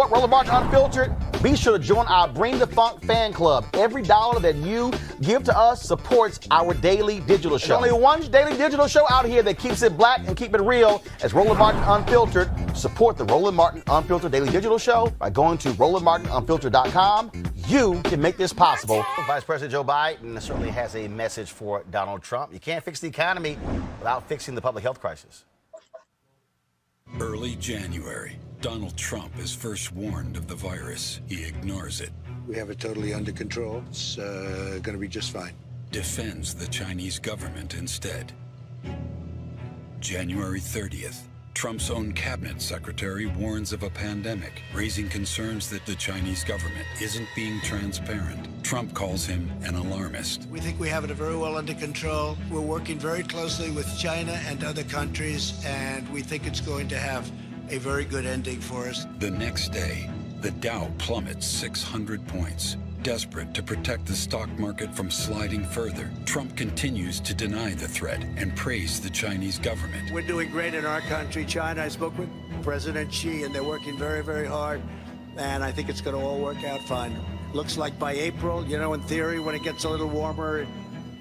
support Roland Martin Unfiltered? Be sure to join our Bring the Funk fan club. Every dollar that you give to us supports our daily digital show. There's only one daily digital show out here that keeps it black and keep it real as Roland Martin Unfiltered. Support the Roland Martin Unfiltered daily digital show by going to RolandMartinUnfiltered.com. You can make this possible. Vice President Joe Biden certainly has a message for Donald Trump. You can't fix the economy without fixing the public health crisis. Early January, Donald Trump is first warned of the virus. He ignores it. We have it totally under control. It's going to be just fine. Defends the Chinese government instead. January 30th, Trump's own cabinet secretary warns of a pandemic, raising concerns that the Chinese government isn't being transparent. Trump calls him an alarmist. We think we have it very well under control. We're working very closely with China and other countries, and we think it's going to have a very good ending for us. The next day, the Dow plummets 600 points. Desperate to protect the stock market from sliding further, Trump continues to deny the threat and praise the Chinese government. We're doing great in our country. China, I spoke with President Xi, and they're working very, very hard, and I think it's going to all work out fine. Looks like by April, in theory, when it gets a little warmer, it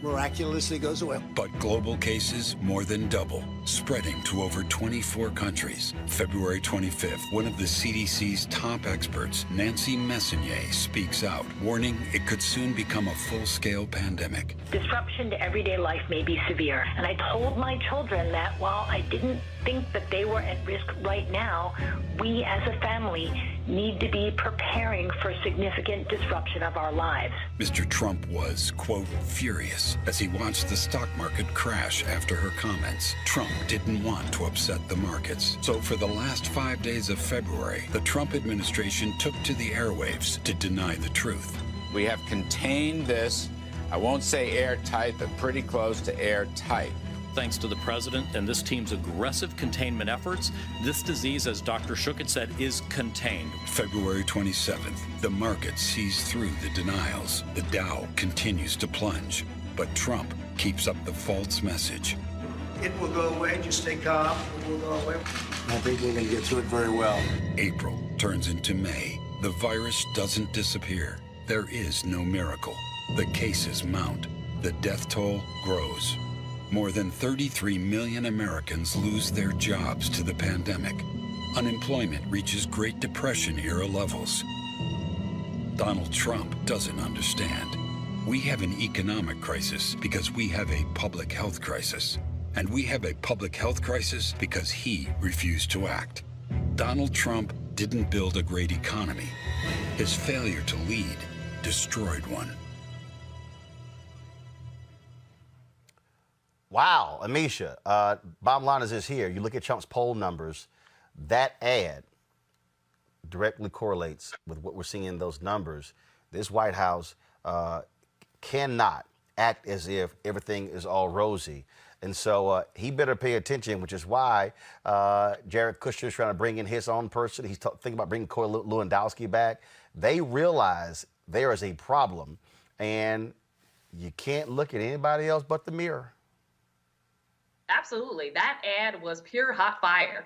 miraculously goes away. But global cases more than double, spreading to over 24 countries. February 25th, one of the CDC's top experts, Nancy Messonnier, speaks out, warning it could soon become a full-scale pandemic. Disruption to everyday life may be severe, and I told my children that while I didn't think that they were at risk right now, we as a family need to be preparing for significant disruption of our lives. Mr. Trump was, quote, furious as he watched the stock market crash after her comments. Trump didn't want to upset the markets. So for the last 5 days of February, the Trump administration took to the airwaves to deny the truth. We have contained this, I won't say airtight, but pretty close to airtight. Thanks to the president and this team's aggressive containment efforts, this disease, as Dr. Shook had said, is contained. February 27th, the market sees through the denials. The Dow continues to plunge, but Trump keeps up the false message. It will go away. Just stay calm. It will go away. I think we're going to get through it very well. April turns into May. The virus doesn't disappear. There is no miracle. The cases mount. The death toll grows. More than 33 million Americans lose their jobs to the pandemic. Unemployment reaches Great Depression-era levels. Donald Trump doesn't understand. We have an economic crisis because we have a public health crisis. And we have a public health crisis because he refused to act. Donald Trump didn't build a great economy. His failure to lead destroyed one. Wow, Amisha. Bottom line is this here. You look at Trump's poll numbers, that ad directly correlates with what we're seeing in those numbers. This White House cannot act as if everything is all rosy. And so he better pay attention, which is why Jared Kushner is trying to bring in his own person. He's thinking about bringing Corey Lewandowski back. They realize there is a problem, and you can't look at anybody else but the mirror. Absolutely. That ad was pure hot fire.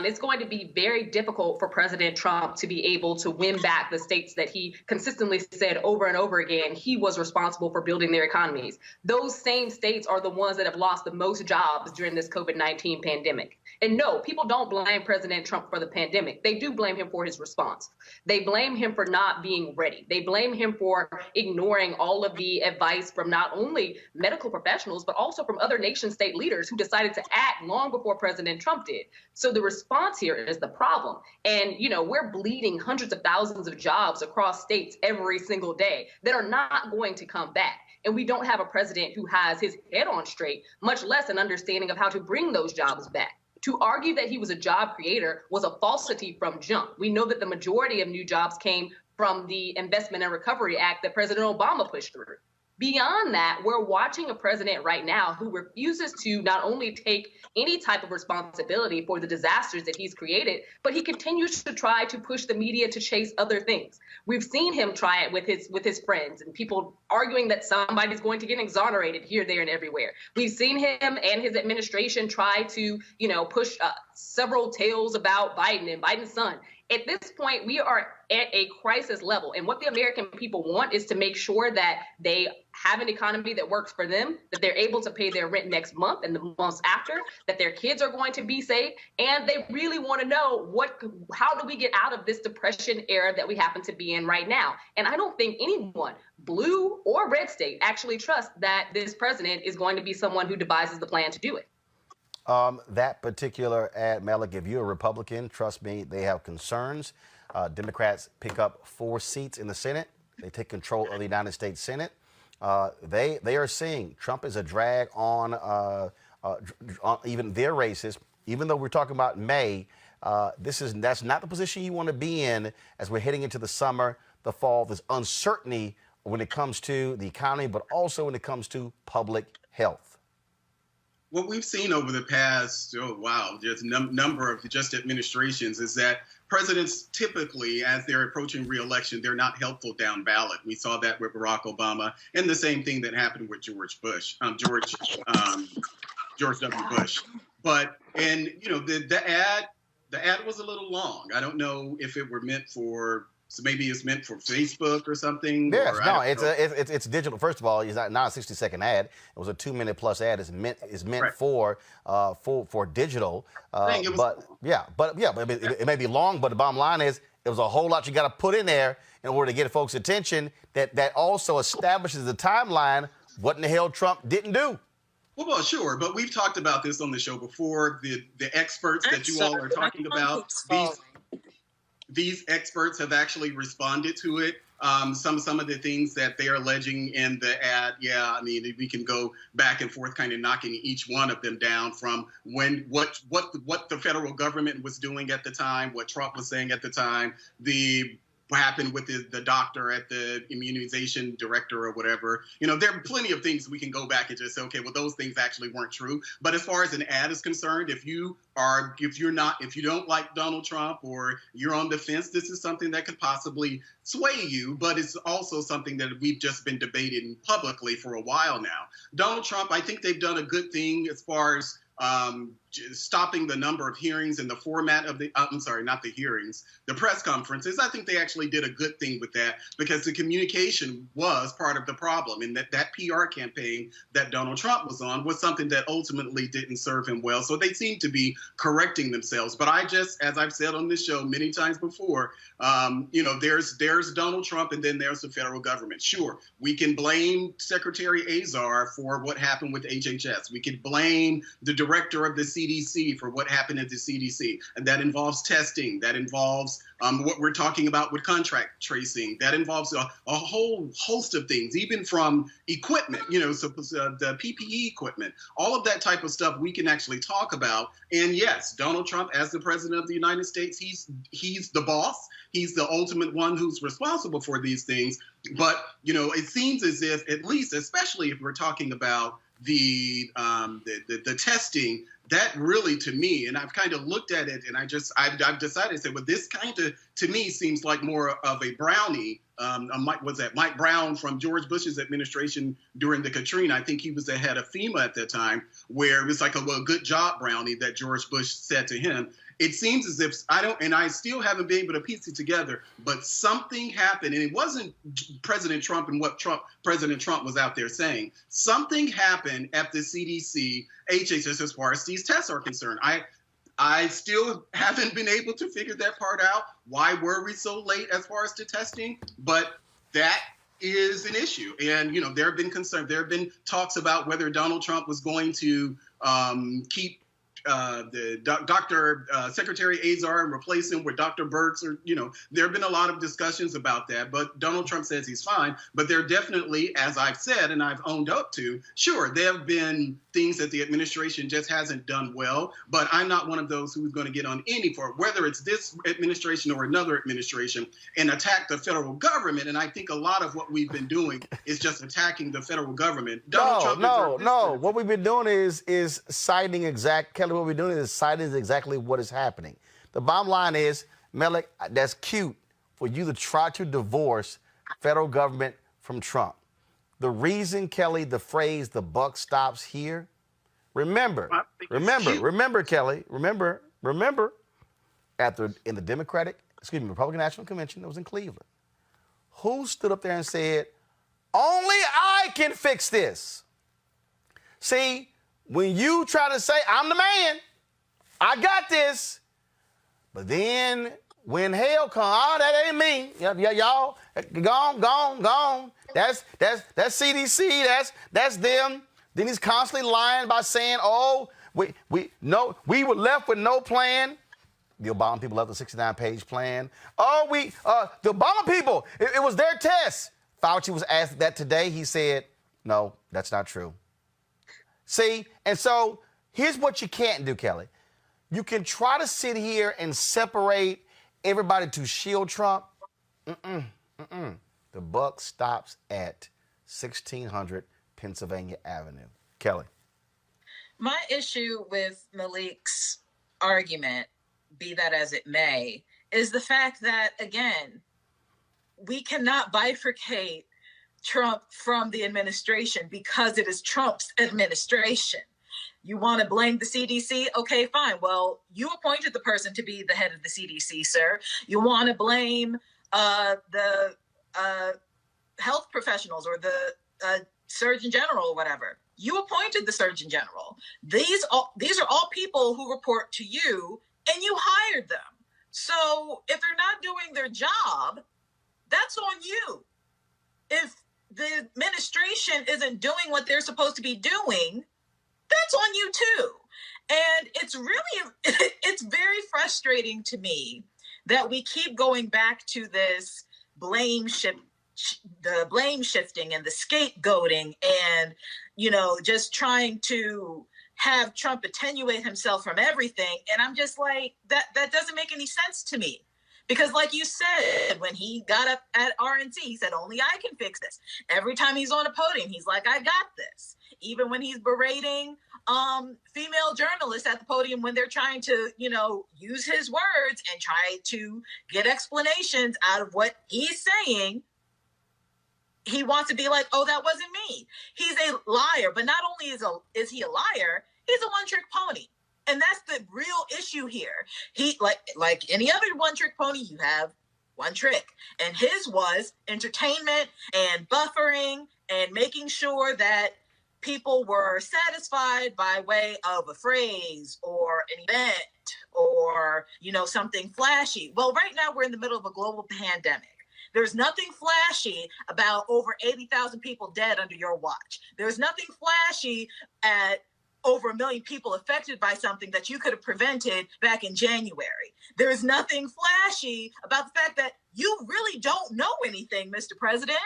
It's going to be very difficult for President Trump to be able to win back the states that he consistently said over and over again he was responsible for building their economies. Those same states are the ones that have lost the most jobs during this COVID-19 pandemic. And no, people don't blame President Trump for the pandemic. They do blame him for his response. They blame him for not being ready. They blame him for ignoring all of the advice from not only medical professionals, but also from other nation state leaders who decided to act long before President Trump did. So the response here is the problem. And, we're bleeding hundreds of thousands of jobs across states every single day that are not going to come back. And we don't have a president who has his head on straight, much less an understanding of how to bring those jobs back. To argue that he was a job creator was a falsity from jump. We know that the majority of new jobs came from the Investment and Recovery Act that President Obama pushed through. Beyond that, we're watching a president right now who refuses to not only take any type of responsibility for the disasters that he's created, but he continues to try to push the media to chase other things. We've seen him try it with his friends and people arguing that somebody's going to get exonerated here, there, and everywhere. We've seen him and his administration try to, push several tales about Biden and Biden's son. at this point, we are at a crisis level. And what the American people want is to make sure that they have an economy that works for them, that they're able to pay their rent next month and the months after, that their kids are going to be safe. And they really want to know how do we get out of this depression era that we happen to be in right now? And I don't think anyone, blue or red state, actually trusts that this president is going to be someone who devises the plan to do it. That particular ad, Malik, if you're a Republican, trust me, they have concerns. Democrats pick up 4 seats in the Senate. They take control of the United States Senate. They are seeing Trump is a drag on even their races. Even though we're talking about May, that's not the position you want to be in as we're heading into the summer, the fall. There's uncertainty when it comes to the economy, but also when it comes to public health. What we've seen over the past, just number of just administrations is that presidents typically, as they're approaching re-election, they're not helpful down ballot. We saw that with Barack Obama, and the same thing that happened with George W. Bush. But the ad was a little long. I don't know if it were meant for. So maybe it's meant for Facebook or something. Yes, no, it's digital. First of all, it's not a 60-second ad. It was a 2-minute plus ad. It's meant right. for digital. But it may be long. But the bottom line is, it was a whole lot you got to put in there in order to get folks' attention. That also establishes the timeline. What in the hell Trump didn't do. Well, sure, but we've talked about this on the show before. The experts that you all are talking about. These experts have actually responded to it. Some of the things that they are alleging in the ad, we can go back and forth, kind of knocking each one of them down from what the federal government was doing at the time, what Trump was saying at the time, what happened with the doctor at the immunization director or whatever. There are plenty of things we can go back and just say, okay, well, those things actually weren't true. But as far as an ad is concerned, if you don't like Donald Trump or you're on the fence, this is something that could possibly sway you, but it's also something that we've just been debating publicly for a while now. Donald Trump, I think they've done a good thing as far as stopping the number of hearings and the format of the press conferences. I think they actually did a good thing with that, because the communication was part of the problem, and that PR campaign that Donald Trump was on was something that ultimately didn't serve him well. So they seem to be correcting themselves. But as I've said on this show many times before, there's Donald Trump, and then there's the federal government. Sure, we can blame Secretary Azar for what happened with HHS. We can blame the director of the CDC for what happened at the CDC. And that involves testing. That involves what we're talking about with contract tracing. That involves a whole host of things, even from equipment, the PPE equipment. All of that type of stuff we can actually talk about. And yes, Donald Trump, as the president of the United States, he's the boss. He's the ultimate one who's responsible for these things. But, it seems as if, at least, especially if we're talking about the testing, that really, to me, and I've kind of looked at it, and I've decided to say, well, this kind of, to me, seems like more of a brownie. Mike Brown from George Bush's administration during the Katrina. I think he was the head of FEMA at that time, where it was like a good job brownie that George Bush said to him. It seems as if I still haven't been able to piece it together, but something happened, and it wasn't President Trump and what President Trump was out there saying. Something happened at the CDC, HHS, as far as these tests are concerned. I still haven't been able to figure that part out. Why were we so late as far as the testing? But that is an issue. And, there have been concerns. There have been talks about whether Donald Trump was going to keep Secretary Azar and replace him with Dr. Birx, or there have been a lot of discussions about that. But Donald Trump says he's fine. But there definitely, as I've said and I've owned up to, sure, there have been things that the administration just hasn't done well. But I'm not one of those who's going to get on whether it's this administration or another administration, and attack the federal government. And I think a lot of what we've been doing is just attacking the federal government. No. What we've been doing is citing Kelly. What we're doing is citing exactly what is happening. The bottom line is, Malik, that's cute for you to try to divorce federal government from Trump. The reason, Kelly, the phrase "the buck stops here," remember, Kelly, remember, in the Democratic Republican National Convention that was in Cleveland. Who stood up there and said, only I can fix this? See, when you try to say, I'm the man, I got this, but then when hell comes, that ain't me. Y'all, gone. That's CDC, that's them. Then he's constantly lying by saying, we were left with no plan. The Obama people left a 69-page plan. The Obama people, it was their test. Fauci was asked that today. He said, no, that's not true. See, and so here's what you can't do, Kelly. You can try to sit here and separate everybody to shield Trump. The buck stops at 1600 Pennsylvania Avenue. Kelly. My issue with Malik's argument, be that as it may, is the fact that, again, we cannot bifurcate Trump from the administration because it is Trump's administration. You want to blame the CDC? Okay, fine. Well, you appointed the person to be the head of the CDC, sir. You want to blame the health professionals or the Surgeon General or whatever. You appointed the Surgeon General. These are all people who report to you, and you hired them. So if they're not doing their job, that's on you. If the administration isn't doing what they're supposed to be doing, that's on you too. And it's very frustrating to me that we keep going back to this blame shifting and the scapegoating and, just trying to have Trump attenuate himself from everything. And I'm just like, that doesn't make any sense to me. Because like you said, when he got up at RNC, he said, only I can fix this. Every time he's on a podium, he's like, I got this. Even when he's berating female journalists at the podium when they're trying to, use his words and try to get explanations out of what he's saying, he wants to be like, oh, that wasn't me. He's a liar. But not only is he a liar, he's a one-trick pony. And that's the real issue here. He, like any other one-trick pony, you have one trick. And his was entertainment and buffering and making sure that people were satisfied by way of a phrase or an event or, something flashy. Well, right now we're in the middle of a global pandemic. There's nothing flashy about over 80,000 people dead under your watch. There's nothing flashy at over 1 million people affected by something that you could have prevented back in January. There is nothing flashy about the fact that you really don't know anything, Mr. President.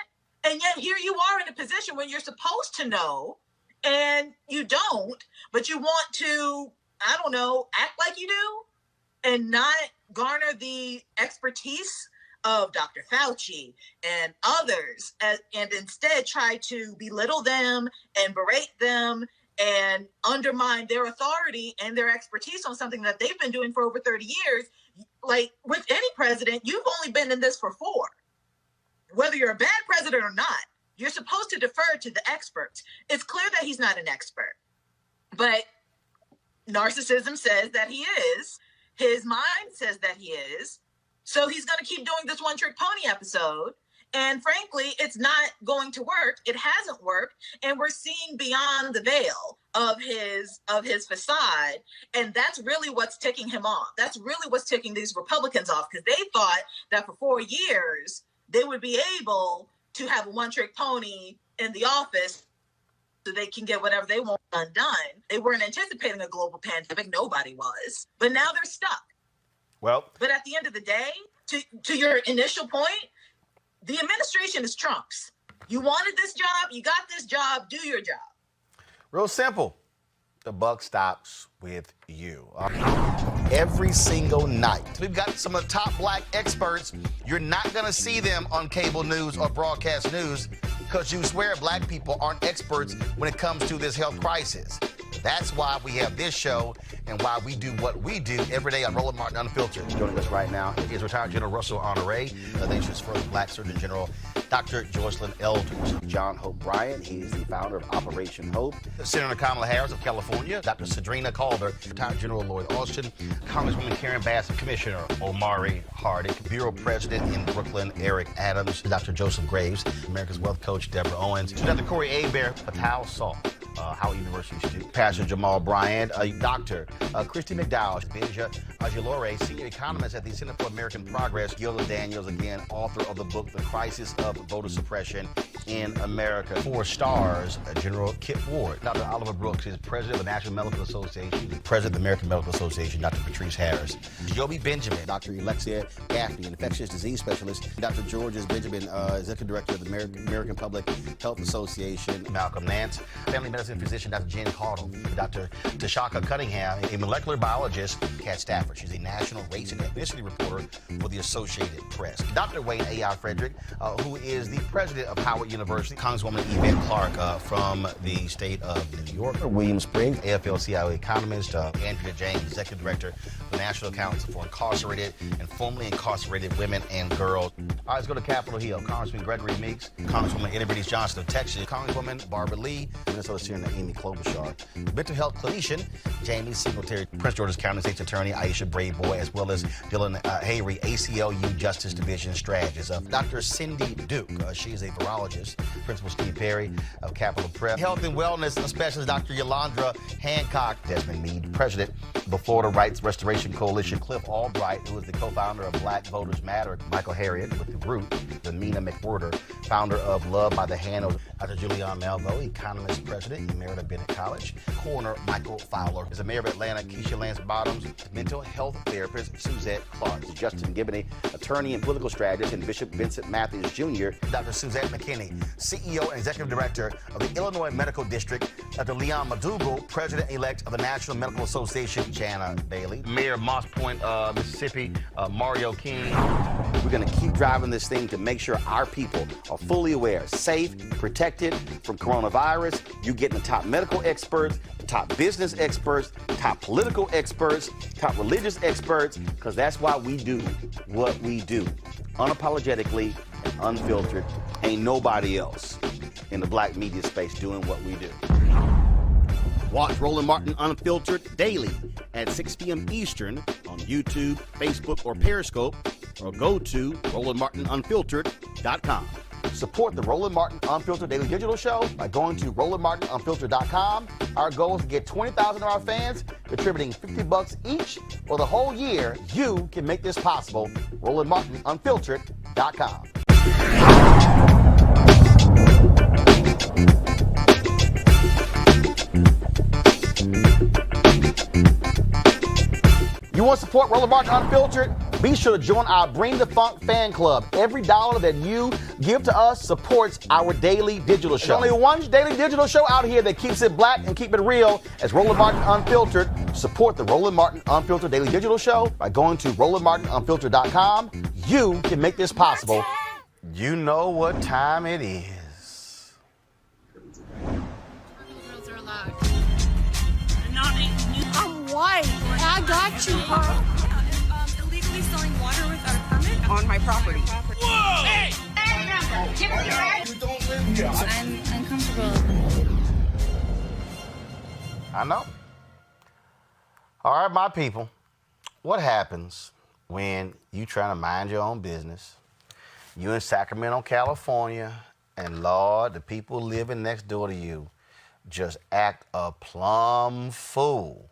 And yet here you are in a position when you're supposed to know and you don't, but you want to, act like you do and not garner the expertise of Dr. Fauci and others and instead try to belittle them and berate them and undermine their authority and their expertise on something that they've been doing for over 30 years. Like with any president, you've only been in this for 4. Whether you're a bad president or not, you're supposed to defer to the experts. It's clear that he's not an expert, but narcissism says that he is. His mind says that he is. So he's going to keep doing this one-trick pony episode. And frankly, it's not going to work. It hasn't worked. And we're seeing beyond the veil of his facade. And that's really what's ticking him off. That's really what's ticking these Republicans off, because they thought that for 4 years, they would be able to have a one-trick pony in the office so they can get whatever they want undone. They weren't anticipating a global pandemic. Nobody was. But now they're stuck. Well, but at the end of the day, to your initial point, the administration is Trump's. You wanted this job, you got this job, do your job. Real simple. The buck stops with you. Every single night. We've got some of the top black experts. You're not going to see them on cable news or broadcast news because you swear black people aren't experts when it comes to this health crisis. That's why we have this show and why we do what we do every day on Roland Martin Unfiltered. Joining us right now is retired General Russell Honore, the nation's first black Surgeon General. Dr. Joycelyn Elders. John Hope Bryant, he is the founder of Operation Hope. Senator Kamala Harris of California. Dr. Cedrina Calder, retired General Lloyd Austin. Congresswoman Karen Bass, Commissioner Omari Hardick. Bureau President in Brooklyn, Eric Adams. Dr. Joseph Graves, America's Wealth Coach Deborah Owens. Dr. Corey Abear, Patel Saul. Howard University student. Pastor Jamal Bryant, Dr. Christy McDowell, Benja Ajilore, senior economist at the Center for American Progress. Gilda Daniels, again, author of the book, The Crisis of Voter Suppression in America. 4 stars, General Kip Ward. Dr. Oliver Brooks is president of the National Medical Association, president of the American Medical Association. Dr. Patrice Harris. Joby Benjamin, Dr. Alexia Gaffney, infectious disease specialist. Dr. Georges Benjamin, executive director of the American Public Health Association. Malcolm Nance, family medicine physician. Dr. Jen Caudle. Dr. Tashaka Cunningham, a molecular biologist. Kat Stafford, she's a national race and ethnicity reporter for the Associated Press. Dr. Wayne A.I. Frederick, who is the president of Howard University. Congresswoman Yvette Clarke from the state of New York. William Spriggs, AFL-CIO economist. Andrea James, executive director of the National Council for Incarcerated and Formerly Incarcerated Women and Girls. All right, let's go to Capitol Hill. Congressman Gregory Meeks, Congresswoman Eddie British Johnson of Texas, Congresswoman Barbara Lee, Minnesota Senator Amy Klobuchar, mental health clinician Jamie Singletary, Prince George's County State's Attorney Aisha Brayboy, as well as Dylan Hayrie, ACLU Justice Division strategist. Dr. Cindy Duke, she is a virologist. Principal Steve Perry of Capitol Prep. Health and wellness specialist Dr. Yolandra Hancock. Desmond Meade, president of the Florida Rights Restoration Coalition. Cliff Albright, who is the co-founder of Black Voters Matter. Michael Harriet with The Root. Vanina McWhorter, founder of Love by the Hand. Dr. Julianne Malvo, economist, president, Emerita Bennett College. Coroner Michael Fowler is the mayor of Atlanta. Keisha Lance Bottoms, mental health therapist Suzette Clark. Justin Gibney, attorney and political strategist, and Bishop Vincent Matthews Jr. Dr. Suzette McKinney, CEO and executive director of the Illinois Medical District. Dr. Leon Madugal, president-elect of the National Medical Association. Jana Bailey, mayor of Moss Point, Mississippi. Mario King. We're going to keep driving this thing to make sure our people are fully aware, safe, protected from coronavirus. You're getting the top medical experts, the top business experts, top political experts, top religious experts, because that's why we do what we do. Unapologetically and unfiltered. Ain't nobody else in the black media space doing what we do. Watch Roland Martin Unfiltered daily at 6 p.m. Eastern on YouTube, Facebook, or Periscope, or go to RolandMartinUnfiltered.com. Support the Roland Martin Unfiltered Daily Digital Show by going to RolandMartinUnfiltered.com. Our goal is to get 20,000 of our fans contributing $50 each or the whole year. You can make this possible. RolandMartinUnfiltered.com. You want to support Roland Martin Unfiltered? Be sure to join our Bring the Funk fan club. Every dollar that you give to us supports our daily digital show. There's only one daily digital show out here that keeps it black and keep it real as Roland Martin Unfiltered. Support the Roland Martin Unfiltered Daily Digital Show by going to RolandMartinUnfiltered.com. You can make this possible. You know what time it is. Girls are allowed. I'm white. I got you, huh? Illegally selling water without a permit on my property. Whoa! Hey! We don't live here. I'm uncomfortable. I know. All right, my people. What happens when you trying to mind your own business? You in Sacramento, California, and Lord, the people living next door to you just act a plumb fool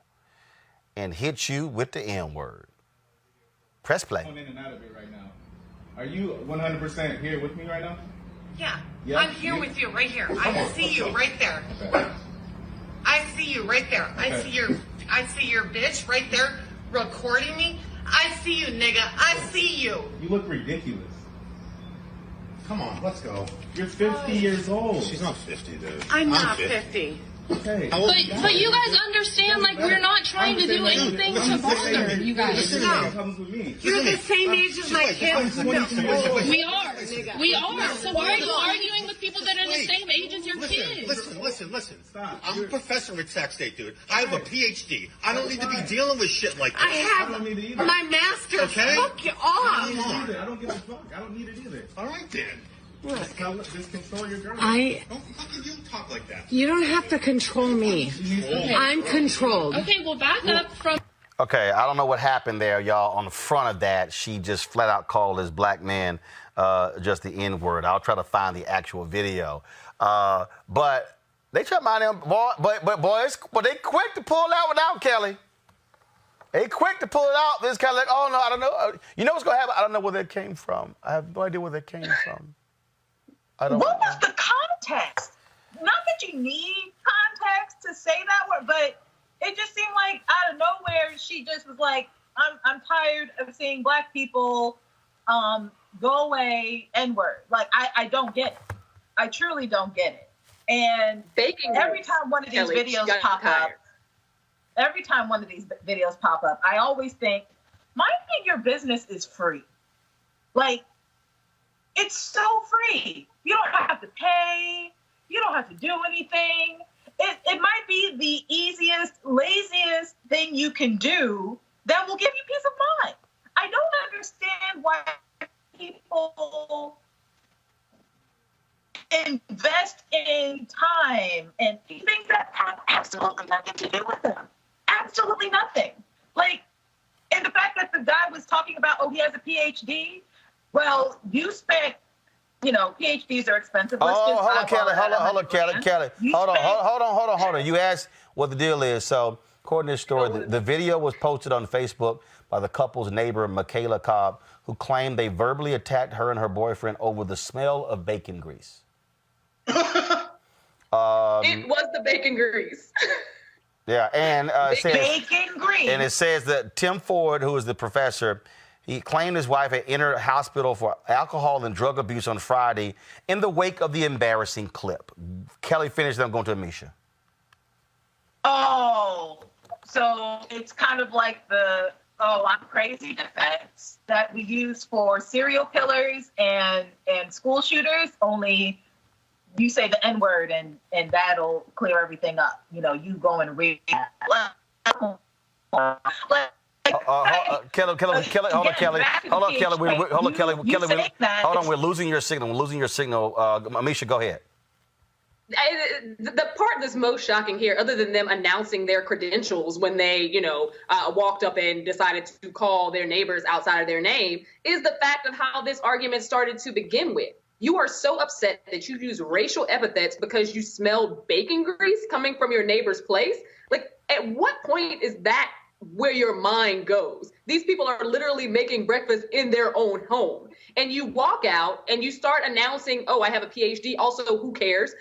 and hit you with the N-word. Press play. I'm in and out of it right now. Are you 100% here with me right now? Yeah. I'm here with you right here. I see you right there. Okay. I see you right there. Okay. I see your bitch right there recording me. I see you, nigga. I see you. You look ridiculous. Come on, let's go. You're 50 years old. She's not 50, dude. I'm not 50. Okay. But you guys understand, like, we're not trying to do anything to bother you guys. You're the same age as my kids. We are. We are. So why are you arguing with people that are the same age as your kids? Listen. I'm a professor at Sac State, dude. I have a PhD. I don't need to be dealing with shit like this. I have my master's. Okay? Fuck you off. I don't give a fuck. I don't need it either. All right, then. Just control your girl. How can you talk like that? You don't have to control me. I'm controlled. Okay, well, back up from. Okay, I don't know what happened there, y'all. On the front of that, she just flat out called this black man just the N-word. I'll try to find the actual video. But they try to mind them, but they quick to pull it out without Kelly. They quick to pull it out. This kind of like, oh no, I don't know. You know what's gonna happen? I don't know where that came from. I have no idea where that came from. What was the context? Not that you need context to say that word, but it just seemed like out of nowhere she just was like, I'm tired of seeing black people go away, N-word. Like I don't get it. I truly don't get it. And every time one of these videos pop up, I always think, minding your business is free. Like, it's so free. You don't have to pay. You don't have to do anything. It might be the easiest, laziest thing you can do that will give you peace of mind. I don't understand why people invest in time and things that have absolutely nothing to do with them. Absolutely nothing. Like, and the fact that the guy was talking about, oh, he has a PhD. Well, you spent, PhDs are expensive. Hold on, Kelly. Hold on. You asked what the deal is. So, according to this story, the video was posted on Facebook by the couple's neighbor, Michaela Cobb, who claimed they verbally attacked her and her boyfriend over the smell of bacon grease. It was the bacon grease. Yeah, and bacon grease. And it says that Tim Ford, who is the professor, he claimed his wife had entered hospital for alcohol and drug abuse on Friday in the wake of the embarrassing clip. Kelly finished, then I'm going to Amisha. Oh, so it's kind of like the, I'm crazy defense that we use for serial killers and school shooters, only you say the N-word and that'll clear everything up. You go and read. Kelly, we're losing your signal. Amisha, go ahead. The part that's most shocking here, other than them announcing their credentials when they, walked up and decided to call their neighbors outside of their name, is the fact of how this argument started to begin with. You are so upset that you use racial epithets because you smelled bacon grease coming from your neighbor's place. Like, at what point is that where your mind goes? These people are literally making breakfast in their own home. And you walk out and you start announcing, oh, I have a PhD. Also, who cares?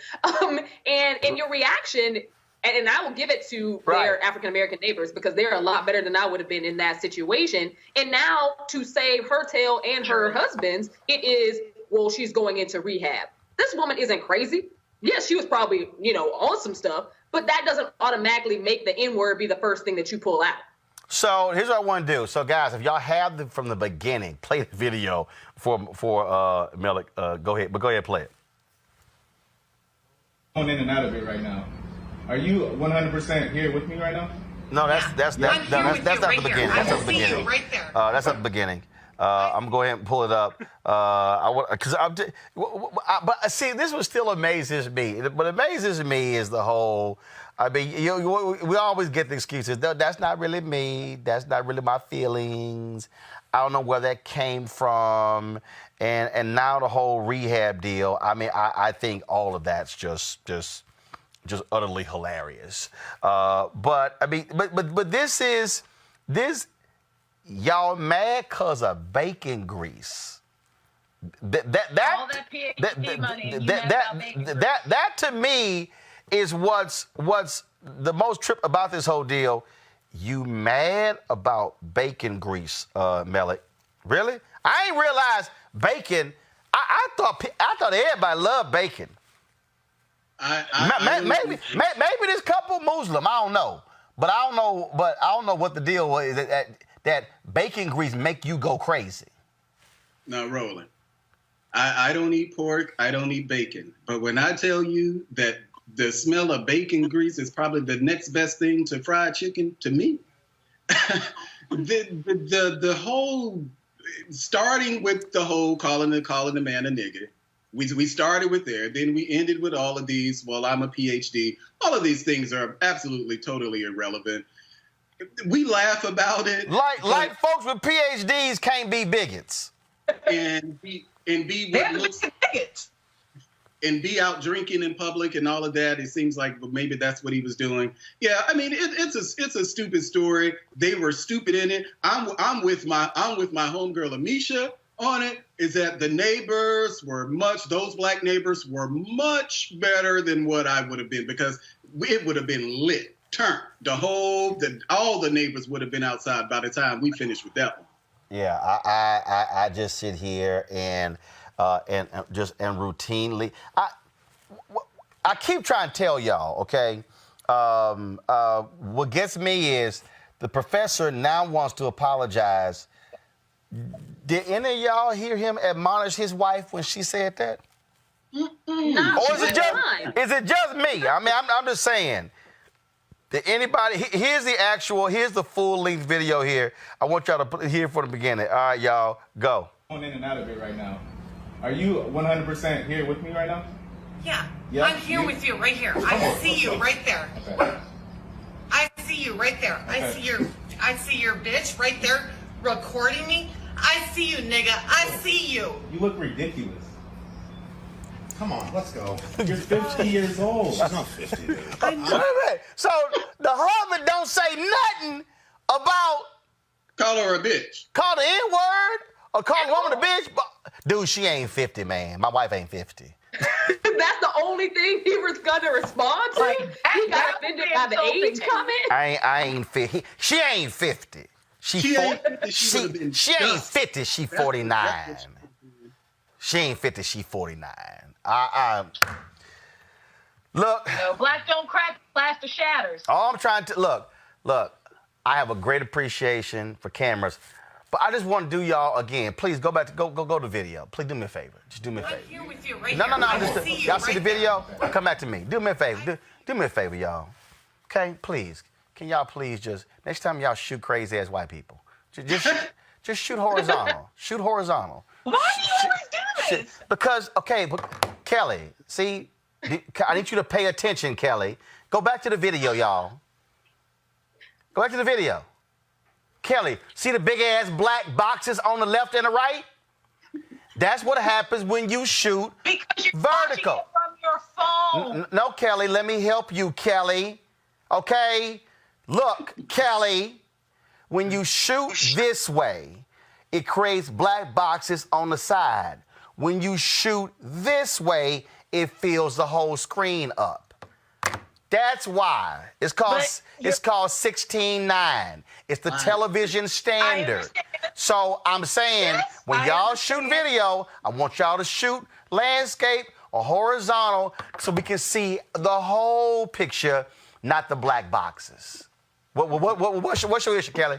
And in your reaction, and I will give it to their African-American neighbors because they're a lot better than I would have been in that situation. And now to save her tail and her husband's, it is, well, she's going into rehab. This woman isn't crazy. Yes, she was probably, on some stuff, but that doesn't automatically make the N-word be the first thing that you pull out. So here's what I want to do. So guys, if y'all have from the beginning, play the video for Melik. Go ahead, play it. On in and out of it right now. Are you 100% here with me right now? No, that's not the beginning. That's not the beginning. Right there. That's not the beginning. I'm gonna go ahead and pull it up. But see, this was still amazes me. What amazes me is the whole. I mean, we always get the excuses. No, that's not really me. That's not really my feelings. I don't know where that came from. And now the whole rehab deal. I mean, I think all of that's just utterly hilarious. But I mean, but this. Y'all mad cause of bacon grease. That to me is what's the most trip about this whole deal. You mad about bacon grease, Melik? Really? I ain't realized bacon. I thought everybody loved bacon. Maybe this couple Muslim. I don't know, but I don't know what the deal was. That bacon grease make you go crazy. No, Roland. I don't eat pork. I don't eat bacon. But when I tell you that the smell of bacon grease is probably the next best thing to fried chicken to me, the whole starting with the whole calling the man a nigger, We started with there, then we ended with all of these. Well, I'm a PhD. All of these things are absolutely, totally irrelevant. We laugh about it. Like folks with PhDs can't be bigots. And be what looks bigots. And be out drinking in public and all of that. It seems like maybe that's what he was doing. Yeah, I mean, it's a stupid story. They were stupid in it. I'm with my homegirl Amisha on it. Is that the neighbors those black neighbors were much better than what I would have been, because it would have been lit, turned. All the neighbors would have been outside by the time we finished with that one. Yeah, I just sit here and routinely I keep trying to tell y'all, okay? What gets me is the professor now wants to apologize. Did any of y'all hear him admonish his wife when she said that? No, or is it just me? I mean, I'm just saying. Did anybody? Here's the full-length video here. I want y'all to hear from the beginning. All right, y'all, go. I'm in and out of it right now. Are you 100% here with me right now? Yeah. Yep. I'm here with you, right here. I see you right there. Okay. I see you right there. Okay. I see your bitch right there recording me. I see you, nigga. I see you. You look ridiculous. Come on, let's go. You're 50 years old. She's not 50. Dude. I know. So the husband don't say nothing about call her a bitch, call the N-word, or call the woman a bitch. Dude, she ain't 50, man. My wife ain't 50. That's the only thing he was gonna respond to. He got offended by the age comment. I ain't 50. She ain't 50. She ain't 50. She 49. She ain't 50. She 49. Look. No, black don't crack, plaster shatters. All I'm trying to look. I have a great appreciation for cameras, but I just want to do y'all again. Please go back to go to the video. Please do me a favor. Just do me a favor. I'm here with you right No. here. Y'all see the video? Come back to me. Do me a favor. Do me a favor, y'all. Okay, please. Can y'all please just next time y'all shoot crazy ass white people, just shoot horizontal. Shoot horizontal. Why do you always do this? Because Kelly, see, I need you to pay attention, Kelly. Go back to the video, y'all. Go back to the video. Kelly, see the big ass black boxes on the left and the right? That's what happens when you shoot because you're vertical. It from your phone. No, Kelly, let me help you, Kelly. Okay? Look, Kelly, when you shoot this way, it creates black boxes on the side. When you shoot this way, it fills the whole screen up. That's why. It's called 16:9. It's the television standard. So I'm saying, when y'all shooting video, I want y'all to shoot landscape or horizontal so we can see the whole picture, not the black boxes. What's your issue, Kelly?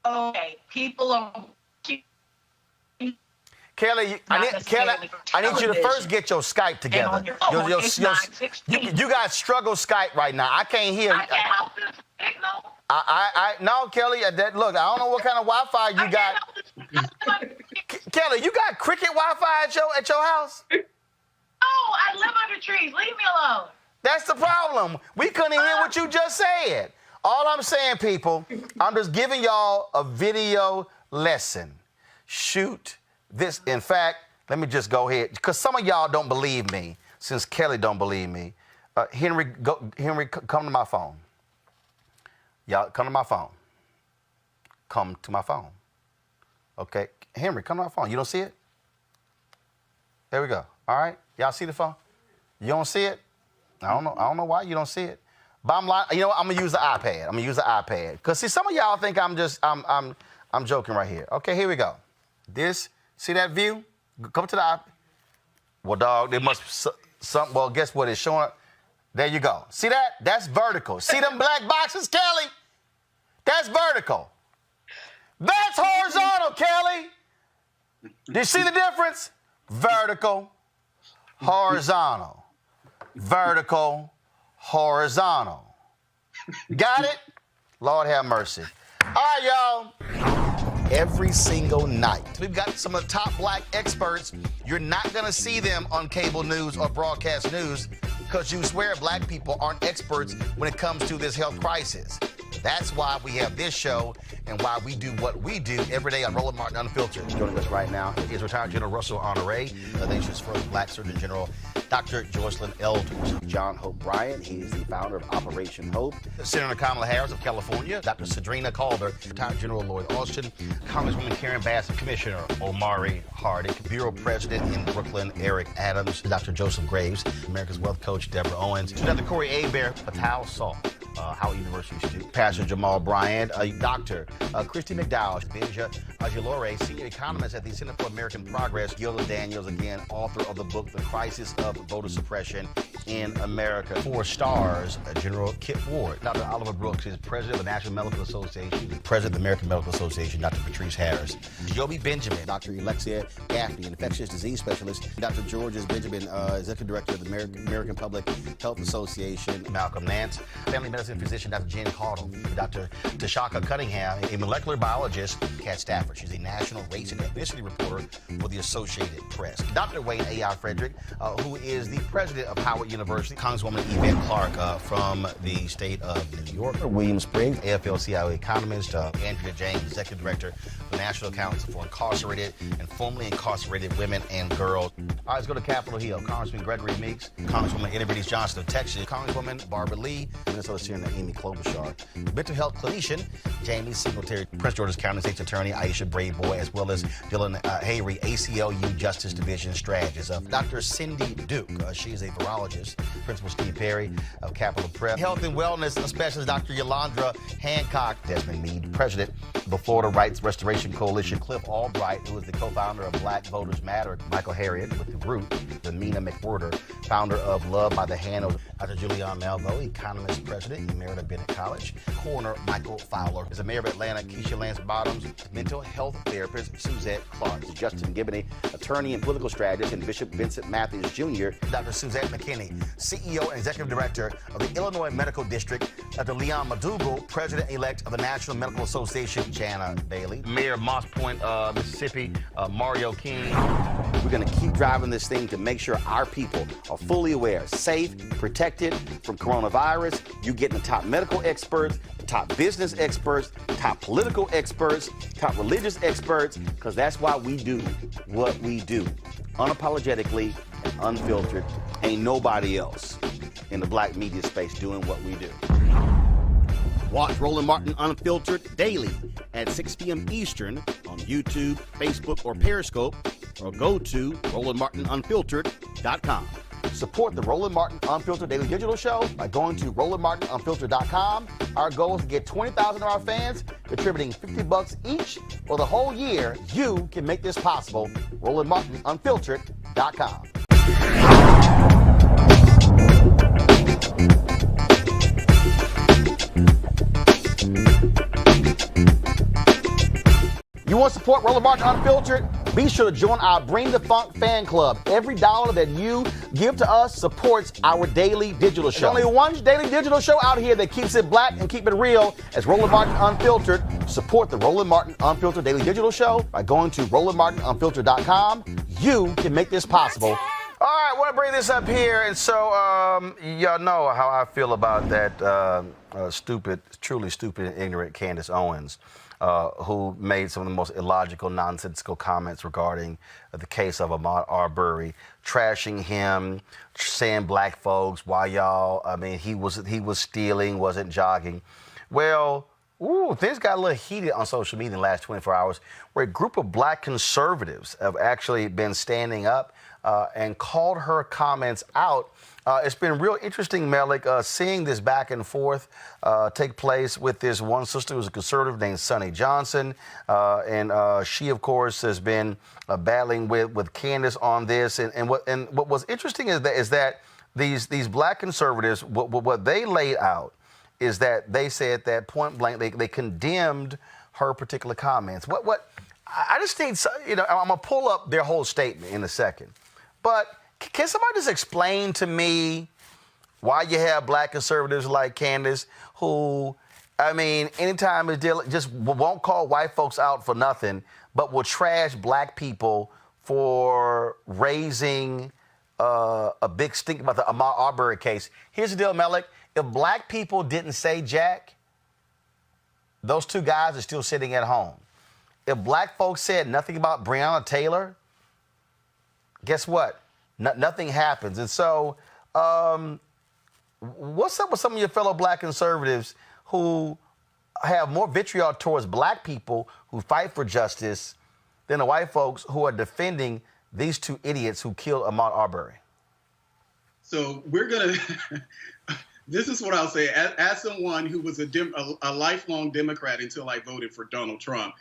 Okay, people are... Kelly, I need you to first get your Skype together. You got struggle Skype right now. I can't hear. I can't help this signal. No, Kelly. Look, I don't know what kind of Wi-Fi you got. Kelly, you got cricket Wi-Fi at your house? Oh, I live under trees. Leave me alone. That's the problem. We couldn't hear what you just said. All I'm saying, people, I'm just giving y'all a video lesson. Shoot this. In fact, let me just go ahead, because some of y'all don't believe me, since Kelly don't believe me. Henry, come to my phone. Y'all, come to my phone. Come to my phone. Okay, Henry, come to my phone. You don't see it? There we go. All right, y'all see the phone? You don't see it? I don't know why you don't see it. Bottom line, you know what? I'm gonna use the iPad. Because see, some of y'all think I'm joking right here. Okay, here we go. See that view? Come to the iPad. Well, dog, there must be well, guess what? It's showing. There you go. See that? That's vertical. See them black boxes, Kelly? That's vertical. That's horizontal, Kelly. Do you see the difference? Vertical, horizontal. Vertical, horizontal. Got it? Lord have mercy. All right, y'all. every single night. We've got some of the top black experts. You're not going to see them on cable news or broadcast news because you swear black people aren't experts when it comes to this health crisis. That's why we have this show and why we do what we do every day on Roland Martin Unfiltered. Joining us right now is retired General Russell Honore, the nation's first black Surgeon General, Dr. Joycelyn Elders. John Hope Bryant, he is the founder of Operation Hope. Senator Kamala Harris of California, Dr. Cedrina Calder, retired General Lloyd Austin, Congresswoman Karen Bass, Commissioner Omari Hardick, Bureau President in Brooklyn, Eric Adams, Dr. Joseph Graves, America's Wealth Coach, Deborah Owens, Dr. Corey Abear, Patel Saul, Howard University student, Pastor Jamal Bryant, Dr. Christy McDowell, Benja Ajilore, senior economist at the Center for American Progress, Gilda Daniels, again, author of the book, The Crisis of Voter Suppression in America. 4 stars, General Kip Ward. Dr. Oliver Brooks is president of the National Medical Association, president of the American Medical Association, Dr. Patrice Harris. Joby Benjamin, Dr. Alexia Gaffney, infectious disease specialist, Dr. Georges Benjamin, executive director of the American Public Health Association, Malcolm Nance, family medicine physician, Dr. Jen Caudle, Dr. Tashaka Cunningham, a molecular biologist, Kat Stafford. She's a national race and ethnicity reporter for the Associated Press. Dr. Wayne A.R. Frederick, who is the president of Howard University, Congresswoman Yvette Clarke from the state of New York, William Spriggs, AFL-CIO economist, Andrea James, executive director of the National Council for Incarcerated and Formerly Incarcerated Women and Girls. All right, let's go to Capitol Hill. Congressman Gregory Meeks, Congresswoman Enid Johnson of Texas, Congresswoman Barbara Lee, Minnesota Senator Amy Klobuchar, mental health clinician Jamie Singletary, Prince George's County State's Attorney Aisha Brayboy, as well as Dylan Hayrie, ACLU Justice Division strategist. Dr. Cindy Duke, she is a virologist. Principal Steve Perry of Capitol Prep. Health and wellness specialist Dr. Yolandra Hancock. Desmond Meade, president of the Florida Rights Restoration Coalition. Cliff Albright, who is the co-founder of Black Voters Matter. Michael Harriet with the Root. Lamina McWhorter, founder of Love by the Hand. Dr. Julianne Malvo, economist president, Emerita Bennett College. Coroner Michael Fowler is the mayor of Atlanta. Keisha Lance Bottoms, mental health therapist Suzette Clark. Justin Gibney, attorney and political strategist, and Bishop Vincent Matthews Jr. Dr. Suzette McKinney, CEO and executive director of the Illinois Medical District. Dr. Leon Madugal, president-elect of the National Medical Association. Jana Bailey, mayor of Moss Point, Mississippi. Mario King. We're going to keep driving this thing to make sure our people are fully aware, safe, protected from coronavirus. You're getting the top medical experts, the top business experts, top political experts, top religious experts, because that's why we do what we do. Unapologetically and unfiltered. Ain't nobody else in the black media space doing what we do. Watch Roland Martin Unfiltered daily at 6 p.m. Eastern on YouTube, Facebook, or Periscope, or go to RolandMartinUnfiltered.com. Support the Roland Martin Unfiltered Daily Digital Show by going to RolandMartinUnfiltered.com. Our goal is to get 20,000 of our fans contributing $50 each for the whole year. You can make this possible. RolandMartinUnfiltered.com. You want to support Roland Martin Unfiltered? Be sure to join our Bring the Funk fan club. Every dollar that you give to us supports our daily digital show. There's only one daily digital show out here that keeps it black and keep it real as Roland Martin Unfiltered. Support the Roland Martin Unfiltered daily digital show by going to RolandMartinUnfiltered.com. You can make this possible. All right, I want to bring this up here. And so y'all know how I feel about that truly stupid and ignorant Candace Owens. Who made some of the most illogical, nonsensical comments regarding the case of Ahmaud Arbery, trashing him, saying black folks, why y'all, he was stealing, wasn't jogging. Well, things got a little heated on social media in the last 24 hours where a group of black conservatives have actually been standing up and called her comments out. It's been real interesting, Malik, seeing this back and forth take place with this one sister who's a conservative named Sonny Johnson. And she, of course, has been battling with Candace on this. And what was interesting is that these black conservatives, what they laid out is that they said that point blank, they condemned her particular comments. I just think, I'm going to pull up their whole statement in a second. But can somebody just explain to me why you have black conservatives like Candace who, I mean, anytime it's just won't call white folks out for nothing, but will trash black people for raising a big stink about the Ahmaud Arbery case. Here's the deal, Malik. If black people didn't say jack, those two guys are still sitting at home. If black folks said nothing about Breonna Taylor, guess what? Nothing happens. And so what's up with some of your fellow black conservatives who have more vitriol towards black people who fight for justice than the white folks who are defending these two idiots who killed Ahmaud Arbery? So we're going to, this is what I'll say. As someone who was a lifelong Democrat until I voted for Donald Trump,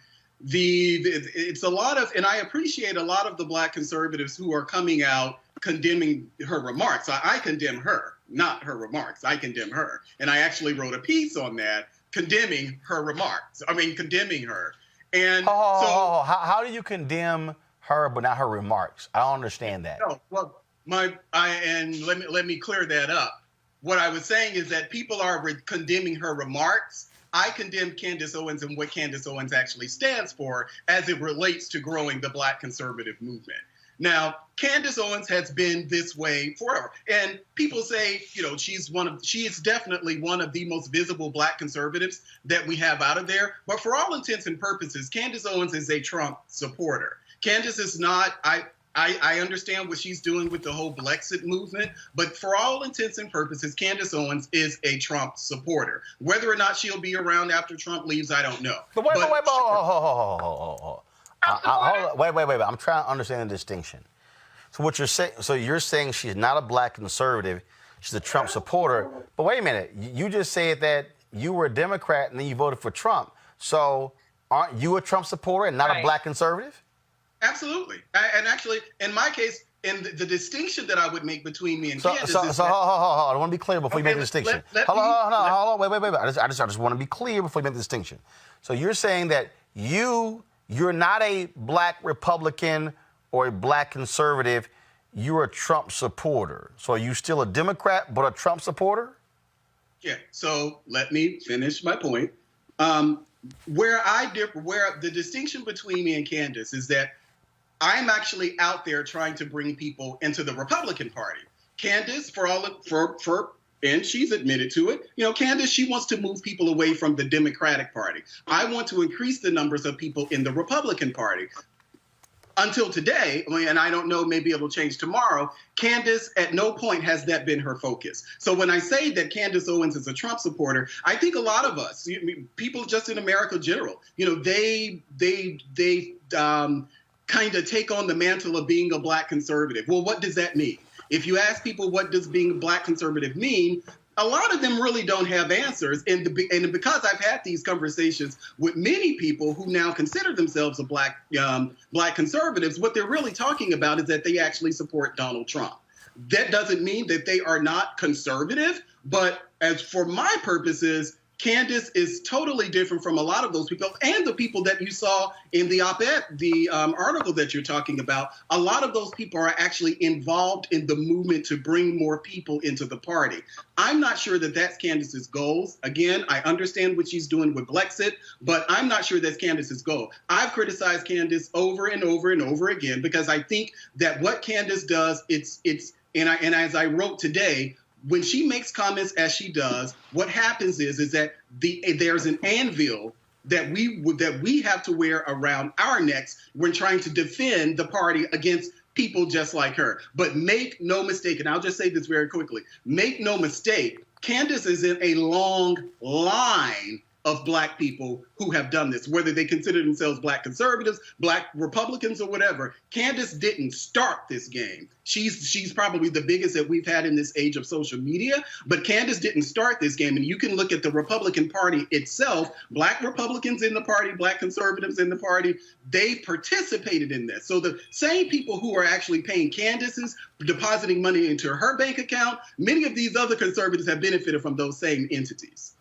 it's a lot of, and I appreciate a lot of the black conservatives who are coming out condemning her remarks. I condemn her, not her remarks. I condemn her. And I actually wrote a piece on that condemning her remarks. I mean, condemning her. And how do you condemn her but not her remarks? I don't understand that. No, well, let me clear that up. What I was saying is that people are condemning her remarks. I condemn Candace Owens and what Candace Owens actually stands for as it relates to growing the black conservative movement. Now, Candace Owens has been this way forever. And people say, you know, she is definitely one of the most visible black conservatives that we have out of there. But for all intents and purposes, Candace Owens is a Trump supporter. Candace is not, I understand what she's doing with the whole Brexit movement, but for all intents and purposes, Candace Owens is a Trump supporter. Whether or not she'll be around after Trump leaves, I don't know. But wait, I'm trying to understand the distinction. So what you're saying, you're saying she's not a black conservative, she's a Trump supporter. But wait a minute, you just said that you were a Democrat and then you voted for Trump. So aren't you a Trump supporter and not a black conservative? Absolutely. And actually, in my case, and the distinction that I would make between me and Candace is hold on. I want to be clear before you make the distinction. Hold on. Wait. I just want to be clear before you make the distinction. So you're saying that you're not a black Republican or a black conservative. You're a Trump supporter. So are you still a Democrat but a Trump supporter? Yeah. So let me finish my point. Where the distinction between me and Candace is that I'm actually out there trying to bring people into the Republican Party. Candace, and she's admitted to it, you know, Candace, she wants to move people away from the Democratic Party. I want to increase the numbers of people in the Republican Party. Until today, and I don't know, maybe it'll change tomorrow, Candace at no point has that been her focus. So when I say that Candace Owens is a Trump supporter, I think a lot of us, people just in America in general, you know, they kind of take on the mantle of being a black conservative. Well, what does that mean? If you ask people what does being a black conservative mean, a lot of them really don't have answers. And because I've had these conversations with many people who now consider themselves a black conservatives, what they're really talking about is that they actually support Donald Trump. That doesn't mean that they are not conservative, but as for my purposes, Candace is totally different from a lot of those people and the people that you saw in the op-ed, the article that you're talking about. A lot of those people are actually involved in the movement to bring more people into the party. I'm not sure that that's Candace's goals. Again, I understand what she's doing with Brexit, but I'm not sure that's Candace's goal. I've criticized Candace over and over and over again because I think that what Candace does, and as I wrote today, when she makes comments as she does, what happens is that there's an anvil that we have to wear around our necks when trying to defend the party against people just like her. But make no mistake, and I'll just say this very quickly, make no mistake, Candace is in a long line of black people who have done this, whether they consider themselves black conservatives, black Republicans, or whatever. Candace didn't start this game. She's probably the biggest that we've had in this age of social media, but Candace didn't start this game. And you can look at the Republican Party itself, black Republicans in the party, black conservatives in the party, they participated in this. So the same people who are actually paying Candace's, depositing money into her bank account, many of these other conservatives have benefited from those same entities.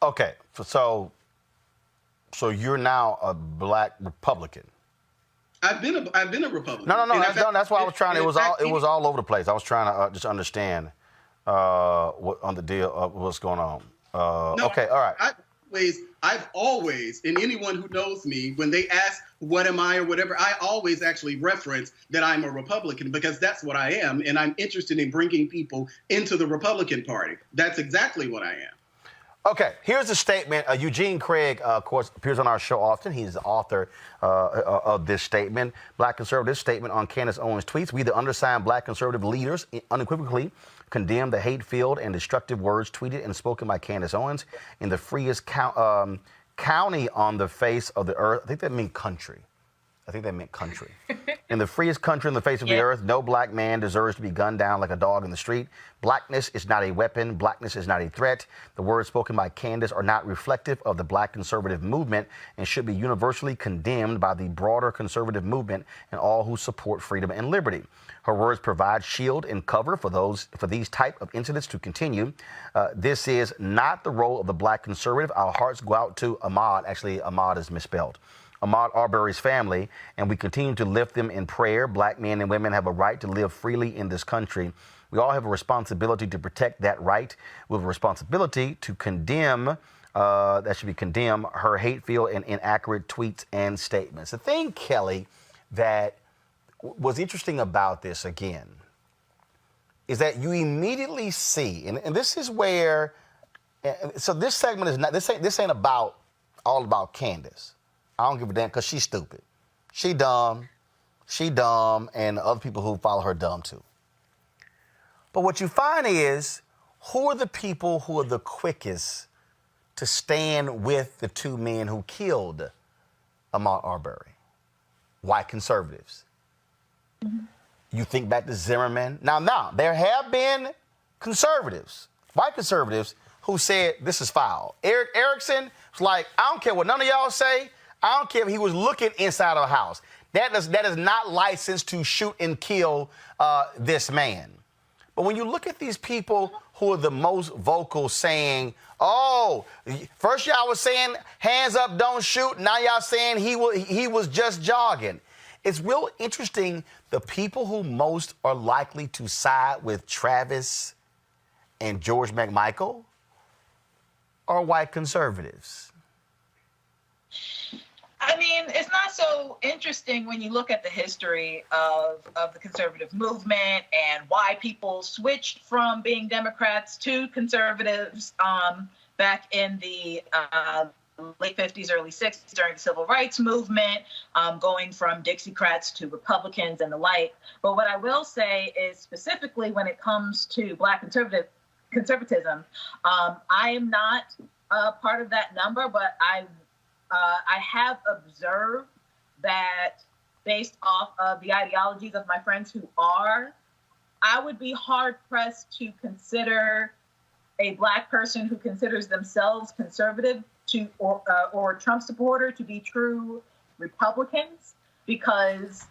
Okay, so you're now a black Republican. I've been a Republican. No. That's why I was trying. It was all over the place. I was trying to just understand what on the deal of what's going on. Okay, all right. I've always, and anyone who knows me, when they ask what am I or whatever, I always actually reference that I'm a Republican because that's what I am, and I'm interested in bringing people into the Republican Party. That's exactly what I am. Okay, here's a statement. Eugene Craig, of course, appears on our show often. He's the author of this statement. Black conservative statement on Candace Owens tweets. We, the undersigned black conservative leaders, unequivocally condemn the hate-filled and destructive words tweeted and spoken by Candace Owens in the freest county on the face of the earth. I think that meant country. In the freest country on the face of the earth, no black man deserves to be gunned down like a dog in the street. Blackness is not a weapon. Blackness is not a threat. The words spoken by Candace are not reflective of the black conservative movement and should be universally condemned by the broader conservative movement and all who support freedom and liberty. Her words provide shield and cover for these type of incidents to continue. This is not the role of the black conservative. Our hearts go out to Ahmaud. Actually, Ahmaud is misspelled. Ahmaud Arbery's family, and we continue to lift them in prayer. Black men and women have a right to live freely in this country. We all have a responsibility to protect that right. We have a responsibility to condemn, her hate-filled and inaccurate tweets and statements. The thing, Kelly, that was interesting about this, again, is that you immediately see, and this is where, so this segment is not, this ain't all about Candace. I don't give a damn because she's stupid. She dumb, and other people who follow her dumb too. But what you find is, who are the people who are the quickest to stand with the two men who killed Ahmaud Arbery? White conservatives. Mm-hmm. You think back to Zimmerman. Now, there have been conservatives, white conservatives, who said this is foul. Eric Erickson was like, I don't care what none of y'all say. I don't care if he was looking inside of a house. That is not licensed to shoot and kill this man. But when you look at these people who are the most vocal saying, oh, first y'all was saying hands up, don't shoot. Now y'all saying he was just jogging. It's real interesting. The people who most are likely to side with Travis and George McMichael are white conservatives. I mean, it's not so interesting when you look at the history of the conservative movement and why people switched from being Democrats to conservatives back in the late 50s, early 60s during the civil rights movement, going from Dixiecrats to Republicans and the like. But what I will say is specifically when it comes to black conservatism, I am not part of that number, but I have observed that based off of the ideologies of my friends who are, I would be hard-pressed to consider a black person who considers themselves conservative or Trump supporter to be true Republicans, because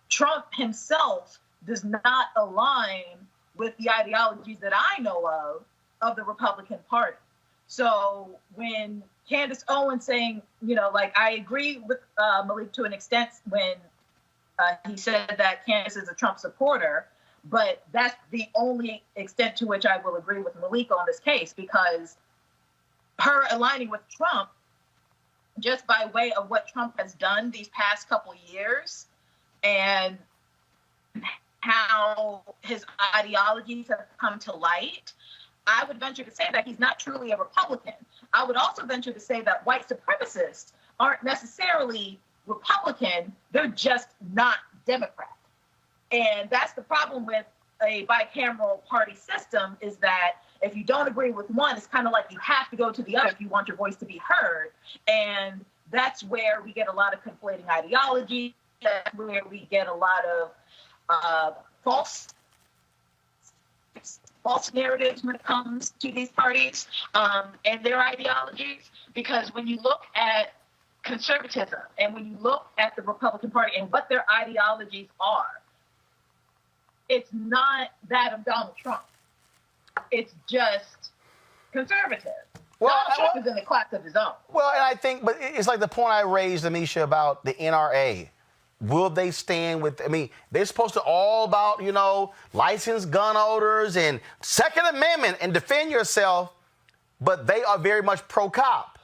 Trump himself does not align with the ideologies that I know of the Republican Party. So when Candace Owens saying, I agree with Malik to an extent when he said that Candace is a Trump supporter, but that's the only extent to which I will agree with Malik on this case, because her aligning with Trump, just by way of what Trump has done these past couple years and how his ideologies have come to light, I would venture to say that he's not truly a Republican. I would also venture to say that white supremacists aren't necessarily Republican, they're just not Democrat. And that's the problem with a bicameral party system, is that if you don't agree with one, it's kind of like you have to go to the other if you want your voice to be heard. And that's where we get a lot of conflating ideology. That's where we get a lot of false narratives when it comes to these parties and their ideologies. Because when you look at conservatism and when you look at the Republican Party and what their ideologies are, it's not that of Donald Trump. It's just conservative. Donald Trump is in a class of his own. Well, and I think, but it's like the point I raised, Amisha, about the NRA. Will they stand with, they're supposed to all about, licensed gun owners and Second Amendment and defend yourself, but they are very much pro-cop.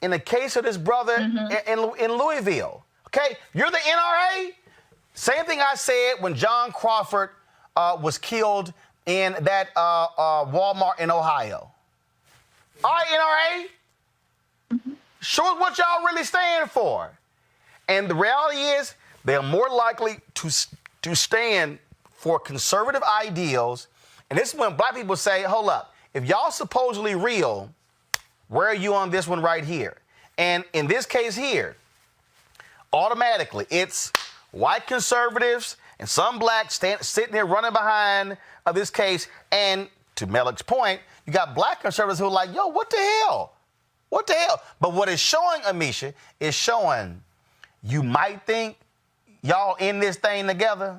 in the case of this brother in Louisville. Okay, you're the NRA. Same thing I said when John Crawford was killed in that Walmart in Ohio. All right, NRA, show us what y'all really stand for. And the reality is they're more likely to stand for conservative ideals. And this is when black people say, hold up, if y'all supposedly real, where are you on this one right here? And in this case here, automatically it's white conservatives and some blacks sitting there running behind this case. And to Malik's point, you got black conservatives who are like, yo, what the hell? What the hell? But what it's showing, Amisha, is showing you might think y'all in this thing together,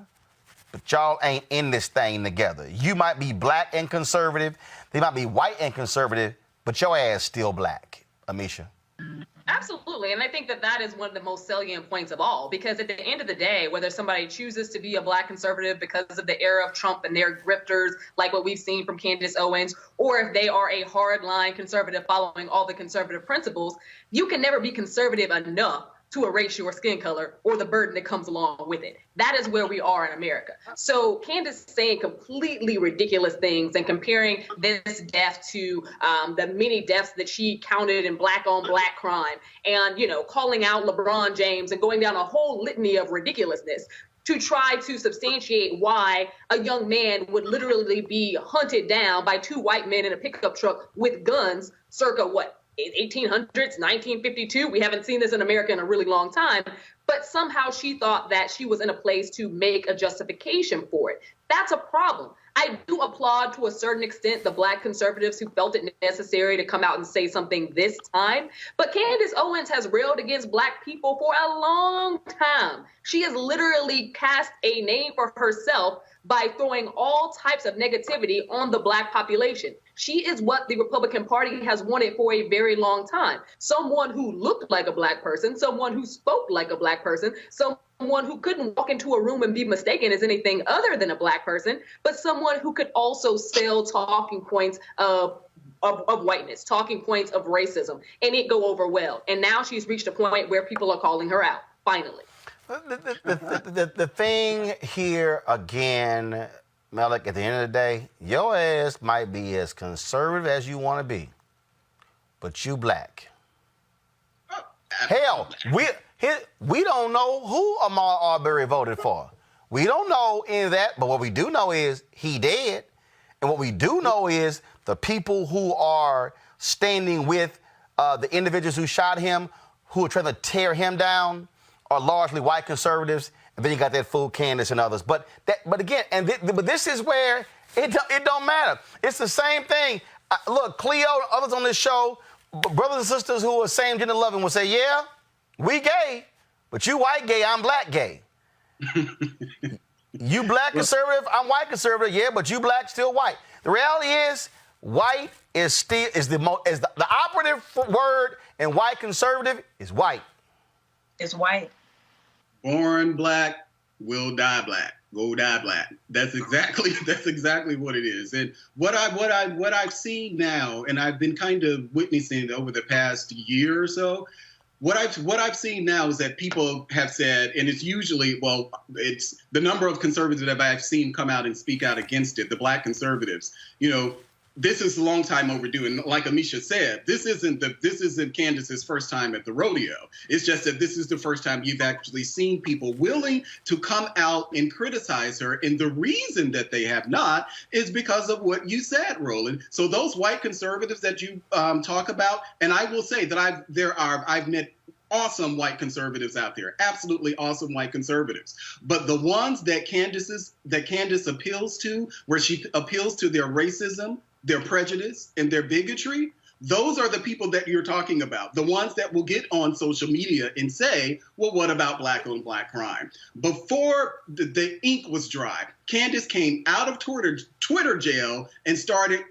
but y'all ain't in this thing together. You might be black and conservative. They might be white and conservative, but your ass still black, Amisha. Absolutely. And I think that is one of the most salient points of all, because at the end of the day, whether somebody chooses to be a black conservative because of the era of Trump and their grifters, like what we've seen from Candace Owens, or if they are a hardline conservative following all the conservative principles, you can never be conservative enough to erase your skin color or the burden that comes along with it. That is where we are in America. So Candace saying completely ridiculous things and comparing this death to the many deaths that she counted in black on black crime and, calling out LeBron James and going down a whole litany of ridiculousness to try to substantiate why a young man would literally be hunted down by two white men in a pickup truck with guns circa 1800s, 1952. We haven't seen this in America in a really long time, but somehow she thought that she was in a place to make a justification for it. That's a problem. I do applaud to a certain extent the black conservatives who felt it necessary to come out and say something this time. But Candace Owens has railed against black people for a long time. She has literally cast a name for herself by throwing all types of negativity on the black population. She is what the Republican Party has wanted for a very long time. Someone who looked like a black person, someone who spoke like a black person, someone who couldn't walk into a room and be mistaken as anything other than a black person, but someone who could also sell talking points of whiteness, talking points of racism, and it go over well. And now she's reached a point where people are calling her out, finally. The thing here, again, Malik, at the end of the day, your ass might be as conservative as you want to be, but you black. Hell, we don't know who Ahmaud Arbery voted for. We don't know any of that, but what we do know is he dead. And what we do know is the people who are standing with the individuals who shot him, who are trying to tear him down, are largely white conservatives, and then you got that fool Candace and others. But again, but this is where it don't matter. It's the same thing. Look, Cleo and others on this show, brothers and sisters who are same gender loving will say, yeah, we gay, but you white gay, I'm black gay. You black conservative, I'm white conservative, yeah, but you black, still white. The reality is, white is the operative word, and white conservative is white. It's white. Born black, will die black. Go die black. That's exactly what it is. And what I've seen now, and I've been kind of witnessing over the past year or so, what I've seen now is that people have said, and it's usually, it's the number of conservatives that I've seen come out and speak out against it, the black conservatives, this is a long time overdue. And like Amisha said, this isn't Candace's first time at the rodeo. It's just that this is the first time you've actually seen people willing to come out and criticize her. And the reason that they have not is because of what you said, Roland. So those white conservatives that you talk about, and I will say that I've met awesome white conservatives out there, absolutely awesome white conservatives. But the ones that Candace appeals to, where she appeals to their racism, their prejudice, and their bigotry, those are the people that you're talking about. The ones that will get on social media and say, well, what about black on black crime? Before the ink was dry, Candace came out of Twitter jail and started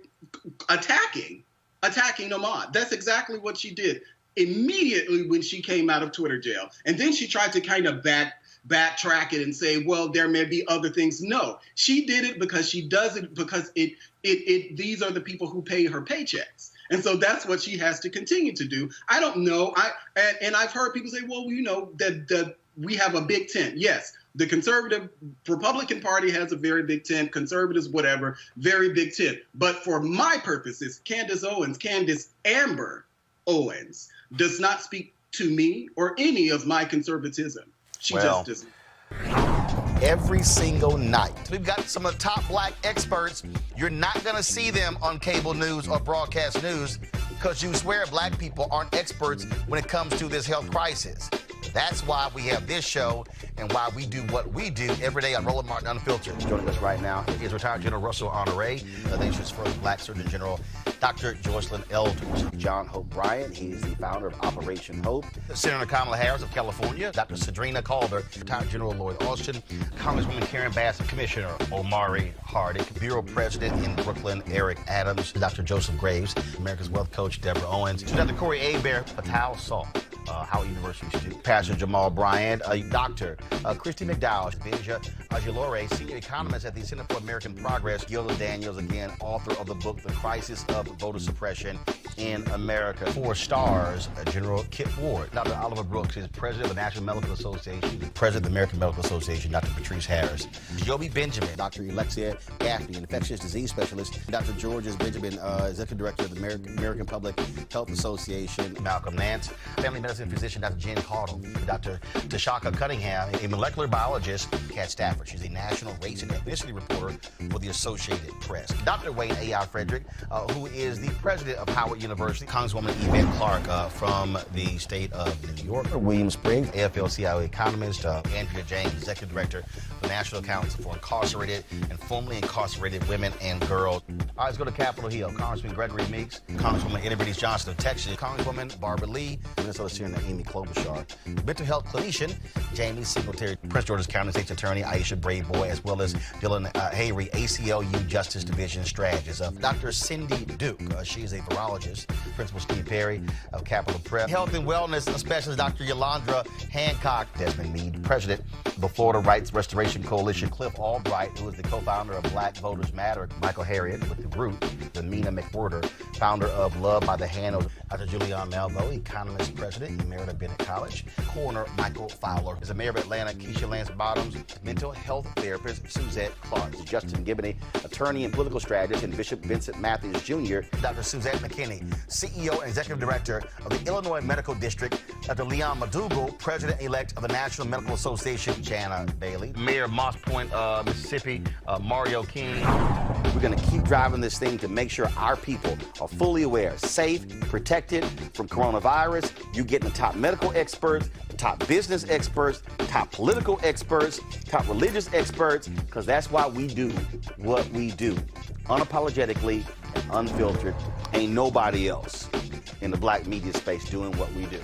attacking Ahmaud. That's exactly what she did immediately when she came out of Twitter jail. And then she tried to kind of backtrack it and say, well, there may be other things. No, she did it because she does it because these are the people who pay her paychecks. And so that's what she has to continue to do. I don't know. And I've heard people say, well, you know, that we have a big tent. Yes, the conservative Republican Party has a very big tent. Conservatives, whatever, very big tent. But for my purposes, Candace Amber Owens, does not speak to me or any of my conservatism. She just doesn't. Every single night, we've got some of the top black experts. You're not going to see them on cable news or broadcast news because you swear black people aren't experts when it comes to this health crisis. That's why we have this show and why we do what we do every day on Roland Martin Unfiltered. Joining us right now is retired General Russell Honore, the nation's first black Surgeon General, Dr. Joycelyn Elders. John Hope Bryant, he's the founder of Operation Hope. Senator Kamala Harris of California, Dr. Sadrina Calder, retired General Lloyd Austin, Congresswoman Karen Bass, Commissioner Omari Hardick, Bureau President in Brooklyn, Eric Adams, Dr. Joseph Graves, America's Wealth Coach, Deborah Owens, Dr. Corey Abear, Patal Saul, Howard University student, Pastor Jamal Bryant, Dr. Christy McDowell, Benja Ajilore, senior economist at the Center for American Progress, Gilda Daniels, again, author of the book, The Crisis of Voter Suppression in America. 4 stars, General Kip Ward, Dr. Oliver Brooks is president of the National Medical Association, president of the American Medical Association, Dr. Patrice Harris, Joby Benjamin, Dr. Alexia Gaffney, infectious disease specialist, Dr. Georges Benjamin, executive director of the American Public Health Association, Malcolm Nance, family medicine physician, Dr. Jen Caudle, Dr. Tashaka Cunningham, a molecular biologist, Kat Stafford. She's a national race and ethnicity reporter for the Associated Press. Dr. Wayne A.I. Frederick, who is the president of Howard University, Congresswoman Yvette Clarke from the state of New York, William Springs, AFL-CIO economist, Andrea James, executive director of the National Council for Incarcerated and Formerly Incarcerated Women and Girls. All right, let's go to Capitol Hill. Congressman Gregory Meeks, Congresswoman Eddie Bernice Johnson of Texas, Congresswoman Barbara Lee, Minnesota Senator Amy Klobuchar, mental health clinician Jamie Singletary, Prince George's County State's Attorney Aisha Braveboy, as well as Dylan Hayrie, ACLU Justice Division strategist. Dr. Cindy Duke, she is a virologist. Principal Steve Perry of Capitol Prep. Health and wellness specialist Dr. Yolandra Hancock. Desmond Meade, president of the Florida Rights Restoration Coalition. Cliff Albright, who is the co-founder of Black Voters Matter. Michael Harriet with the Root. Mina McWhorter, founder of Love by the Hand. Dr. Julian Malvo, economist president, Emerita Bennett College. Coroner Michael Fowler is the mayor of Atlanta. Keisha Lance Bottoms, mental health therapist Suzette Clark. Justin Gibney, attorney and political strategist, and Bishop Vincent Matthews Jr. Dr. Suzette McKinney, CEO and executive director of the Illinois Medical District. Dr. Leon Madugal, president-elect of the National Medical Association. Jana Bailey, mayor of Moss Point, Mississippi, Mario King. We're going to keep driving this thing to make sure our people are fully aware, safe, protected from coronavirus. You're getting the top medical experts, the top business experts, top political experts, top religious experts, because that's why we do what we do. Unapologetically and unfiltered. Ain't nobody else in the black media space doing what we do.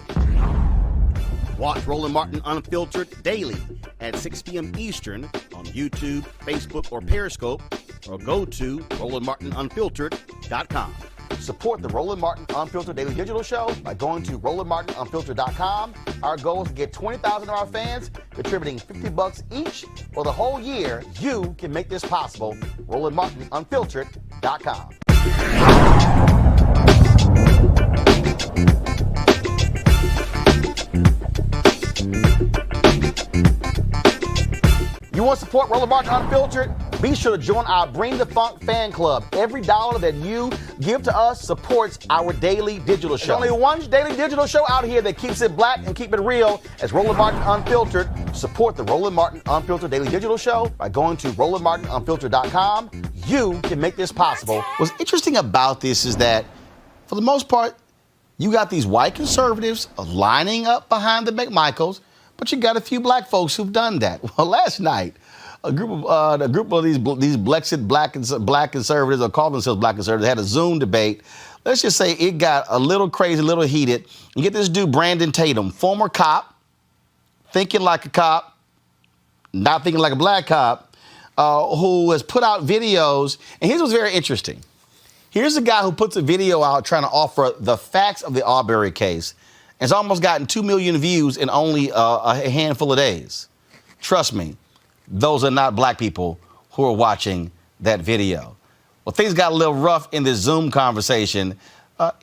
Watch Roland Martin Unfiltered daily at 6 p.m. Eastern on YouTube, Facebook, or Periscope, or go to RolandMartinUnfiltered.com. Support the Roland Martin Unfiltered Daily Digital Show by going to RolandMartinUnfiltered.com. Our goal is to get 20,000 of our fans contributing $50 each for the whole year. You can make this possible. RolandMartinUnfiltered.com. You want to support Roland Martin Unfiltered? Be sure to join our Bring the Funk fan club. Every dollar that you give to us supports our daily digital show. There's only one daily digital show out here that keeps it black and keep it real as Roland Martin Unfiltered. Support the Roland Martin Unfiltered Daily Digital Show by going to RolandMartinUnfiltered.com. You can make this possible. What's interesting about this is that, for the most part, you got these white conservatives lining up behind the McMichaels, but you got a few black folks who've done that. Well, last night, a group of these Blexit black conservatives, or call themselves black conservatives, had a Zoom debate. Let's just say it got a little crazy, a little heated. You get this dude, Brandon Tatum, former cop, thinking like a cop, not thinking like a black cop, who has put out videos. And here's what's very interesting. Here's a guy who puts a video out trying to offer the facts of the Arbery case. It's almost gotten 2 million views in only a handful of days. Trust me, those are not black people who are watching that video. Well, things got a little rough in this Zoom conversation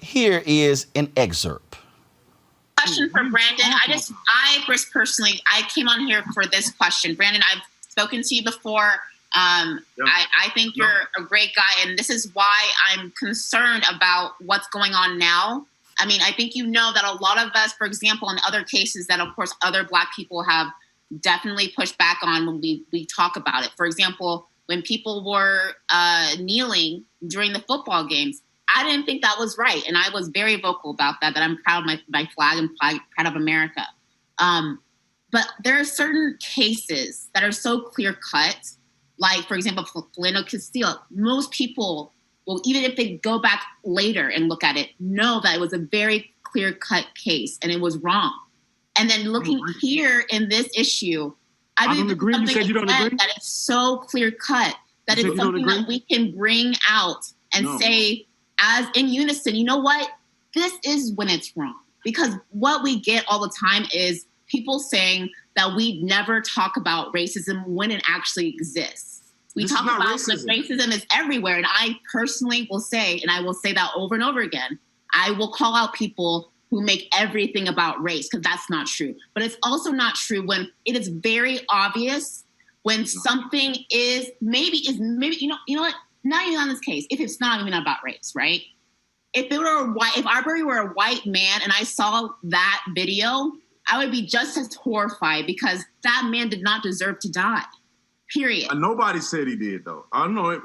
Here is an excerpt. Question for Brandon. I personally, I came on here for this question. Brandon, I've spoken to you before. I think you're a great guy, and this is why I'm concerned about what's going on now. I mean, I think you know that a lot of us, for example, in other cases that, of course, other Black people have definitely pushed back on when we talk about it. For example, when people were kneeling during the football games, I didn't think that was right. And I was very vocal about that I'm proud of my flag and proud of America. But there are certain cases that are so clear cut, like, for example, Philando Castile. Most people, well, even if they go back later and look at it, know that it was a very clear cut case and it was wrong. And then looking here in this issue, I don't agree. You said you don't agree? That it's so clear cut that it's something that we can bring out and say, as in unison, you know what? This is when it's wrong. Because what we get all the time is people saying that we never talk about racism when it actually exists. We talk about racism is everywhere. And I personally will say, and I will say that over and over again, I will call out people who make everything about race, because that's not true. But it's also not true when it is very obvious when something is maybe, you know what? Not even on this case, if it's not even about race, right? If Arbery were a white man and I saw that video, I would be just as horrified, because that man did not deserve to die. Period. Nobody said he did, though. I don't know.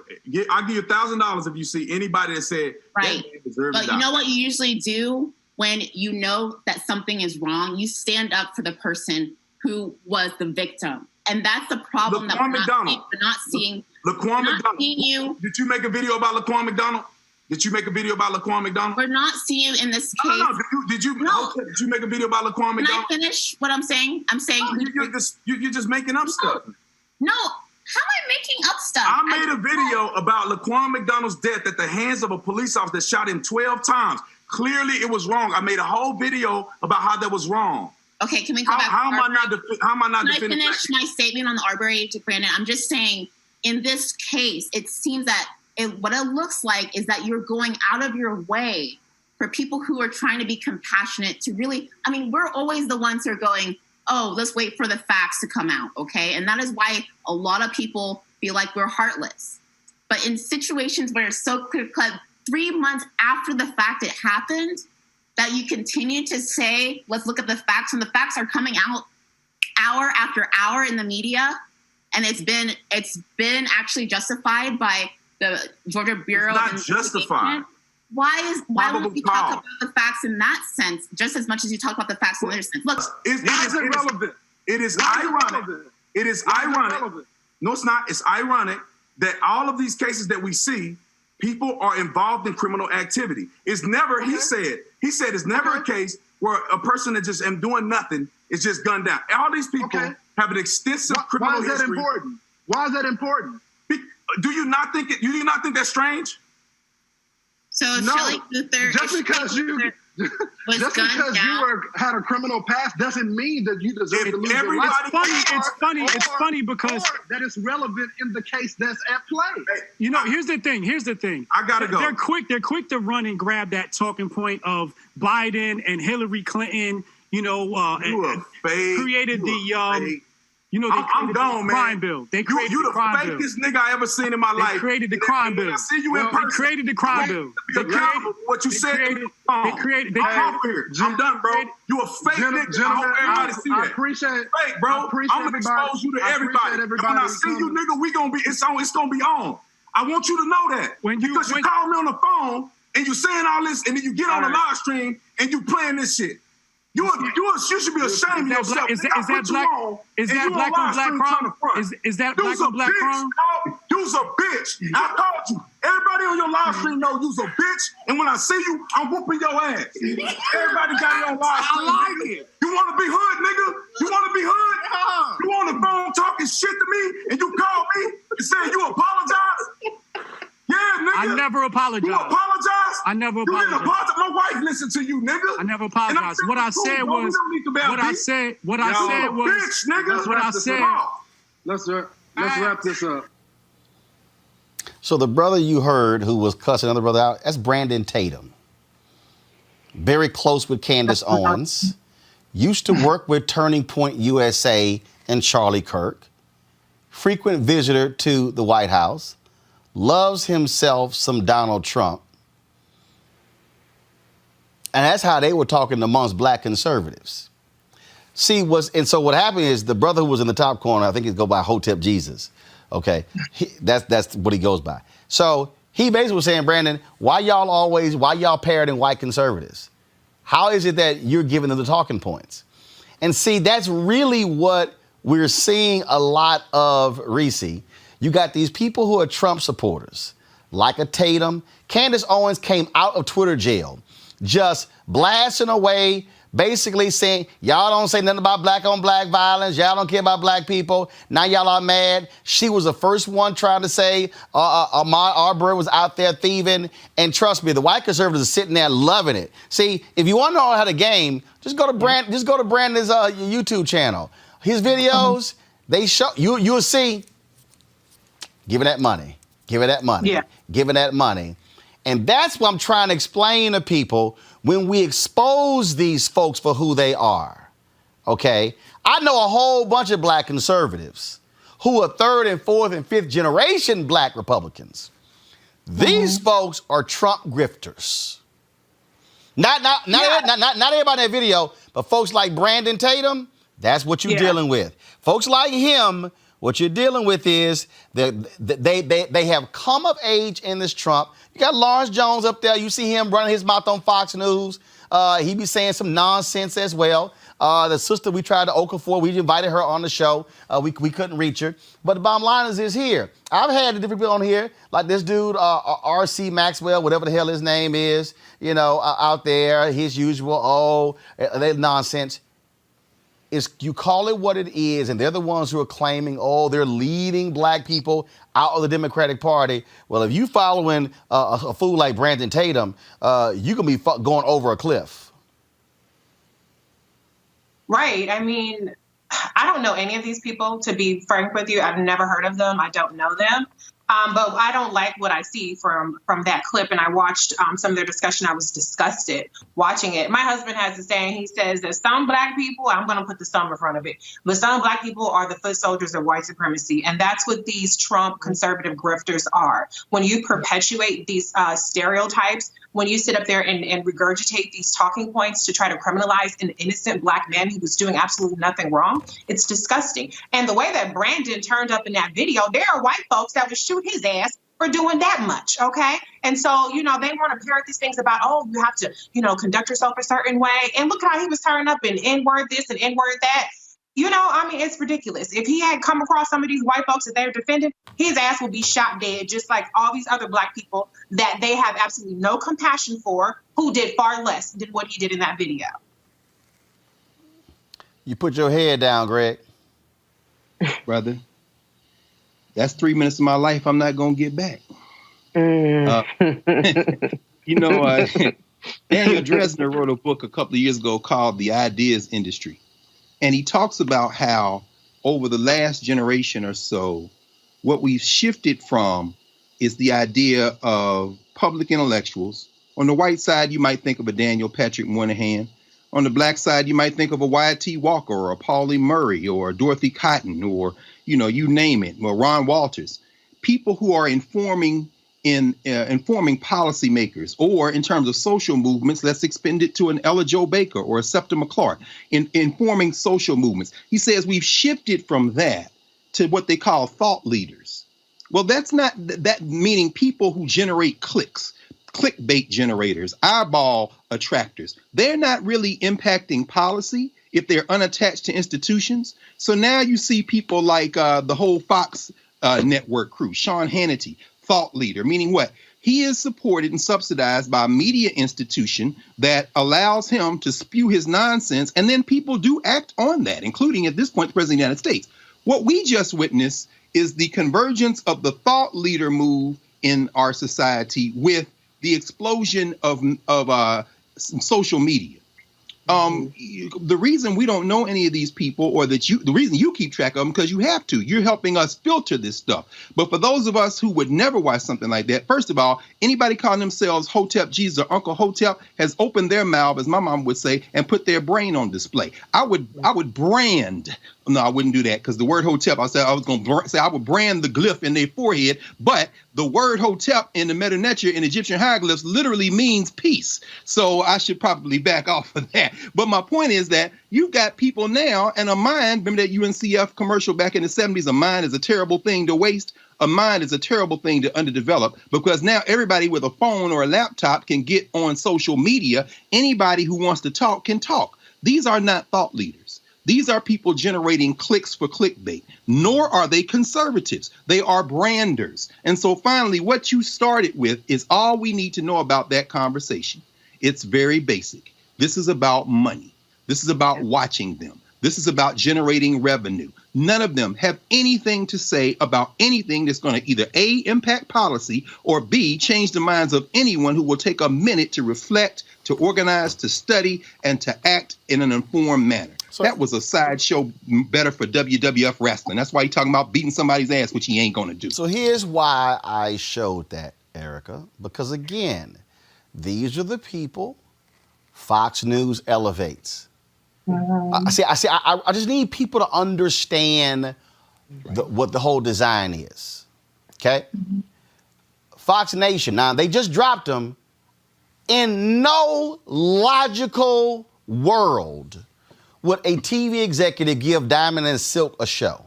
I'll give you $1,000 if you see anybody that said that man deserved to die. But you know what you usually do when you know that something is wrong? You stand up for the person who was the victim. And that's the problem that we're not seeing. Laquan McDonald. Did you make a video about Laquan McDonald? Did you make a video about Laquan McDonald? We're not seeing you in this case. No. Did you make a video about Laquan McDonald? Can I finish what I'm saying? I'm saying you're just making up stuff. No. How am I making up stuff? I made a video about Laquan McDonald's death at the hands of a police officer that shot him 12 times. Clearly, it was wrong. I made a whole video about how that was wrong. Okay, can we go back? How am I not defending? Can I finish my statement on the Arbery to Brandon? I'm just saying, in this case, it seems that what it looks like is that you're going out of your way for people who are trying to be compassionate to really, I mean, we're always the ones who are going, oh, let's wait for the facts to come out, okay? And that is why a lot of people feel like we're heartless. But in situations where it's so clear-cut, 3 months after the fact it happened, that you continue to say, let's look at the facts, and the facts are coming out hour after hour in the media, and it's been actually justified by the Georgia Bureau of Investigation. It's not justified. Why would we talk about the facts in that sense just as much as you talk about the facts in the other sense? Look, it is irrelevant. It is ironic. It is ironic. No, it's not. It's ironic that all of these cases that we see, people are involved in criminal activity. It's never, he said it's never a case where a person that just am doing nothing is just gunned down. All these people have an extensive criminal history. Why is that important? Why is that important? Do you not think that's strange? So Shelley Luther, just because you had a criminal past doesn't mean that you deserve to lose your life. It's funny because that is relevant in the case that's at play. You know, here's the thing. I gotta go. They're quick to run and grab that talking point of Biden and Hillary Clinton. You know, created the. You know, I'm gone, man. Crime bill. They created you the crime bill. You the fakest nigga I ever seen in my life. They created the crime bill. I see you in person. They created the crime bill. What you said. I'm done, bro. You a fake nigga. I hope everybody see that. I appreciate it. Fake, bro. I'm gonna expose you to everybody. And when I see you, nigga, it's gonna be on. I want you to know that. Because you call me on the phone and you saying all this, and then you get on the live stream and you playing this shit. You should be ashamed of yourself. Is that black on black crime? Is that black on black crime? You's a bitch. I told you. Everybody on your live stream know you's a bitch. And when I see you, I'm whooping your ass. Everybody got your live stream. I like it. You want to be hood, nigga? You want to be hood? You on the phone talking shit to me, and you call me and say you apologize? Yeah, nigga. I never apologized. You apologize? I never apologized. You didn't apologize. My wife listened to you, nigga. I never apologized. What I said was. Bitch, nigga. What I said. Let's wrap this up. So the brother you heard who was cussing another brother out, that's Brandon Tatum. very close with Candace Owens, used to work with Turning Point USA and Charlie Kirk, frequent visitor to the White House, loves himself some Donald Trump. And that's how they were talking amongst black conservatives. See, so what happened is the brother who was in the top corner, I think he'd go by Hotep Jesus, okay? That's what he goes by. So he basically was saying, Brandon, why y'all parroting white conservatives? How is it that you're giving them the talking points? And see, that's really what we're seeing a lot of, Reese. You got these people who are Trump supporters, like a Tatum. Candace Owens came out of Twitter jail, just blasting away, basically saying, y'all don't say nothing about black on black violence. Y'all don't care about black people. Now y'all are mad. She was the first one trying to say Ahmaud Arbery was out there thieving. And trust me, the white conservatives are sitting there loving it. See, if you want to know how to game, just go to Brandon's YouTube channel. His videos, they show you'll see. Giving that money. Giving that money. Yeah. Giving that money. And that's what I'm trying to explain to people when we expose these folks for who they are, okay? I know a whole bunch of black conservatives who are third and fourth and fifth generation black Republicans. These folks are Trump grifters. Not everybody in that video, but folks like Brandon Tatum, that's what you're dealing with. Folks like him, what you're dealing with is they have come of age in this Trump. You got Lawrence Jones up there. You see him running his mouth on Fox News. He be saying some nonsense as well. The sister we tried to Okafor, we invited her on the show. We couldn't reach her. But the bottom line is here. I've had different people on here, like this dude, R.C. Maxwell, whatever the hell his name is, out there, his usual, they nonsense. You call it what it is, and they're the ones who are claiming, they're leading black people out of the Democratic Party. Well, if you following a fool like Brandon Tatum, you can be going over a cliff. Right. I mean, I don't know any of these people, to be frank with you. I've never heard of them. I don't know them. But I don't like what I see from that clip. And I watched some of their discussion. I was disgusted watching it. My husband has a saying. He says that some black people, I'm going to put the some in front of it, but some black people are the foot soldiers of white supremacy. And that's what these Trump conservative grifters are. When you perpetuate these stereotypes, when you sit up there and regurgitate these talking points to try to criminalize an innocent black man who was doing absolutely nothing wrong, it's disgusting. And the way that Brandon turned up in that video, there are white folks that would shoot his ass for doing that much, okay? And so, they want to parrot these things about, you have to, conduct yourself a certain way. And look how he was turning up and N-word this and N-word that. It's ridiculous. If he had come across some of these white folks that they're defending, his ass would be shot dead, just like all these other black people that they have absolutely no compassion for, who did far less than what he did in that video. You put your head down, Greg. Brother, that's 3 minutes of my life I'm not going to get back. Daniel Dresner wrote a book a couple of years ago called The Ideas Industry. And he talks about how over the last generation or so, what we've shifted from is the idea of public intellectuals. On the white side, you might think of a Daniel Patrick Moynihan. On the black side, you might think of a Wyatt Walker or a Pauli Murray or a Dorothy Cotton or, you name it, or Ron Walters. People who are informing policymakers, or in terms of social movements, let's expend it to an Ella Jo Baker or a Septa McClark, informing social movements. He says we've shifted from that to what they call thought leaders. Well, that's not that meaning people who generate clicks, clickbait generators, eyeball attractors. They're not really impacting policy if they're unattached to institutions. So now you see people like the whole Fox network crew, Sean Hannity, thought leader, meaning what? He is supported and subsidized by a media institution that allows him to spew his nonsense, and then people do act on that, including at this point the President of the United States. What we just witnessed is the convergence of the thought leader move in our society with the explosion of social media. The reason we don't know any of these people, or the reason you keep track of them, because you have to. You're helping us filter this stuff. But for those of us who would never watch something like that, first of all, anybody calling themselves Hotep Jesus or Uncle Hotep has opened their mouth, as my mom would say, and put their brain on display. I would brand. No, I wouldn't do that, because the word Hotep, I said I was going to say I would brand the glyph in their forehead, but the word Hotep in the Meta Nature in Egyptian hieroglyphs literally means peace. So I should probably back off of that. But my point is that you've got people now, and a mind, remember that UNCF commercial back in the 70s, a mind is a terrible thing to waste. A mind is a terrible thing to underdevelop, because now everybody with a phone or a laptop can get on social media. Anybody who wants to talk can talk. These are not thought leaders. These are people generating clicks for clickbait, nor are they conservatives. They are branders. And so finally, what you started with is all we need to know about that conversation. It's very basic. This is about money. This is about watching them. This is about generating revenue. None of them have anything to say about anything that's going to either A, impact policy, or B, change the minds of anyone who will take a minute to reflect, to organize, to study, and to act in an informed manner. So that was a sideshow better for WWF wrestling. That's why he's talking about beating somebody's ass, which he ain't going to do. So here's why I showed that, Erica, because again, these are the people Fox News elevates. I just need people to understand what the whole design is. Okay? Fox Nation, now they just dropped them. In no logical world would a TV executive give Diamond and Silk a show.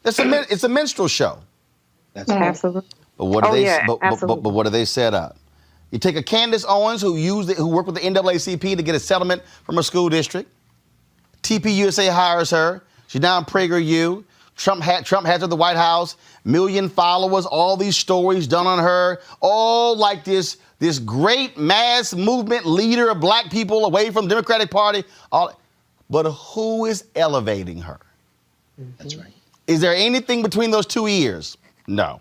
It's a minstrel show. That's absolutely. But what do they set up? You take a Candace Owens who worked with the NAACP to get a settlement from a school district. TPUSA hires her. She's now in PragerU. Trump has her at the White House. 1 million followers. All these stories done on her. All like this great mass movement leader of black people away from the Democratic Party. But who is elevating her? That's right. Is there anything between those two ears? No.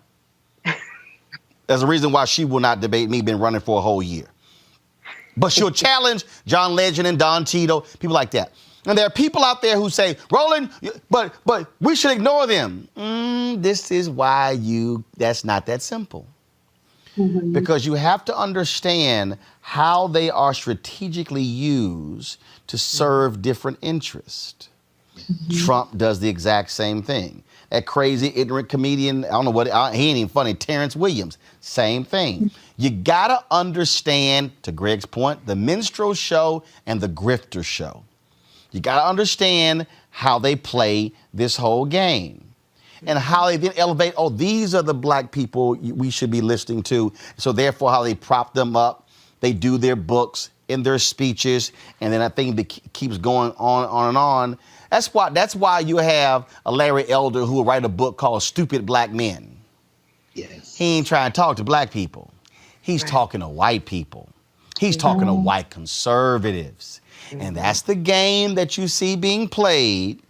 There's a reason why she will not debate me, been running for a whole year. But she'll challenge John Legend and Don Tito, people like that. And there are people out there who say, Roland, but we should ignore them. This is why that's not that simple. Because you have to understand how they are strategically used to serve different interests. Trump does the exact same thing. That crazy, ignorant comedian, I don't know what, he ain't even funny, Terrence Williams, same thing. You gotta understand, to Greg's point, the minstrel show and the grifter show. You gotta understand how they play this whole game and how they then elevate, these are the black people we should be listening to. So therefore, how they prop them up, they do their books, in their speeches, and then I think keeps going on and on. That's why you have a Larry Elder who will write a book called Stupid Black Men. Yes. He ain't trying to talk to black people. He's talking to white people. He's talking to white conservatives. And that's the game that you see being played.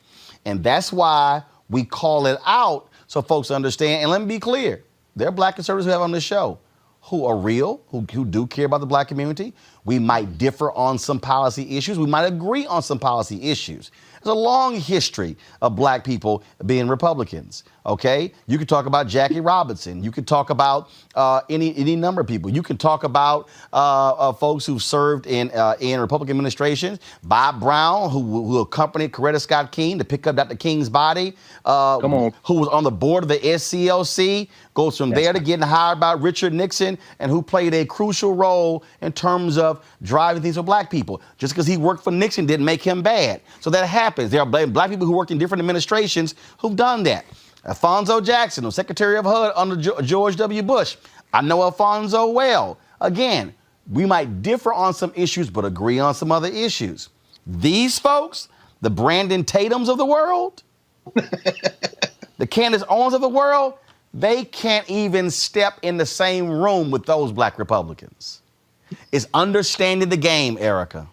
And that's why we call it out so folks understand. And let me be clear, there are black conservatives who have on this show who are real, who do care about the black community. We might differ on some policy issues. We might agree on some policy issues. There's a long history of black people being Republicans, okay? You could talk about Jackie Robinson. You could talk about any number of people. You can talk about folks who've served in Republican administrations. Bob Brown, who accompanied Coretta Scott King to pick up Dr. King's body. Who was on the board of the SCLC, goes from there to getting hired by Richard Nixon, and who played a crucial role in terms of driving things for black people. Just because he worked for Nixon didn't make him bad. So that happens. There are black people who worked in different administrations who've done that. Alfonso Jackson, was Secretary of HUD under George W. Bush. I know Alfonso well. Again, we might differ on some issues, but agree on some other issues. These folks, the Brandon Tatums of the world, the Candace Owens of the world, they can't even step in the same room with those black Republicans. It's understanding the game, Erica.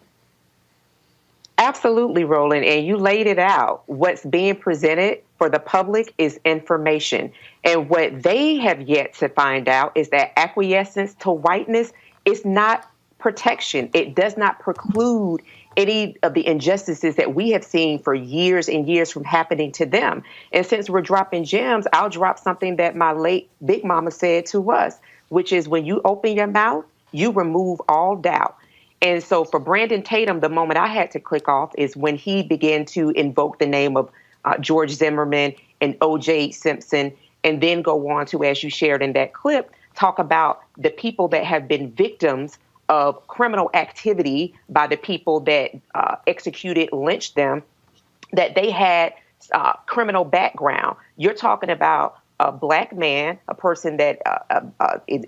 Absolutely, Roland. And you laid it out. What's being presented for the public is information. And what they have yet to find out is that acquiescence to whiteness is not protection. It does not preclude any of the injustices that we have seen for years and years from happening to them. And since we're dropping gems, I'll drop something that my late Big Mama said to us, which is when you open your mouth, you remove all doubt. And so for Brandon Tatum, the moment I had to click off is when he began to invoke the name of George Zimmerman and O.J. Simpson, and then go on to, as you shared in that clip, talk about the people that have been victims of criminal activity by the people that executed, lynched them, that they had criminal background. You're talking about a black man, a person that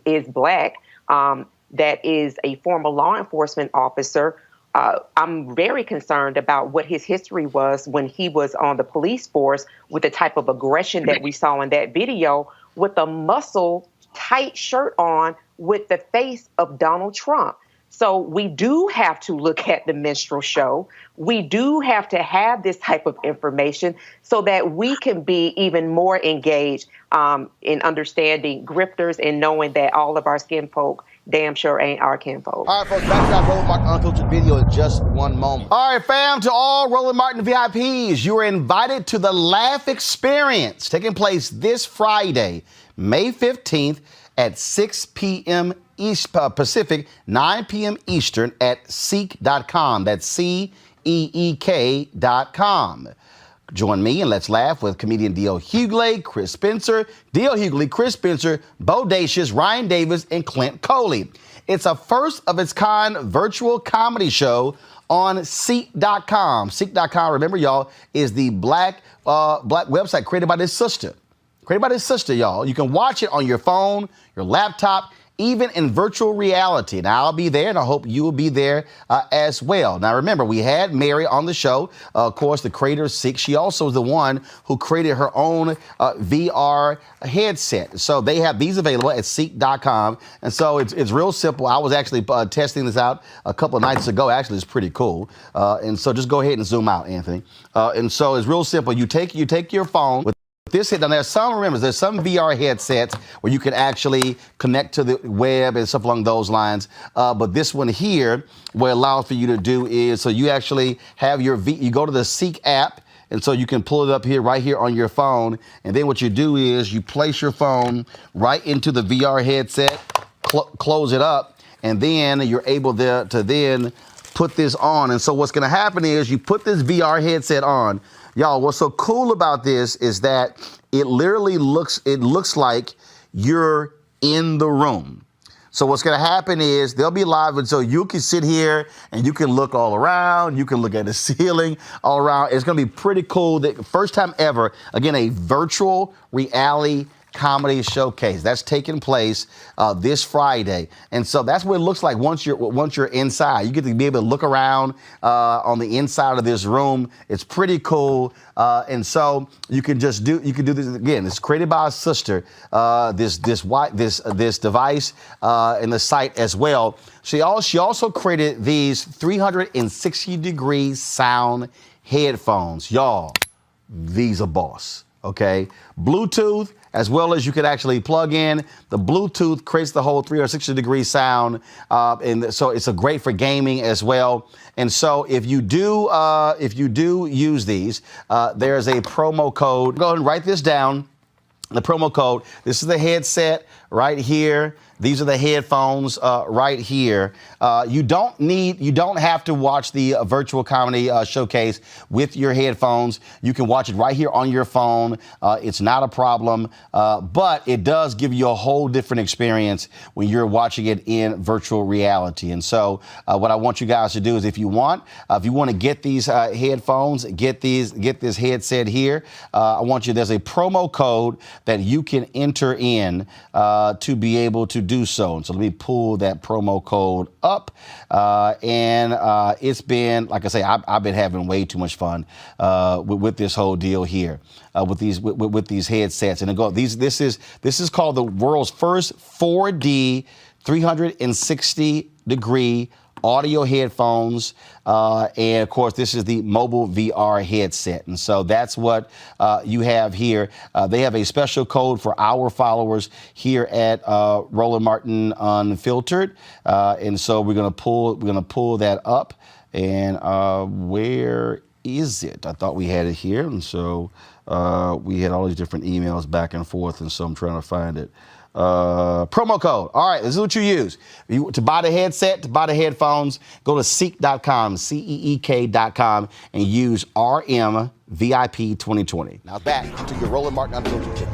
is black, that is a former law enforcement officer. I'm very concerned about what his history was when he was on the police force, with the type of aggression that we saw in that video, with a muscle tight shirt on with the face of Donald Trump. So we do have to look at the minstrel show. We do have to have this type of information so that we can be even more engaged in understanding grifters and knowing that all of our skin folk damn sure ain't our kinfolk. All right, folks, back to our Roland Martin Unfiltered video in just one moment. All right, fam, to all Roland Martin VIPs, you are invited to the Laugh Experience, taking place this Friday, May 15th at 6 p.m. East Pacific, 9 p.m. Eastern at Ceek.com. That's CEEK.com. Join me and let's laugh with comedian D.L. Hughley, Chris Spencer, D.L. Hughley, Chris Spencer, Bodacious, Ryan Davis, and Clint Coley. It's a first-of-its-kind virtual comedy show on Ceek.com. Ceek.com, remember, y'all, is the black website created by this sister. Y'all. You can watch it on your phone, your laptop, even in virtual reality. Now, I'll be there, and I hope you will be there as well. Now, remember, we had Mary on the show, of course, the creator of Ceek. She also is the one who created her own VR headset. So they have these available at Ceek.com. And so it's real simple. I was actually testing this out a couple of nights ago. Actually, it's pretty cool. And so just go ahead and zoom out, Anthony. And so it's real simple. You take your phone with this head. Now, there's some VR headsets where you can actually connect to the web and stuff along those lines. But this one here, what it allows for you to do is, so you actually have you go to the Ceek app, and so you can pull it up here, right here on your phone. And then what you do is you place your phone right into the VR headset, close it up, and then you're able to then put this on. And so what's going to happen is you put this VR headset on. Y'all, what's so cool about this is that it literally looks like you're in the room. So what's going to happen is they'll be live, and so you can sit here and you can look all around. You can look at the ceiling all around. It's going to be pretty cool. The first time ever, again, a virtual reality comedy showcase that's taking place this Friday. And so that's what it looks like once you're inside. You get to be able to look around on the inside of this room. It's pretty cool. And so you can do this again. It's created by a sister, this device and the site as well. She also created these 360-degree sound headphones. Y'all, these are boss. Okay, Bluetooth, as well as you could actually plug in. The Bluetooth creates the whole 360-degree sound, and so it's great for gaming as well. And so if you do use these, there's a promo code. Go ahead and write this down. The promo code. This is the headset right here. These are the headphones right here. You don't have to watch the virtual comedy showcase with your headphones. You can watch it right here on your phone. It's not a problem, but it does give you a whole different experience when you're watching it in virtual reality. And so what I want you guys to do is if you want to get these headphones, get this headset here, there's a promo code that you can enter in to be able to do so. And so let me pull that promo code up. And it's been, like I say, I've been having way too much fun with this whole deal here, with these headsets. And this is called the world's first 4D 360-degree audio headphones, and of course, this is the mobile VR headset. And so that's what you have here. They have a special code for our followers here at Roland Martin Unfiltered. And so we're gonna pull that up. And where is it? I thought we had it here. And so we had all these different emails back and forth. And so I'm trying to find it. Promo code. All right, this is what you use. To buy the headset, to buy the headphones, go to Ceek.com, CEEK.com, and use RMVIP 2020. Now back to your Roland Martin Unfiltered tip.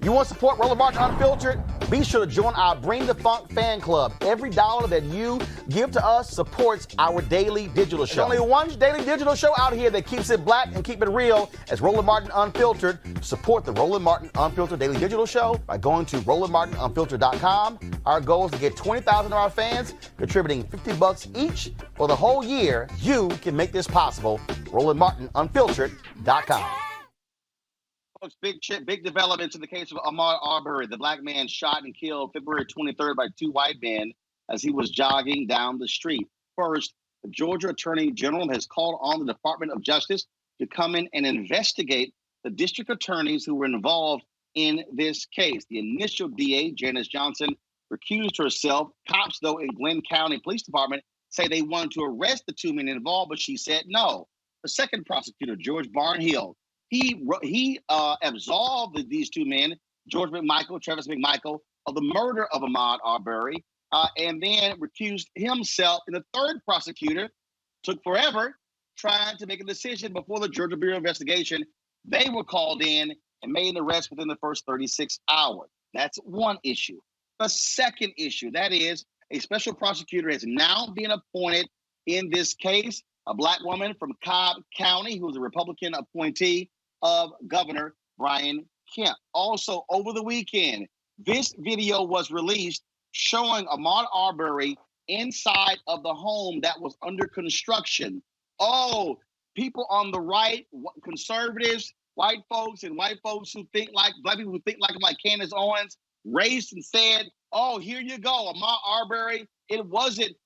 You want to support Roland Martin Unfiltered? Be sure to join our Bring the Funk fan club. Every dollar that you give to us supports our daily digital show. There's only one daily digital show out here that keeps it black and keep it real as Roland Martin Unfiltered. Support the Roland Martin Unfiltered daily digital show by going to RolandMartinUnfiltered.com. Our goal is to get 20,000 of our fans contributing $50 each for the whole year. You can make this possible. RolandMartinUnfiltered.com. Big developments in the case of Ahmaud Arbery, the black man shot and killed February 23rd by two white men as he was jogging down the street. First, the Georgia Attorney General has called on the Department of Justice to come in and investigate the district attorneys who were involved in this case. The initial DA, Janice Johnson, recused herself. Cops, though, in Glenn County Police Department say they wanted to arrest the two men involved, but she said no. The second prosecutor, George Barnhill, he absolved these two men, George McMichael, Travis McMichael, of the murder of Ahmaud Arbery, and then recused himself. And the third prosecutor took forever trying to make a decision before the Georgia Bureau of Investigation. They were called in and made an arrest within the first 36 hours. That's one issue. The second issue, that is, a special prosecutor has now been appointed in this case, a black woman from Cobb County who was a Republican appointee of Governor Brian Kemp. Also, over the weekend, this video was released showing Ahmaud Arbery inside of the home that was under construction. Oh, people on the right, conservatives, white folks, and white folks who think like black people who think like Candace Owens, raced and said, "Oh, here you go, Ahmaud Arbery. He wasn't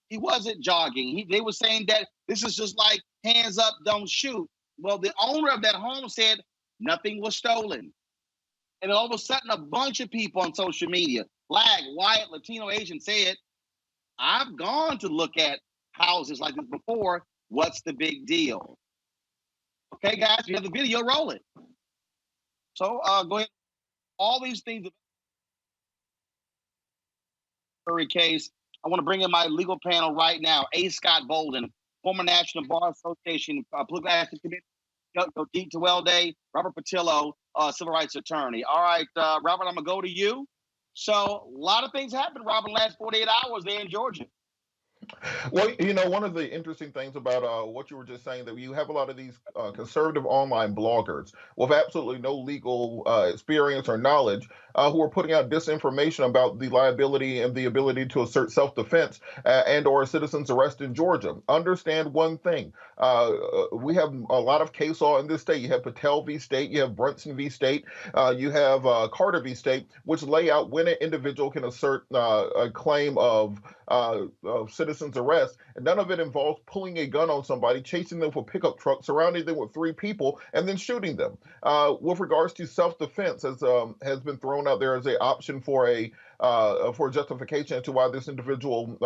jogging." They were saying that this is just like hands up, don't shoot. Well, the owner of that home said nothing was stolen. And all of a sudden, a bunch of people on social media, black, white, Latino, Asian, said, I've gone to look at houses like this before. What's the big deal? Okay, guys, we have the video rolling. So go ahead. All these things. Case. I want to bring in my legal panel right now. A. Scott Bolden, former National Bar Association Political Action Committee, Deep to Well Day, Robert Patillo, civil rights attorney. All right, Robert, I'm going to go to you. So a lot of things happened, Robert, in the last 48 hours there in Georgia. Well, you know, one of the interesting things about what you were just saying, that you have a lot of these conservative online bloggers with absolutely no legal experience or knowledge who are putting out disinformation about the liability and the ability to assert self-defense and or a citizen's arrest in Georgia. Understand one thing. We have a lot of case law in this state. You have Patel v. State, you have Brunson v. State, you have Carter v. State, which lay out when an individual can assert a claim of citizen's arrest, and none of it involves pulling a gun on somebody, chasing them with a pickup truck, surrounding them with three people, and then shooting them. With regards to self-defense, as has been thrown out there as an option for justification as to why this individual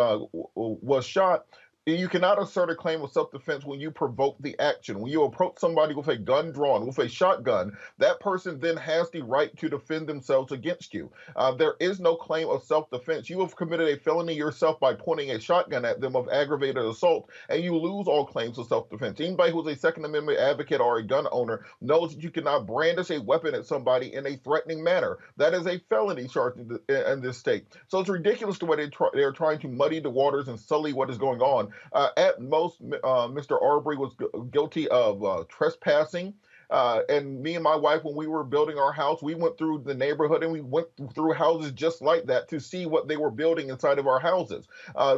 was shot. You cannot assert a claim of self-defense when you provoke the action. When you approach somebody with a gun drawn, with a shotgun, that person then has the right to defend themselves against you. There is no claim of self-defense. You have committed a felony yourself by pointing a shotgun at them of aggravated assault, and you lose all claims of self-defense. Anybody who's a Second Amendment advocate or a gun owner knows that you cannot brandish a weapon at somebody in a threatening manner. That is a felony charge in this state. So it's ridiculous the way they're trying to muddy the waters and sully what is going on. At most, Mr. Arbery was guilty of trespassing, And me and my wife, when we were building our house, we went through the neighborhood and we went through houses just like that to see what they were building inside of our houses.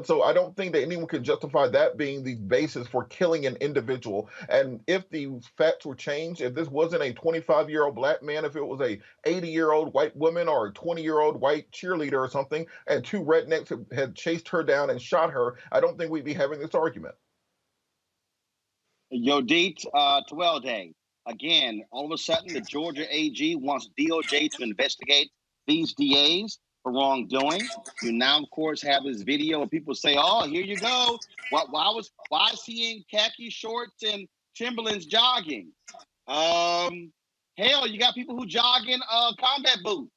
So I don't think that anyone can justify that being the basis for killing an individual. And if the facts were changed, if this wasn't a 25-year-old black man, if it was a 80-year-old white woman or a 20-year-old white cheerleader or something, and two rednecks had chased her down and shot her, I don't think we'd be having this argument. Yodit Twelde. Again, all of a sudden, the Georgia AG wants DOJ to investigate these DAs for wrongdoing. You now, of course, have this video of people say, "Oh, here you go. Why is he in khaki shorts and Timberlands jogging?" Hell, you got people who jog in combat boots.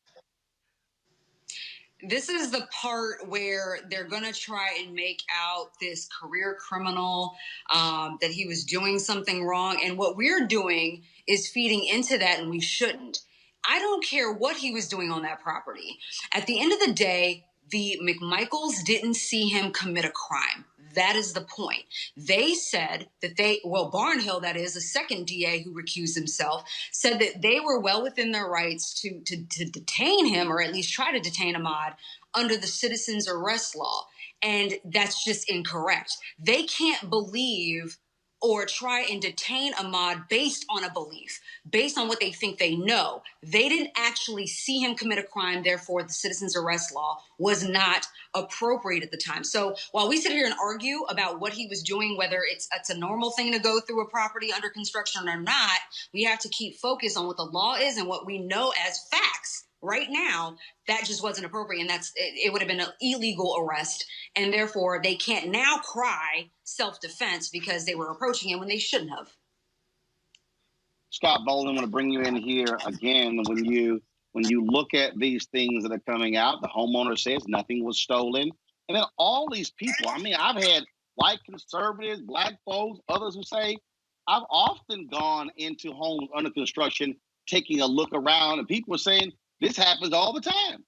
This is the part where they're going to try and make out this career criminal, that he was doing something wrong. And what we're doing is feeding into that, and we shouldn't. I don't care what he was doing on that property. At the end of the day, the McMichaels didn't see him commit a crime. That is the point. They said that Barnhill, that is, a second DA who recused himself, said that they were well within their rights to detain him, or at least try to detain Ahmaud, under the citizen's arrest law. And that's just incorrect. They can't believe or try and detain Ahmaud based on a belief, based on what they think they know. They didn't actually see him commit a crime, therefore the citizen's arrest law was not appropriate at the time. So while we sit here and argue about what he was doing, whether it's a normal thing to go through a property under construction or not, we have to keep focused on what the law is and what we know as facts. Right now, that just wasn't appropriate, and it would have been an illegal arrest, and therefore they can't now cry self-defense because they were approaching him when they shouldn't have. Scott Bolden, I want to bring you in here again. When you look at these things that are coming out, the homeowner says nothing was stolen, and then all these people. I mean, I've had white conservatives, black folks, others who say, I've often gone into homes under construction, taking a look around, and people are saying, this happens all the time.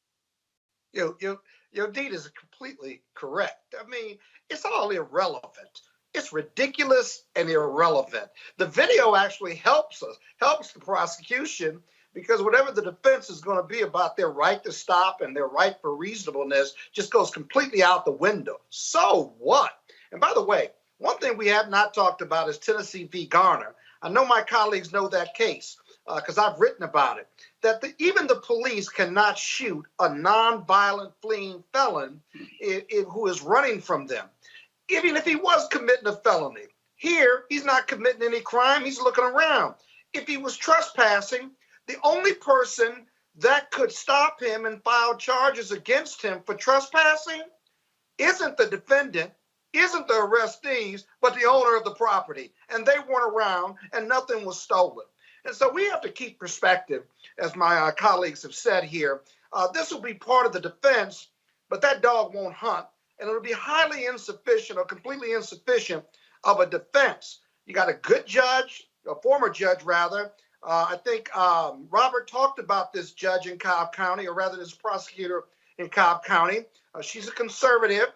Your deed is completely correct. I mean, it's all irrelevant. It's ridiculous and irrelevant. The video actually helps the prosecution, because whatever the defense is going to be about their right to stop and their right for reasonableness just goes completely out the window. So what? And by the way, one thing we have not talked about is Tennessee v. Garner. I know my colleagues know that case because I've written about it. That even the police cannot shoot a nonviolent fleeing felon who is running from them, even if he was committing a felony. Here, he's not committing any crime. He's looking around. If he was trespassing, the only person that could stop him and file charges against him for trespassing isn't the defendant, isn't the arrestees, but the owner of the property. And they weren't around, and nothing was stolen. And so we have to keep perspective, as my colleagues have said here. This will be part of the defense, but that dog won't hunt, and it'll be highly insufficient or completely insufficient of a defense. You got a good judge, a former judge rather. I think Robert talked about this judge in Cobb County, or rather this prosecutor in Cobb County. She's a conservative,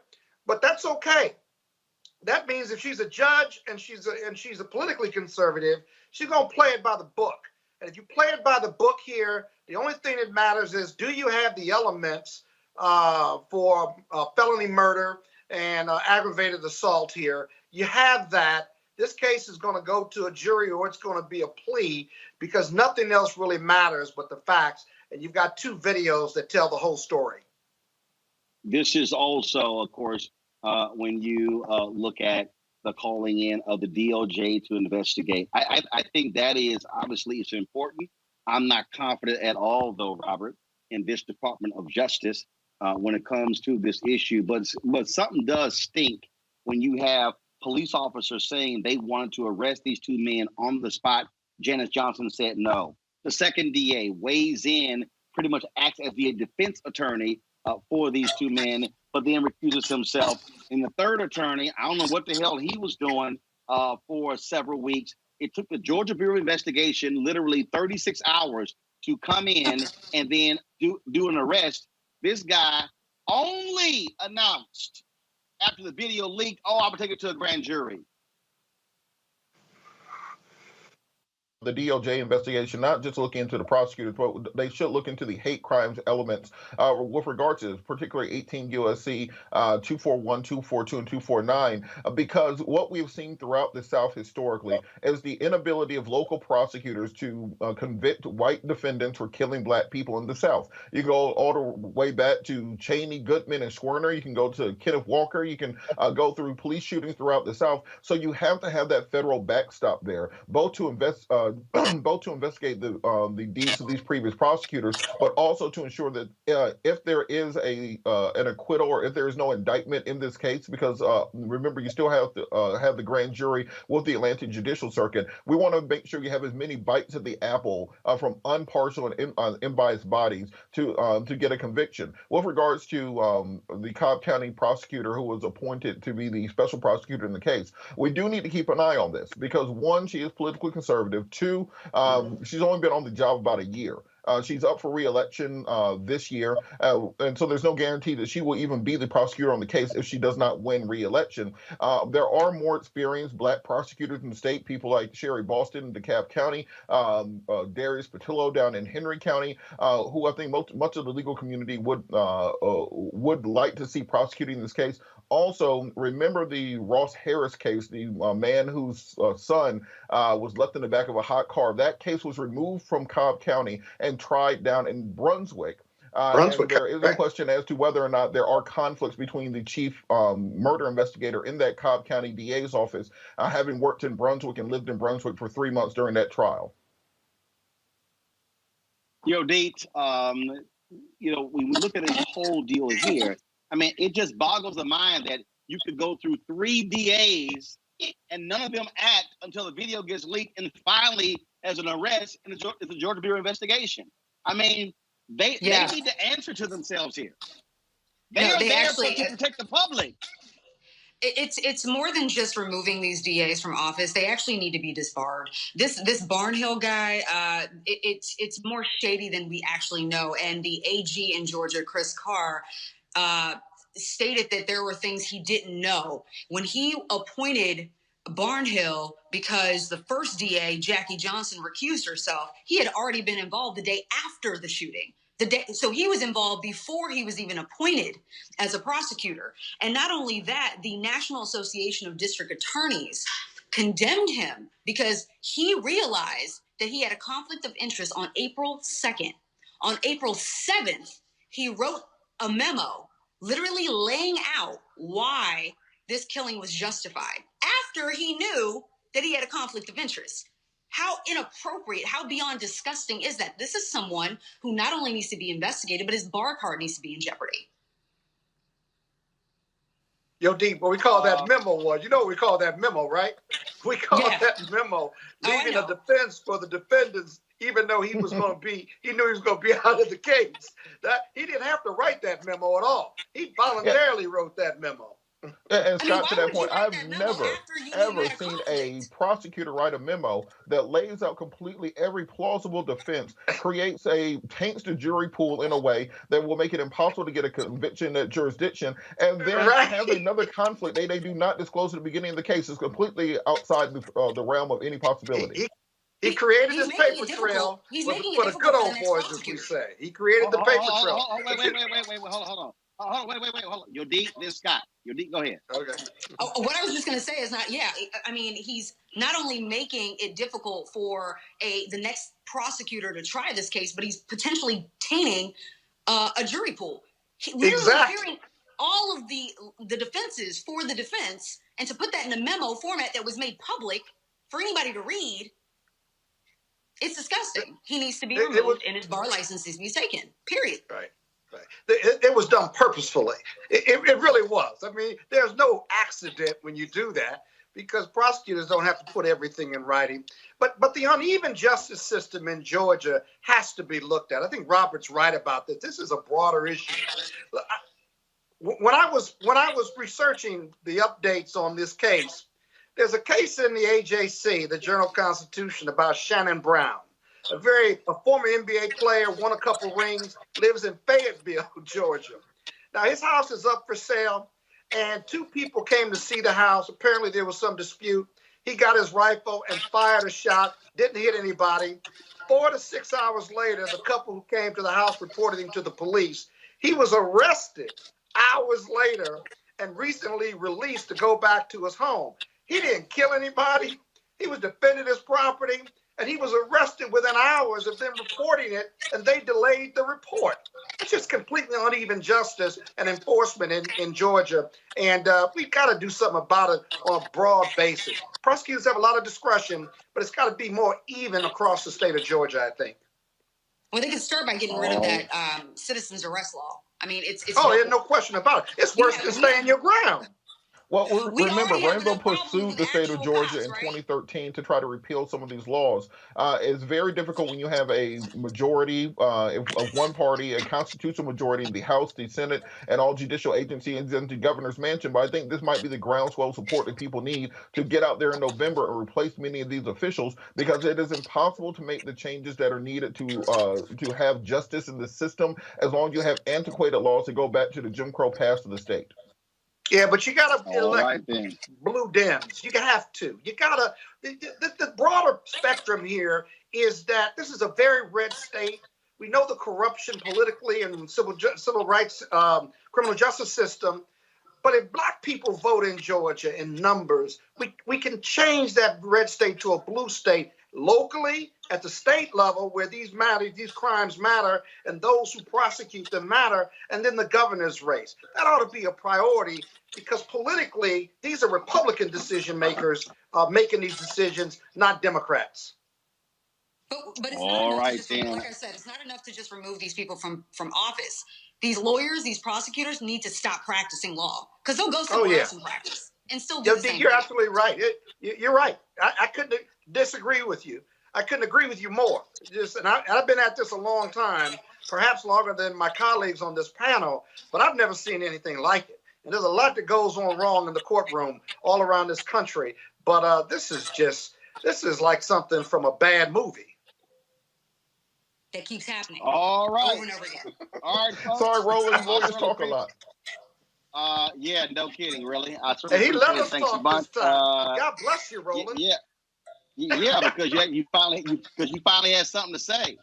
but that's okay. That means if she's a judge and she's a politically conservative, she's going to play it by the book. And if you play it by the book here, the only thing that matters is, do you have the elements for felony murder and aggravated assault here? You have that. This case is going to go to a jury, or it's going to be a plea, because nothing else really matters but the facts. And you've got two videos that tell the whole story. This is also, of course, when you look at the calling in of the DOJ to investigate. I think that is obviously it's important. I'm not confident at all, though, Robert, in this Department of Justice when it comes to this issue. But something does stink when you have police officers saying they wanted to arrest these two men on the spot. Janice Johnson said no. The second DA weighs in, pretty much acts as the defense attorney for these two men, but then recuses himself. And the third attorney, I don't know what the hell he was doing for several weeks. It took the Georgia Bureau of Investigation literally 36 hours to come in and then do an arrest. This guy only announced after the video leaked, oh, I'm going to take it to a grand jury. the DOJ investigation, not just look into the prosecutors, but they should look into the hate crimes elements with regard to particularly 18 USC 241, 242, and 249, because what we've seen throughout the South historically is the inability of local prosecutors to convict white defendants for killing black people in the South. You go all the way back to Cheney, Goodman, and Schwerner. You can go to Kenneth Walker. You can go through police shootings throughout the South. So you have to have that federal backstop there, both to investigate the deeds of these previous prosecutors, but also to ensure that if there is an acquittal or if there is no indictment in this case, because remember, you still have to have the grand jury with the Atlanta Judicial Circuit. We want to make sure you have as many bites of the apple from impartial and unbiased bodies to get a conviction. With regards to the Cobb County prosecutor who was appointed to be the special prosecutor in the case, we do need to keep an eye on this because, one, she is politically conservative. Two, she's only been on the job about a year. She's up for re-election this year, and so there's no guarantee that she will even be the prosecutor on the case if she does not win re-election. There are more experienced black prosecutors in the state, people like Sherry Boston in DeKalb County, Darius Patillo down in Henry County, who I think much of the legal community would like to see prosecuting this case. Also, remember the Ross Harris case, the man whose son was left in the back of a hot car. That case was removed from Cobb County and tried down in Brunswick. And there is a question as to whether or not there are conflicts between the chief murder investigator in that Cobb County DA's office, having worked in Brunswick and lived in Brunswick for 3 months during that trial. Date, when we look at this whole deal here, I mean, it just boggles the mind that you could go through 3 DAs and none of them act until the video gets leaked and finally as an arrest in the Georgia Bureau investigation. I mean, they need to answer to themselves here. They are there to protect the public. It's more than just removing these DAs from office. They actually need to be disbarred. This Barnhill guy, it's more shady than we actually know. And the AG in Georgia, Chris Carr, stated that there were things he didn't know when he appointed Barnhill, because the first DA, Jackie Johnson, recused herself. He had already been involved the day after the shooting. So he was involved before he was even appointed as a prosecutor. And not only that, the National Association of District Attorneys condemned him because he realized that he had a conflict of interest on April 2nd. On April 7th, he wrote a memo literally laying out why this killing was justified after he knew that he had a conflict of interest. How inappropriate, how beyond disgusting is that? This is someone who not only needs to be investigated, but his bar card needs to be in jeopardy. Deep, what we call that memo was, what we call that memo, right? We call that memo leaving a defense for the defendants, even though he knew he was going to be out of the case. That he didn't have to write that memo at all. He voluntarily wrote that memo. And Scott, to that point, I've never, ever seen a prosecutor write a memo that lays out completely every plausible defense, taints the jury pool in a way that will make it impossible to get a conviction in that jurisdiction, and then have another conflict they do not disclose at the beginning of the case. Is completely outside the realm of any possibility. He created this paper trail for the good old boys, as we say. He created the paper trail. Wait, hold on. Deep, this Scott. Deep, go ahead. Okay. What I was just going to say is he's not only making it difficult for the next prosecutor to try this case, but he's potentially tainting a jury pool. Hearing all of the defenses for the defense, and to put that in a memo format that was made public for anybody to read, it's disgusting. He needs to be removed and his bar license needs to be taken, period. Right. It was done purposefully. It really was. I mean, there's no accident when you do that because prosecutors don't have to put everything in writing. But the uneven justice system in Georgia has to be looked at. I think Robert's right about this. This is a broader issue. When I was researching the updates on this case, there's a case in the AJC, the Journal-Constitution, about Shannon Brown. A former NBA player, won a couple rings, lives in Fayetteville, Georgia. Now, his house is up for sale, and 2 people came to see the house. Apparently, there was some dispute. He got his rifle and fired a shot, didn't hit anybody. 4 to 6 hours later, the couple who came to the house reported him to the police. He was arrested hours later and recently released to go back to his home. He didn't kill anybody. He was defending his property, and he was arrested within hours of them reporting it, and they delayed the report. It's just completely uneven justice and enforcement in Georgia, and we've got to do something about it on a broad basis. Prosecutors have a lot of discretion, but it's got to be more even across the state of Georgia, I think. Well, they can start by getting rid of that citizens arrest law. I mean, it's there's no question about it. It's worse than staying your ground. Well, remember, Rainbow Push sued the state of Georgia in 2013 to try to repeal some of these laws. It's very difficult when you have a majority of one party, a constitutional majority in the House, the Senate, and all judicial agencies and the governor's mansion. But I think this might be the groundswell support that people need to get out there in November and replace many of these officials, because it is impossible to make the changes that are needed to have justice in the system as long as you have antiquated laws that go back to the Jim Crow past of the state. Yeah, but you got to elect blue Dems. You have to. You got to. The broader spectrum here is that this is a very red state. We know the corruption politically and civil rights, criminal justice system. But if black people vote in Georgia in numbers, we can change that red state to a blue state locally at the state level where these crimes matter, and those who prosecute them matter, and then the governor's race. That ought to be a priority, because politically, these are Republican decision makers making these decisions, not Democrats. But it's not enough to like I said, it's not enough to just remove these people from office. These lawyers, these prosecutors need to stop practicing law, because they'll go somewhere else and practice and still do the same You're thing. absolutely right. You're right. I couldn't disagree with you. I couldn't agree with you more. I've been at this a long time, perhaps longer than my colleagues on this panel, but I've never seen anything like it. And there's a lot that goes on wrong in the courtroom all around this country. But this is like something from a bad movie. That keeps happening. All right. Over and over again. All right, folks. Sorry, Roland, lawyers talk a lot. Yeah, no kidding, really. He let us talk this time. God bless you, Roland. Yeah, because you finally had something to say.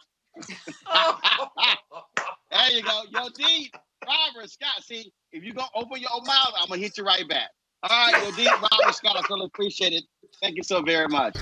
There you go. Yo, D, Robert Scott. See, if you gonna open your mouth, I'm gonna hit you right back. All right, yo, D, Robert Scott. I really appreciate it. Thank you so very much.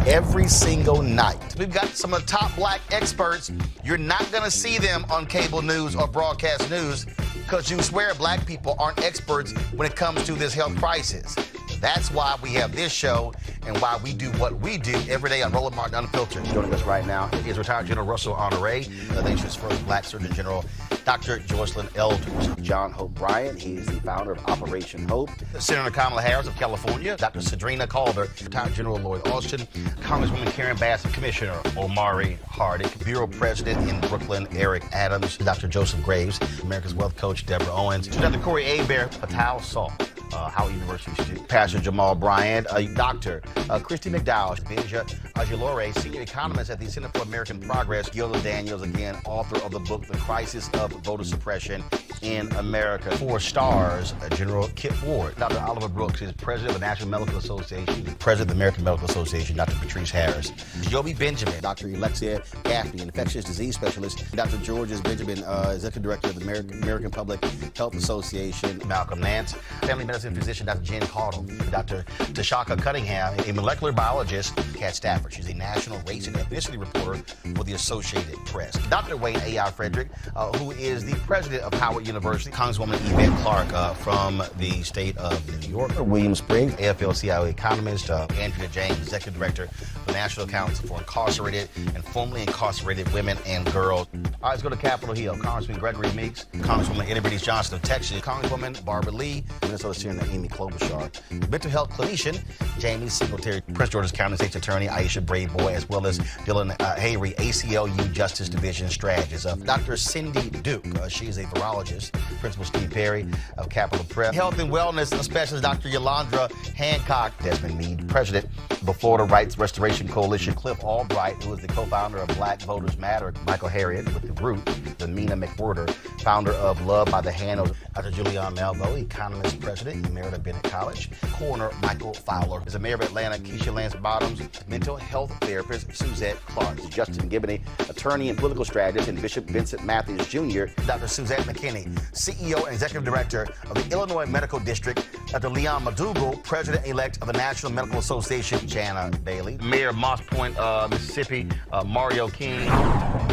Every single night, we've got some of the top black experts. You're not gonna see them on cable news or broadcast news, because you swear black people aren't experts when it comes to this health crisis. That's why we have this show and why we do what we do every day on Roland Martin Unfiltered. Joining us right now is retired General Russell Honore, the nation's first black Surgeon General, Dr. Joycelyn Elders. John Hope Bryant, he is the founder of Operation Hope. Senator Kamala Harris of California, Dr. Cedrina Calder, retired General Lloyd Austin, Congresswoman Karen Bass, Commissioner Omari Hardick, Bureau President in Brooklyn, Eric Adams, Dr. Joseph Graves, America's Wealth Coach, Deborah Owens, Dr. Corey Abear, Patal Saul, Howard University student, Pastor Jamal Bryant, Dr. Christy McDowell, Benja Ajilore, senior economist at the Center for American Progress, Gilda Daniels, again, author of the book, The Crisis of Voter Suppression in America. 4 stars, General Kip Ward, Dr. Oliver Brooks is president of the National Medical Association, president of the American Medical Association, Dr. Patrice Harris, Joby Benjamin, Dr. Alexia Gaffney, infectious disease specialist, Dr. Georges Benjamin, executive director of the American Public Health Association, Malcolm Nance, family medicine physician, Dr. Jen Caudle, Dr. Tashaka Cunningham, a molecular biologist, Kat Stafford. She's a national race and ethnicity reporter for the Associated Press. Dr. Wayne A.I. Frederick, who is the president of Howard University, Congresswoman Yvette Clark from the state of New York, William Spriggs, AFL-CIO economist, Andrea James, executive director of the National Council for Incarcerated and Formerly Incarcerated Women and Girls. All right, let's go to Capitol Hill. Congressman Gregory Meeks, Congresswoman Eddie Bernice Johnson of Texas, Congresswoman Barbara Lee, Minnesota Senator Amy Klobuchar, mental health clinician Jamie Singletary, Prince George's County State's Attorney Aisha Brayboy, as well as Dylan Hayrie, ACLU Justice Division strategist. Dr. Cindy Duke, she is a virologist. psychologist. Principal Steve Perry of Capital Prep. Health and wellness specialist Dr. Yolanda Hancock. Desmond Meade, president of the Florida Rights Restoration Coalition. Cliff Albright, who is the co-founder of Black Voters Matter. Michael Harriot with The Root. Mina McWhorter, founder of Love by the Hand. Dr. Julian Malvo, economist, president, Emerita Bennett College. Coroner Michael Fowler is a mayor of Atlanta. Keisha Lance Bottoms, mental health therapist Suzette Clark. Justin Gibney, attorney and political strategist, and Bishop Vincent Matthews Jr. Dr. Suzette McKinney, CEO and executive director of the Illinois Medical District. Dr. Leon McDougall, president-elect of the National Medical Association. Jana Bailey, mayor of Moss Point, Mississippi. Mario King.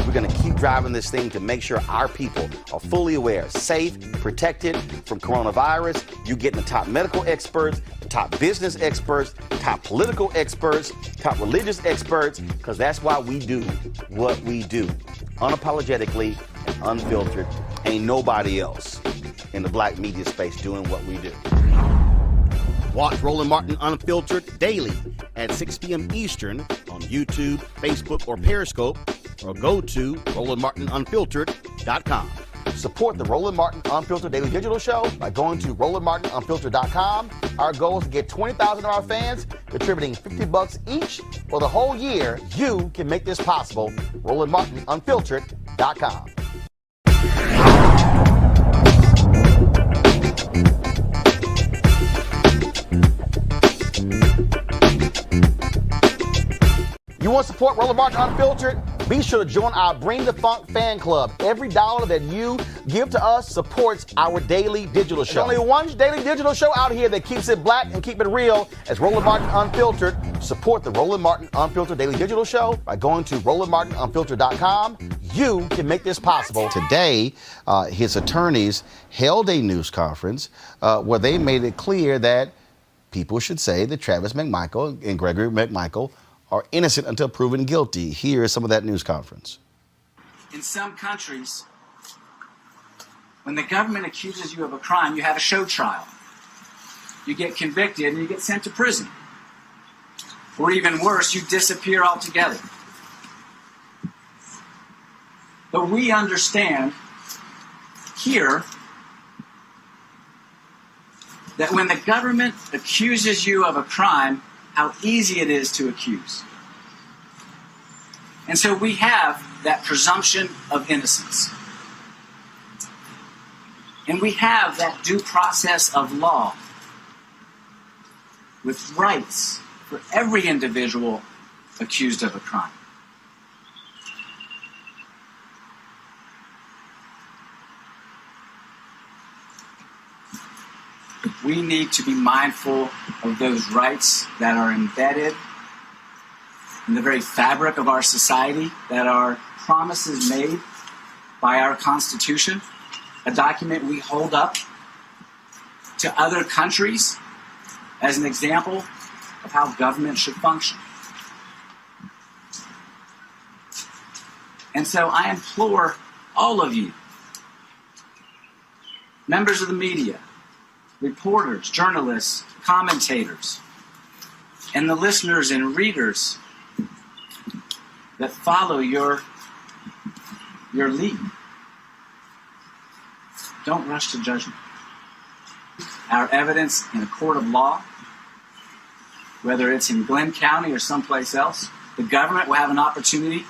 We're going to keep driving this thing to make sure our people are fully aware, safe, protected from coronavirus. You getting the top medical experts, top business experts, top political experts, top religious experts, because that's why we do what we do. Unapologetically and unfiltered. Ain't nobody else in the black media space doing what we do. Watch Roland Martin Unfiltered daily at 6 p.m. Eastern on YouTube, Facebook, or Periscope, or go to RolandMartinUnfiltered.com. Support the Roland Martin Unfiltered Daily Digital Show by going to RolandMartinUnfiltered.com. Our goal is to get 20,000 of our fans contributing $50 each for the whole year. You can make this possible. RolandMartinUnfiltered.com. You want to support Roland Martin Unfiltered? Be sure to join our Bring the Funk fan club. Every dollar that you give to us supports our daily digital show. There's only one daily digital show out here that keeps it black and keep it real as Roland Martin Unfiltered. Support the Roland Martin Unfiltered daily digital show by going to RolandMartinUnfiltered.com. You can make this possible. Today, his attorneys held a news conference where they made it clear that people should say that Travis McMichael and Gregory McMichael are innocent until proven guilty. Here is some of that news conference. In some countries, when the government accuses you of a crime, you have a show trial. You get convicted and you get sent to prison. Or even worse, you disappear altogether. But we understand here that when the government accuses you of a crime, how easy it is to accuse. And so we have that presumption of innocence. And we have that due process of law with rights for every individual accused of a crime. We need to be mindful of those rights that are embedded in the very fabric of our society, that are promises made by our Constitution, a document we hold up to other countries as an example of how government should function. And so I implore all of you, members of the media, reporters, journalists, commentators, and the listeners and readers that follow your lead. Don't rush to judgment. Our evidence in a court of law, whether it's in Glenn County or someplace else, the government will have an opportunity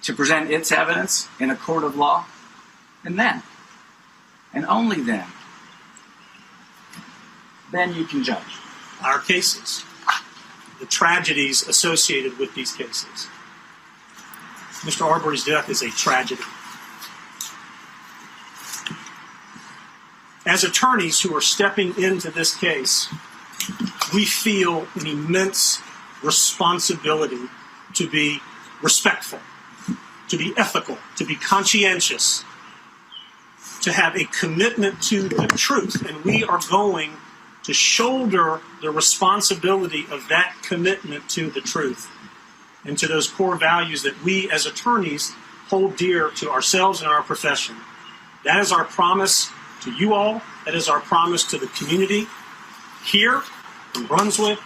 to present its evidence in a court of law, and then, and only then you can judge. Our cases, the tragedies associated with these cases. Mr. Arbery's death is a tragedy. As attorneys who are stepping into this case, we feel an immense responsibility to be respectful, to be ethical, to be conscientious, to have a commitment to the truth. And we are going to shoulder the responsibility of that commitment to the truth and to those core values that we as attorneys hold dear to ourselves and our profession. That is our promise to you all. That is our promise to the community here in Brunswick,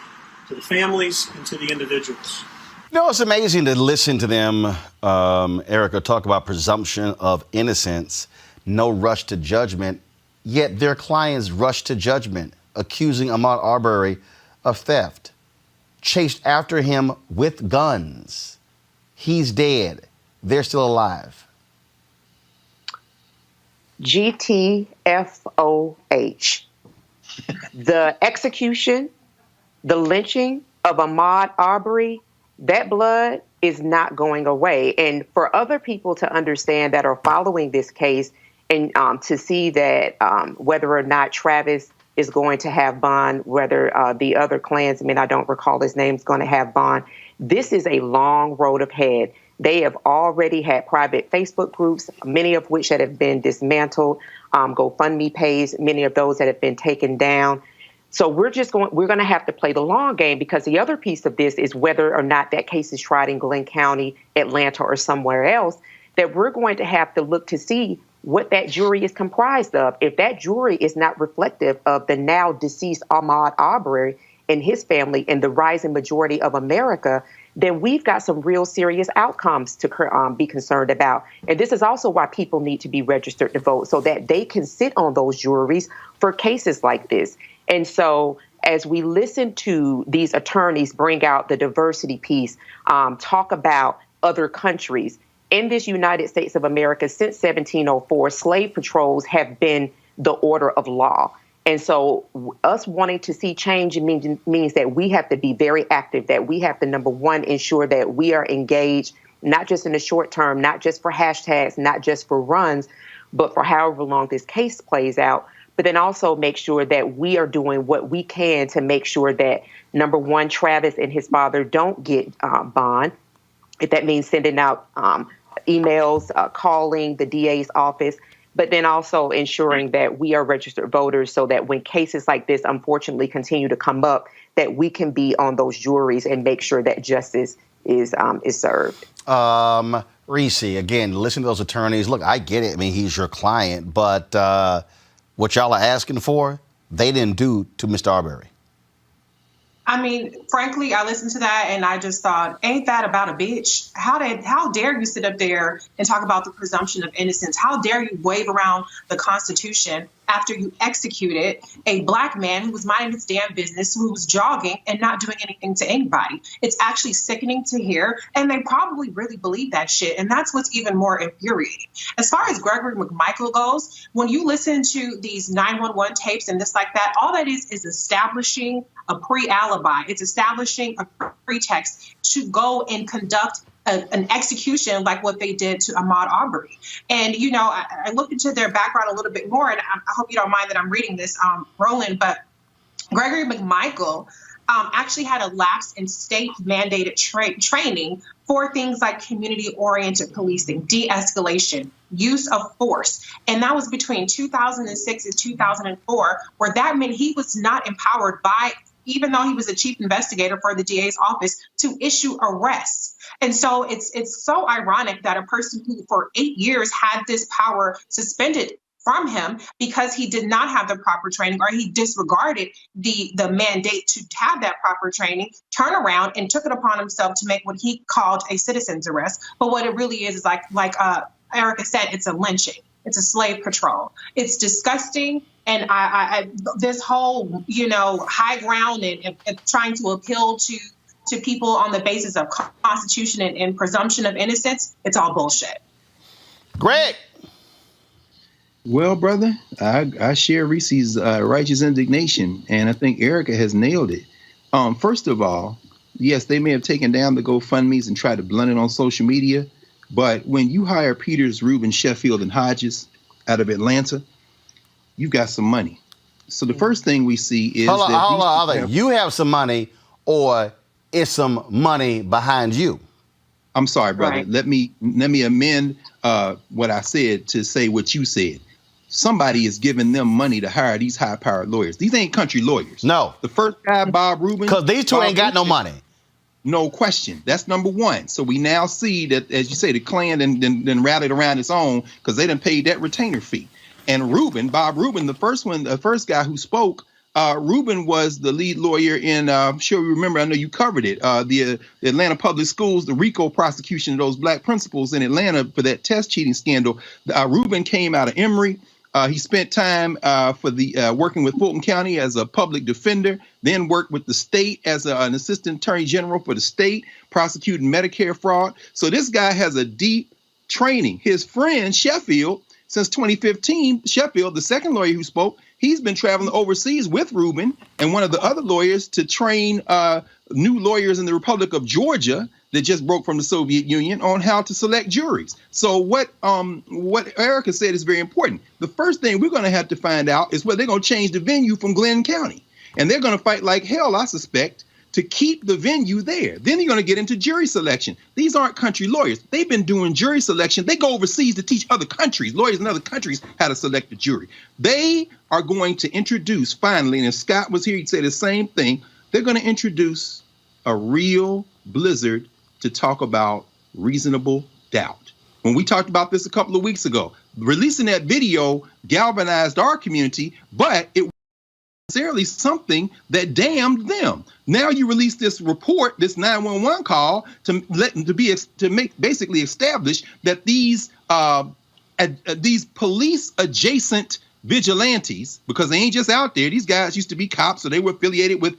to the families, and to the individuals. You know, it's amazing to listen to them, Erica, talk about presumption of innocence, no rush to judgment, yet their clients rushed to judgment, accusing Ahmaud Arbery of theft, chased after him with guns. He's dead. They're still alive. GTFOH. The execution, the lynching of Ahmaud Arbery, that blood is not going away. And for other people to understand that are following this case and to see that whether or not Travis is going to have bond, whether the other Klansmen, I don't recall his name, is going to have bond, this is a long road ahead. They have already had private Facebook groups, many of which that have been dismantled, GoFundMe pays, many of those that have been taken down. So we're going to have to play the long game, because the other piece of this is whether or not that case is tried in Glenn County, Atlanta, or somewhere else, that we're going to have to look to see what that jury is comprised of. If that jury is not reflective of the now deceased Ahmaud Arbery and his family and the rising majority of America, then we've got some real serious outcomes to be concerned about. And this is also why people need to be registered to vote, so that they can sit on those juries for cases like this. And so as we listen to these attorneys bring out the diversity piece, talk about other countries, in this United States of America since 1704, slave patrols have been the order of law. And so us wanting to see change means that we have to be very active, that we have to, number one, ensure that we are engaged, not just in the short term, not just for hashtags, not just for runs, but for however long this case plays out. But then also make sure that we are doing what we can to make sure that, number one, Travis and his father don't get bond. If that means sending out emails, calling the DA's office, but then also ensuring that we are registered voters, so that when cases like this unfortunately continue to come up, that we can be on those juries and make sure that justice is served. Reese, again, listen to those attorneys. Look, I get it. I mean, he's your client, but what y'all are asking for, they didn't do to Mr. Arbery. I mean, frankly, I listened to that and I just thought, ain't that about a bitch? How dare you sit up there and talk about the presumption of innocence? How dare you wave around the Constitution after you executed a Black man who was minding his damn business, who was jogging and not doing anything to anybody? It's actually sickening to hear, and they probably really believe that shit, and that's what's even more infuriating. As far as Gregory McMichael goes, when you listen to these 911 tapes and this like that, all that is establishing a pre-alibi. It's establishing a pretext to go and conduct an execution like what they did to Ahmaud Arbery. And, you know, I looked into their background a little bit more, and I hope you don't mind that I'm reading this, Roland, but Gregory McMichael actually had a lapse in state-mandated training for things like community-oriented policing, de-escalation, use of force. And that was between 2006 and 2004, where that meant he was not empowered by, even though he was a chief investigator for the DA's office, to issue arrests. And so it's so ironic that a person who for 8 years had this power suspended from him because he did not have the proper training, or he disregarded the mandate to have that proper training, turn around and took it upon himself to make what he called a citizen's arrest. But what it really is like Erica said, it's a lynching. It's a slave patrol. It's disgusting. And I this whole, you know, high ground and trying to appeal to people on the basis of Constitution and presumption of innocence, it's all bullshit. Greg. Well, brother, I share Reese's righteous indignation, and I think Erica has nailed it. First of all, yes, they may have taken down the GoFundMes and tried to blunt it on social media, but when you hire Peters, Rubin, Sheffield, and Hodges out of Atlanta, you've got some money. So the first thing we see is hold on. You have some money, or is some money behind you? I'm sorry, brother. Right. Let me amend what I said to say what you said. Somebody is giving them money to hire these high-powered lawyers. These ain't country lawyers. No. The first guy, Bob Rubin. Because these two ain't got no money. No question. That's number one. So we now see that, as you say, the Klan then rallied around its own because they done paid that retainer fee. And Rubin, Bob Rubin, the first guy who spoke Reuben was the lead lawyer in, I'm sure you remember, I know you covered it, the Atlanta Public Schools, the RICO prosecution of those black principals in Atlanta for that test cheating scandal. Reuben came out of Emory. He spent time working with Fulton County as a public defender, then worked with the state as an assistant attorney general for the state, prosecuting Medicare fraud. So this guy has a deep training. His friend, Sheffield, since 2015, Sheffield, the second lawyer who spoke, he's been traveling overseas with Reuben and one of the other lawyers to train new lawyers in the Republic of Georgia that just broke from the Soviet Union on how to select juries. So what Erica said is very important. The first thing we're going to have to find out is whether they're going to change the venue from Glenn County. And they're going to fight like hell, I suspect, to keep the venue there. Then you're going to get into jury selection. These aren't country lawyers. They've been doing jury selection. They go overseas to teach other countries, lawyers in other countries, how to select a jury. They are going to introduce, finally, and if Scott was here, he'd say the same thing, they're going to introduce a real blizzard to talk about reasonable doubt. When we talked about this a couple of weeks ago, releasing that video galvanized our community, but it necessarily something that damned them. Now you release this report, this 911 call to basically establish that these police adjacent vigilantes, because they ain't just out there. These guys used to be cops, so they were affiliated with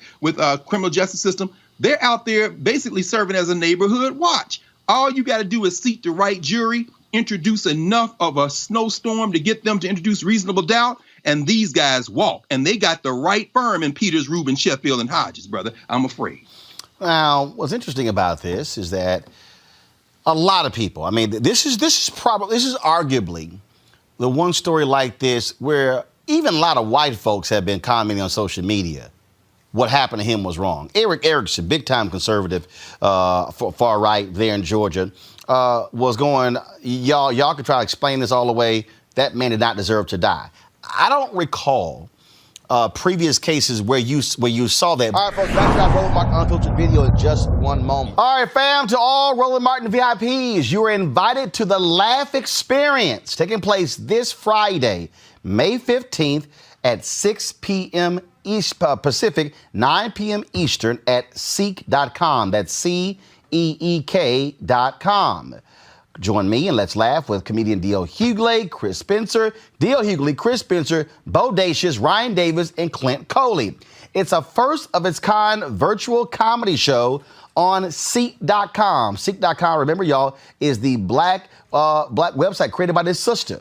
criminal justice system. They're out there basically serving as a neighborhood watch. All you got to do is seat the right jury, introduce enough of a snowstorm to get them to introduce reasonable doubt, and these guys walk. And they got the right firm in Peters, Rubin, Sheffield, and Hodges, brother. I'm afraid. Now, what's interesting about this is that a lot of people, I mean, this is arguably the one story like this where even a lot of white folks have been commenting on social media. What happened to him was wrong. Eric Erickson, big-time conservative, far right there in Georgia, was going, y'all could try to explain this all the way. That man did not deserve to die. I don't recall previous cases where you saw that. All right, folks, back to that Roland Martin Unfiltered video in just one moment. All right, fam, to all Roland Martin VIPs, you are invited to the Laugh Experience, taking place this Friday, May 15th at 6 p.m. Pacific, 9 p.m. Eastern at Ceek.com. That's CEEK.com. Join me and let's laugh with comedian D.L. Hughley, Chris Spencer, Chris Spencer, Bodacious, Ryan Davis, and Clint Coley. It's a first-of-its-kind virtual comedy show on Ceek.com. Ceek.com, remember, y'all, is the black website created by this sister.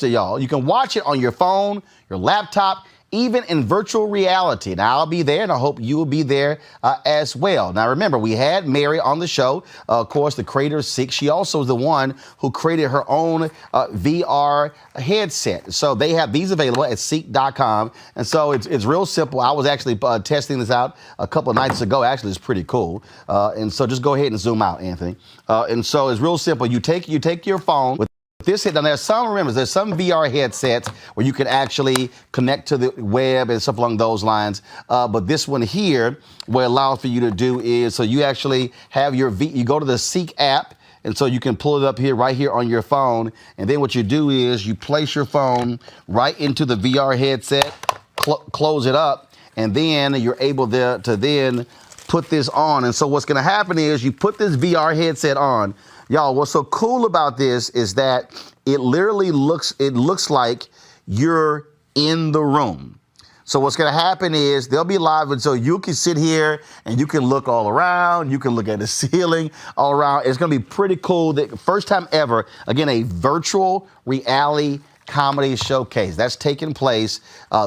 Y'all. You can watch it on your phone, your laptop, even in virtual reality. Now, I'll be there, and I hope you will be there as well. Now, remember, we had Mary on the show, of course, the creator of Ceek. She also is the one who created her own VR headset. So they have these available at Ceek.com. And so it's real simple. I was actually testing this out a couple of nights ago. Actually, it's pretty cool. And so just go ahead and zoom out, Anthony. And so it's real simple. You take your phone with this head. Now, there's some VR headsets where you can actually connect to the web and stuff along those lines. But this one here, what it allows for you to do is, so you actually have you go to the Ceek app, and so you can pull it up here, right here on your phone. And then what you do is you place your phone right into the VR headset, close it up, and then you're able to then put this on. And so what's going to happen is you put this VR headset on. Y'all, what's so cool about this is that it literally looks like you're in the room. So what's going to happen is they'll be live, and so you can sit here and you can look all around. You can look at the ceiling all around. It's going to be pretty cool. The first time ever, again, a virtual reality comedy showcase that's taking place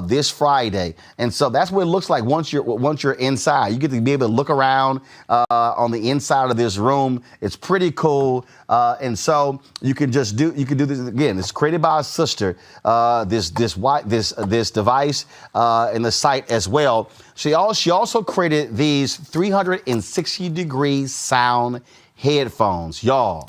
this Friday. And so that's what it looks like once you're inside. You get to be able to look around on the inside of this room. It's pretty cool. And so you can do this again. It's created by a sister, this device and the site as well. She also created these 360-degree sound headphones. Y'all,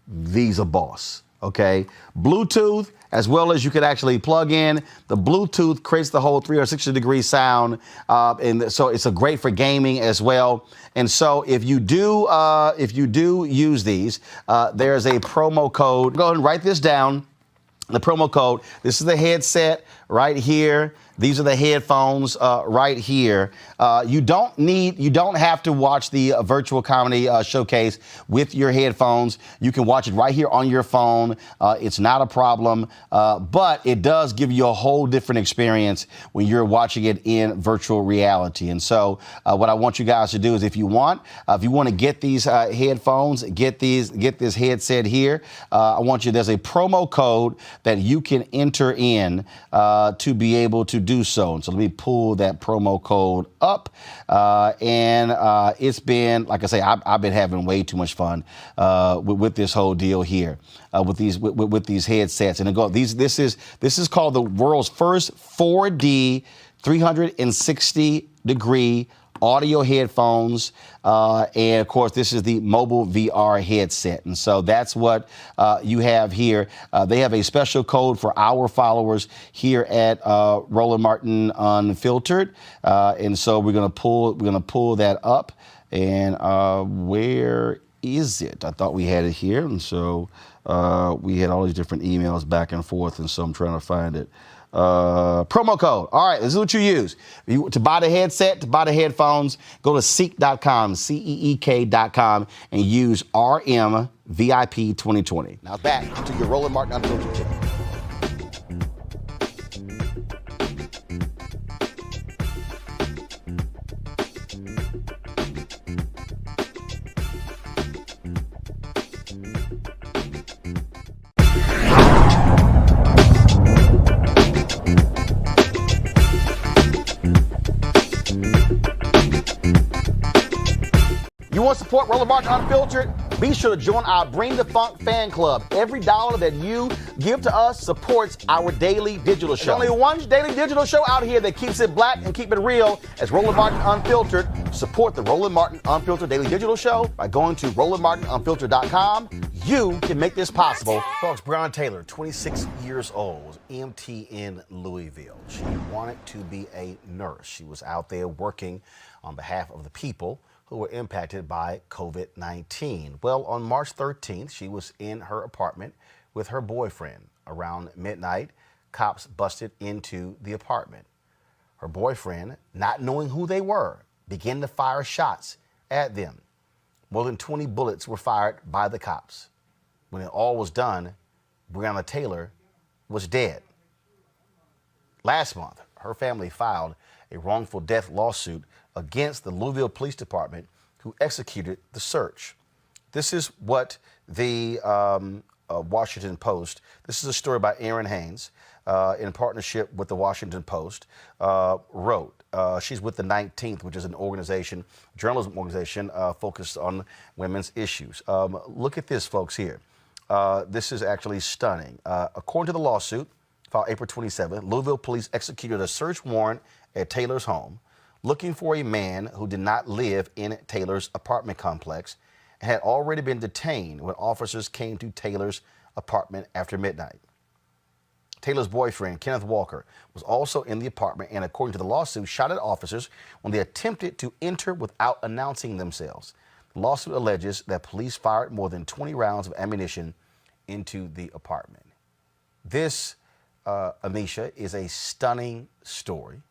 these are boss, okay? Bluetooth, as well as you could actually plug in. The Bluetooth creates the whole 360-degree sound, and so it's great for gaming as well. And so if you do use these, there's a promo code. Go ahead and write this down. The promo code. This is the headset right here. These are the headphones right here. You don't have to watch the virtual comedy showcase with your headphones. You can watch it right here on your phone. It's not a problem, but it does give you a whole different experience when you're watching it in virtual reality. And so what I want you guys to do is if you want to get these headphones, get this headset here, there's a promo code that you can enter in to be able to do so. And so let me pull that promo code up. And it's been, like I say, I've been having way too much fun with this whole deal here with these headsets. And this is called the world's first 4D 360-degree audio headphones, and of course this is the mobile VR headset, and so that's what you have here. They have a special code for our followers here at Roland Martin Unfiltered, and so we're gonna pull that up. And where is it? I thought we had it here, and so we had all these different emails back and forth, and so I'm trying to find it. Promo code. All right, this is what you use. To buy the headset, to buy the headphones, go to Ceek.com, CEEK.com, and use RMVIP 2020. Now back to your Roland Martin Unfiltered channel. You want to support Roland Martin Unfiltered? Be sure to join our Bring the Funk fan club. Every dollar that you give to us supports our daily digital show. There's only one daily digital show out here that keeps it black and keep it real as Roland Martin Unfiltered. Support the Roland Martin Unfiltered daily digital show by going to RolandMartinUnfiltered.com. You can make this possible. Folks, Breonna Taylor, 26 years old, EMT in Louisville. She wanted to be a nurse. She was out there working on behalf of the people who were impacted by COVID-19. Well, on March 13th, she was in her apartment with her boyfriend. Around midnight, cops busted into the apartment. Her boyfriend, not knowing who they were, began to fire shots at them. More than 20 bullets were fired by the cops. When it all was done, Breonna Taylor was dead. Last month, her family filed a wrongful death lawsuit against the Louisville Police Department who executed the search. This is what the Washington Post, this is a story by Erin Haynes in partnership with the Washington Post, wrote. She's with the 19th, which is an organization, journalism organization focused on women's issues. Look at this, folks, here. This is actually stunning. According to the lawsuit, filed April 27th, Louisville police executed a search warrant at Taylor's home, looking for a man who did not live in Taylor's apartment complex and had already been detained when officers came to Taylor's apartment after midnight. Taylor's boyfriend, Kenneth Walker, was also in the apartment and, according to the lawsuit, shot at officers when they attempted to enter without announcing themselves. The lawsuit alleges that police fired more than 20 rounds of ammunition into the apartment. This, Amisha, is a stunning story.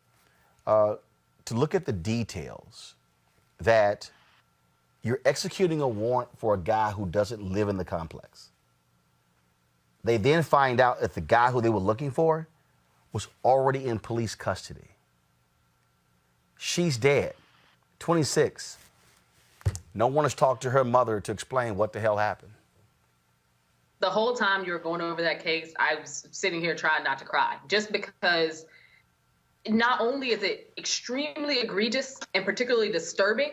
To look at the details that you're executing a warrant for a guy who doesn't live in the complex. They then find out that the guy who they were looking for was already in police custody. She's dead, 26. No one has talked to her mother to explain what the hell happened. The whole time you were going over that case, I was sitting here trying not to cry, just because not only is it extremely egregious and particularly disturbing,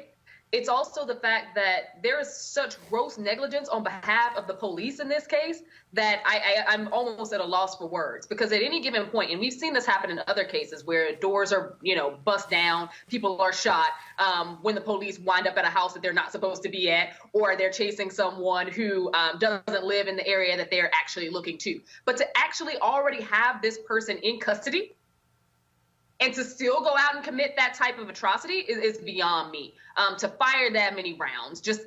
it's also the fact that there is such gross negligence on behalf of the police in this case that I'm almost at a loss for words. Because at any given point, and we've seen this happen in other cases where doors are, bust down, people are shot when the police wind up at a house that they're not supposed to be at, or they're chasing someone who doesn't live in the area that they're actually looking to. But to actually already have this person in custody and to still go out and commit that type of atrocity is beyond me. To fire that many rounds, just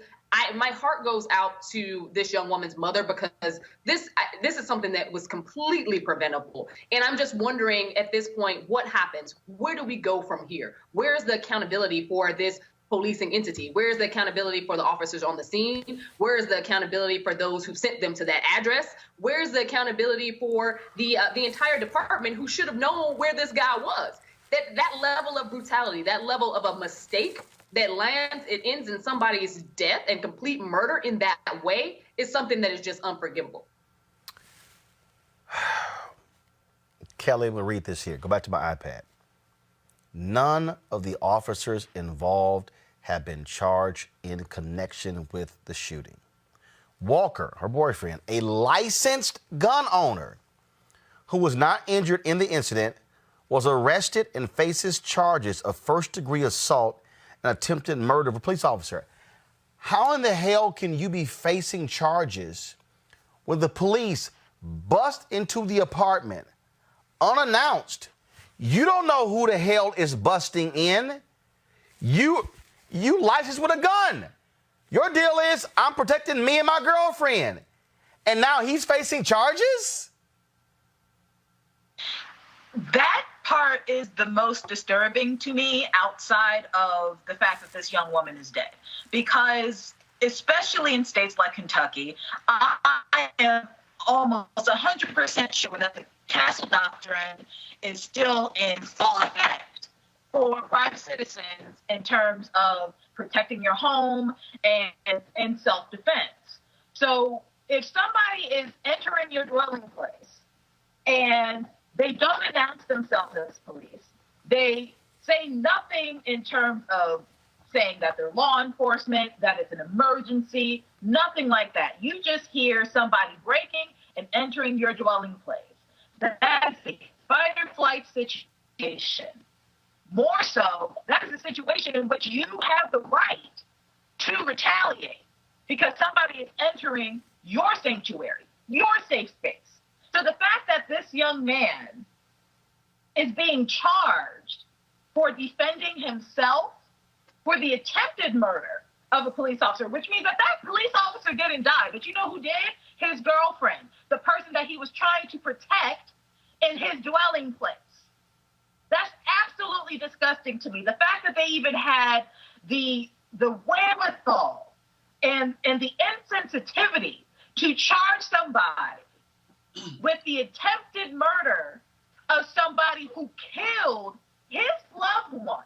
my heart goes out to this young woman's mother, because this is something that was completely preventable. And I'm just wondering at this point, what happens? Where do we go from here? Where's the accountability for this policing entity? Where's the accountability for the officers on the scene? Where's the accountability for those who sent them to that address? Where's the accountability for the entire department who should have known where this guy was? That level of brutality, that level of a mistake that it ends in somebody's death and complete murder in that way is something that is just unforgivable. Kelly, I'm going to read this here. Go back to my iPad. None of the officers involved have been charged in connection with the shooting. Walker, her boyfriend, a licensed gun owner who was not injured in the incident, was arrested and faces charges of first-degree assault and attempted murder of a police officer. How in the hell can you be facing charges when the police bust into the apartment unannounced? You don't know who the hell is busting in. You licensed with a gun. Your deal is, I'm protecting me and my girlfriend. And now he's facing charges? That part is the most disturbing to me, outside of the fact that this young woman is dead. Because especially in states like Kentucky, I am almost 100% sure that the castle doctrine is still in full effect for private citizens in terms of protecting your home and self-defense. So if somebody is entering your dwelling place and they don't announce themselves as police, they say nothing in terms of saying that they're law enforcement, that it's an emergency, nothing like that. You just hear somebody breaking and entering your dwelling place. That's a fight or flight situation. More so, that is a situation in which you have the right to retaliate because somebody is entering your sanctuary, your safe space. So the fact that this young man is being charged for defending himself for the attempted murder of a police officer, which means that police officer didn't die, but you know who did? His girlfriend, the person that he was trying to protect in his dwelling place. That's absolutely disgusting to me. The fact that they even had the wherewithal and the insensitivity to charge somebody with the attempted murder of somebody who killed his loved one.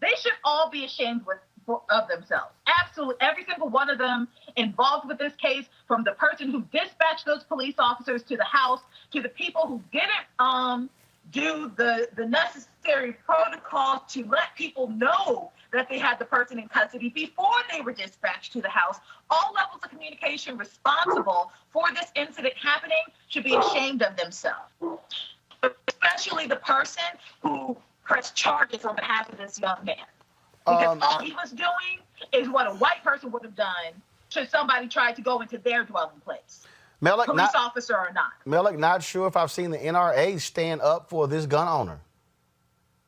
They should all be ashamed of themselves. Absolutely. Every single one of them involved with this case, from the person who dispatched those police officers to the house, to the people who didn't do the necessary protocol to let people know that they had the person in custody before they were dispatched to the house. All levels of communication responsible for this incident happening should be ashamed of themselves, especially the person who pressed charges on behalf of this young man. Because all he was doing is what a white person would have done should somebody try to go into their dwelling place. Malik, police officer or not. Malik, not sure if I've seen the NRA stand up for this gun owner.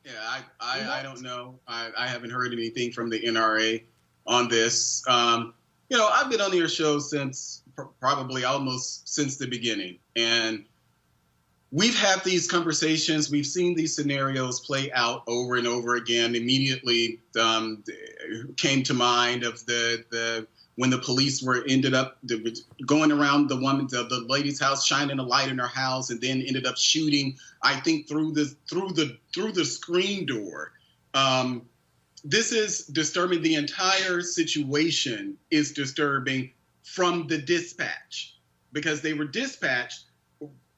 Yeah, I don't know. I haven't heard anything from the NRA on this. I've been on your show since probably almost since the beginning. And we've had these conversations. We've seen these scenarios play out over and over again. Immediately came to mind of the when the police ended up going around the lady's house, shining a light in her house, and then ended up shooting, I think, through the screen door. This is disturbing. The entire situation is disturbing from the dispatch, because they were dispatched.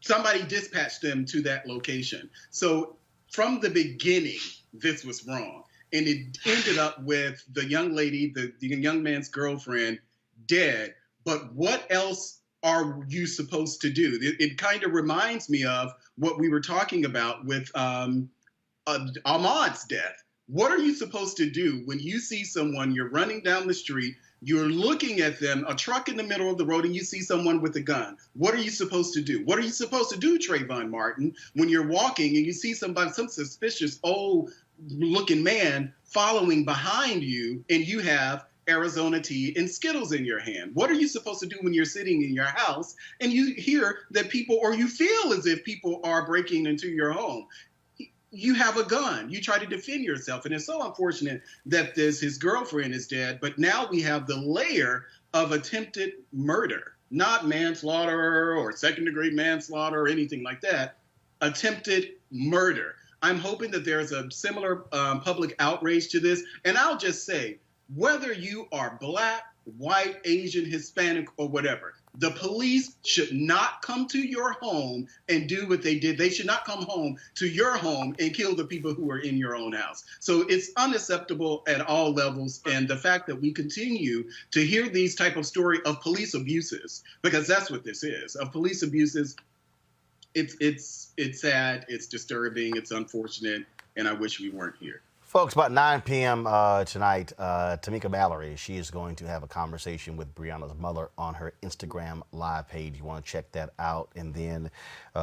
Somebody dispatched them to that location. So from the beginning, this was wrong. And it ended up with the young lady, the young man's girlfriend, dead. But what else are you supposed to do? It kind of reminds me of what we were talking about with Ahmaud's death. What are you supposed to do when you see someone, you're running down the street, you're looking at them, a truck in the middle of the road, and you see someone with a gun? What are you supposed to do? What are you supposed to do, Trayvon Martin, when you're walking and you see some suspicious old-looking man following behind you, and you have Arizona tea and Skittles in your hand? What are you supposed to do when you're sitting in your house and you hear that people, or you feel as if people are breaking into your home? You have a gun. You try to defend yourself. And it's so unfortunate that his girlfriend is dead, but now we have the layer of attempted murder, not manslaughter or second-degree manslaughter or anything like that, attempted murder. I'm hoping that there's a similar public outrage to this. And I'll just say, whether you are Black, white, Asian, Hispanic, or whatever, the police should not come to your home and do what they did. They should not come home to your home and kill the people who are in your own house. So it's unacceptable at all levels. And the fact that we continue to hear these type of story of police abuses, because that's what this is, of police abuses, it's sad, it's disturbing, it's unfortunate, and I wish we weren't here. Folks, about 9 p.m. Tonight, Tamika Mallory, she is going to have a conversation with Breonna's mother on her Instagram live page. You want to check that out. And then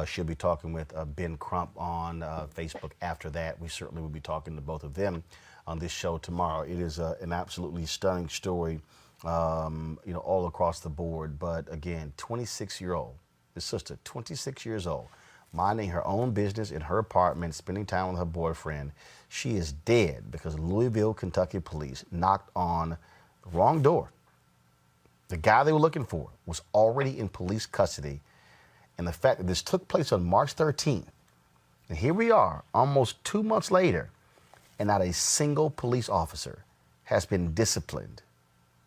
she'll be talking with Ben Crump on Facebook after that. We certainly will be talking to both of them on this show tomorrow. It is an absolutely stunning story, all across the board. But again, 26-year-old, his sister, 26 years old, minding her own business in her apartment, spending time with her boyfriend. She is dead because Louisville, Kentucky police knocked on the wrong door. The guy they were looking for was already in police custody. And the fact that this took place on March 13th, and here we are almost 2 months later, and not a single police officer has been disciplined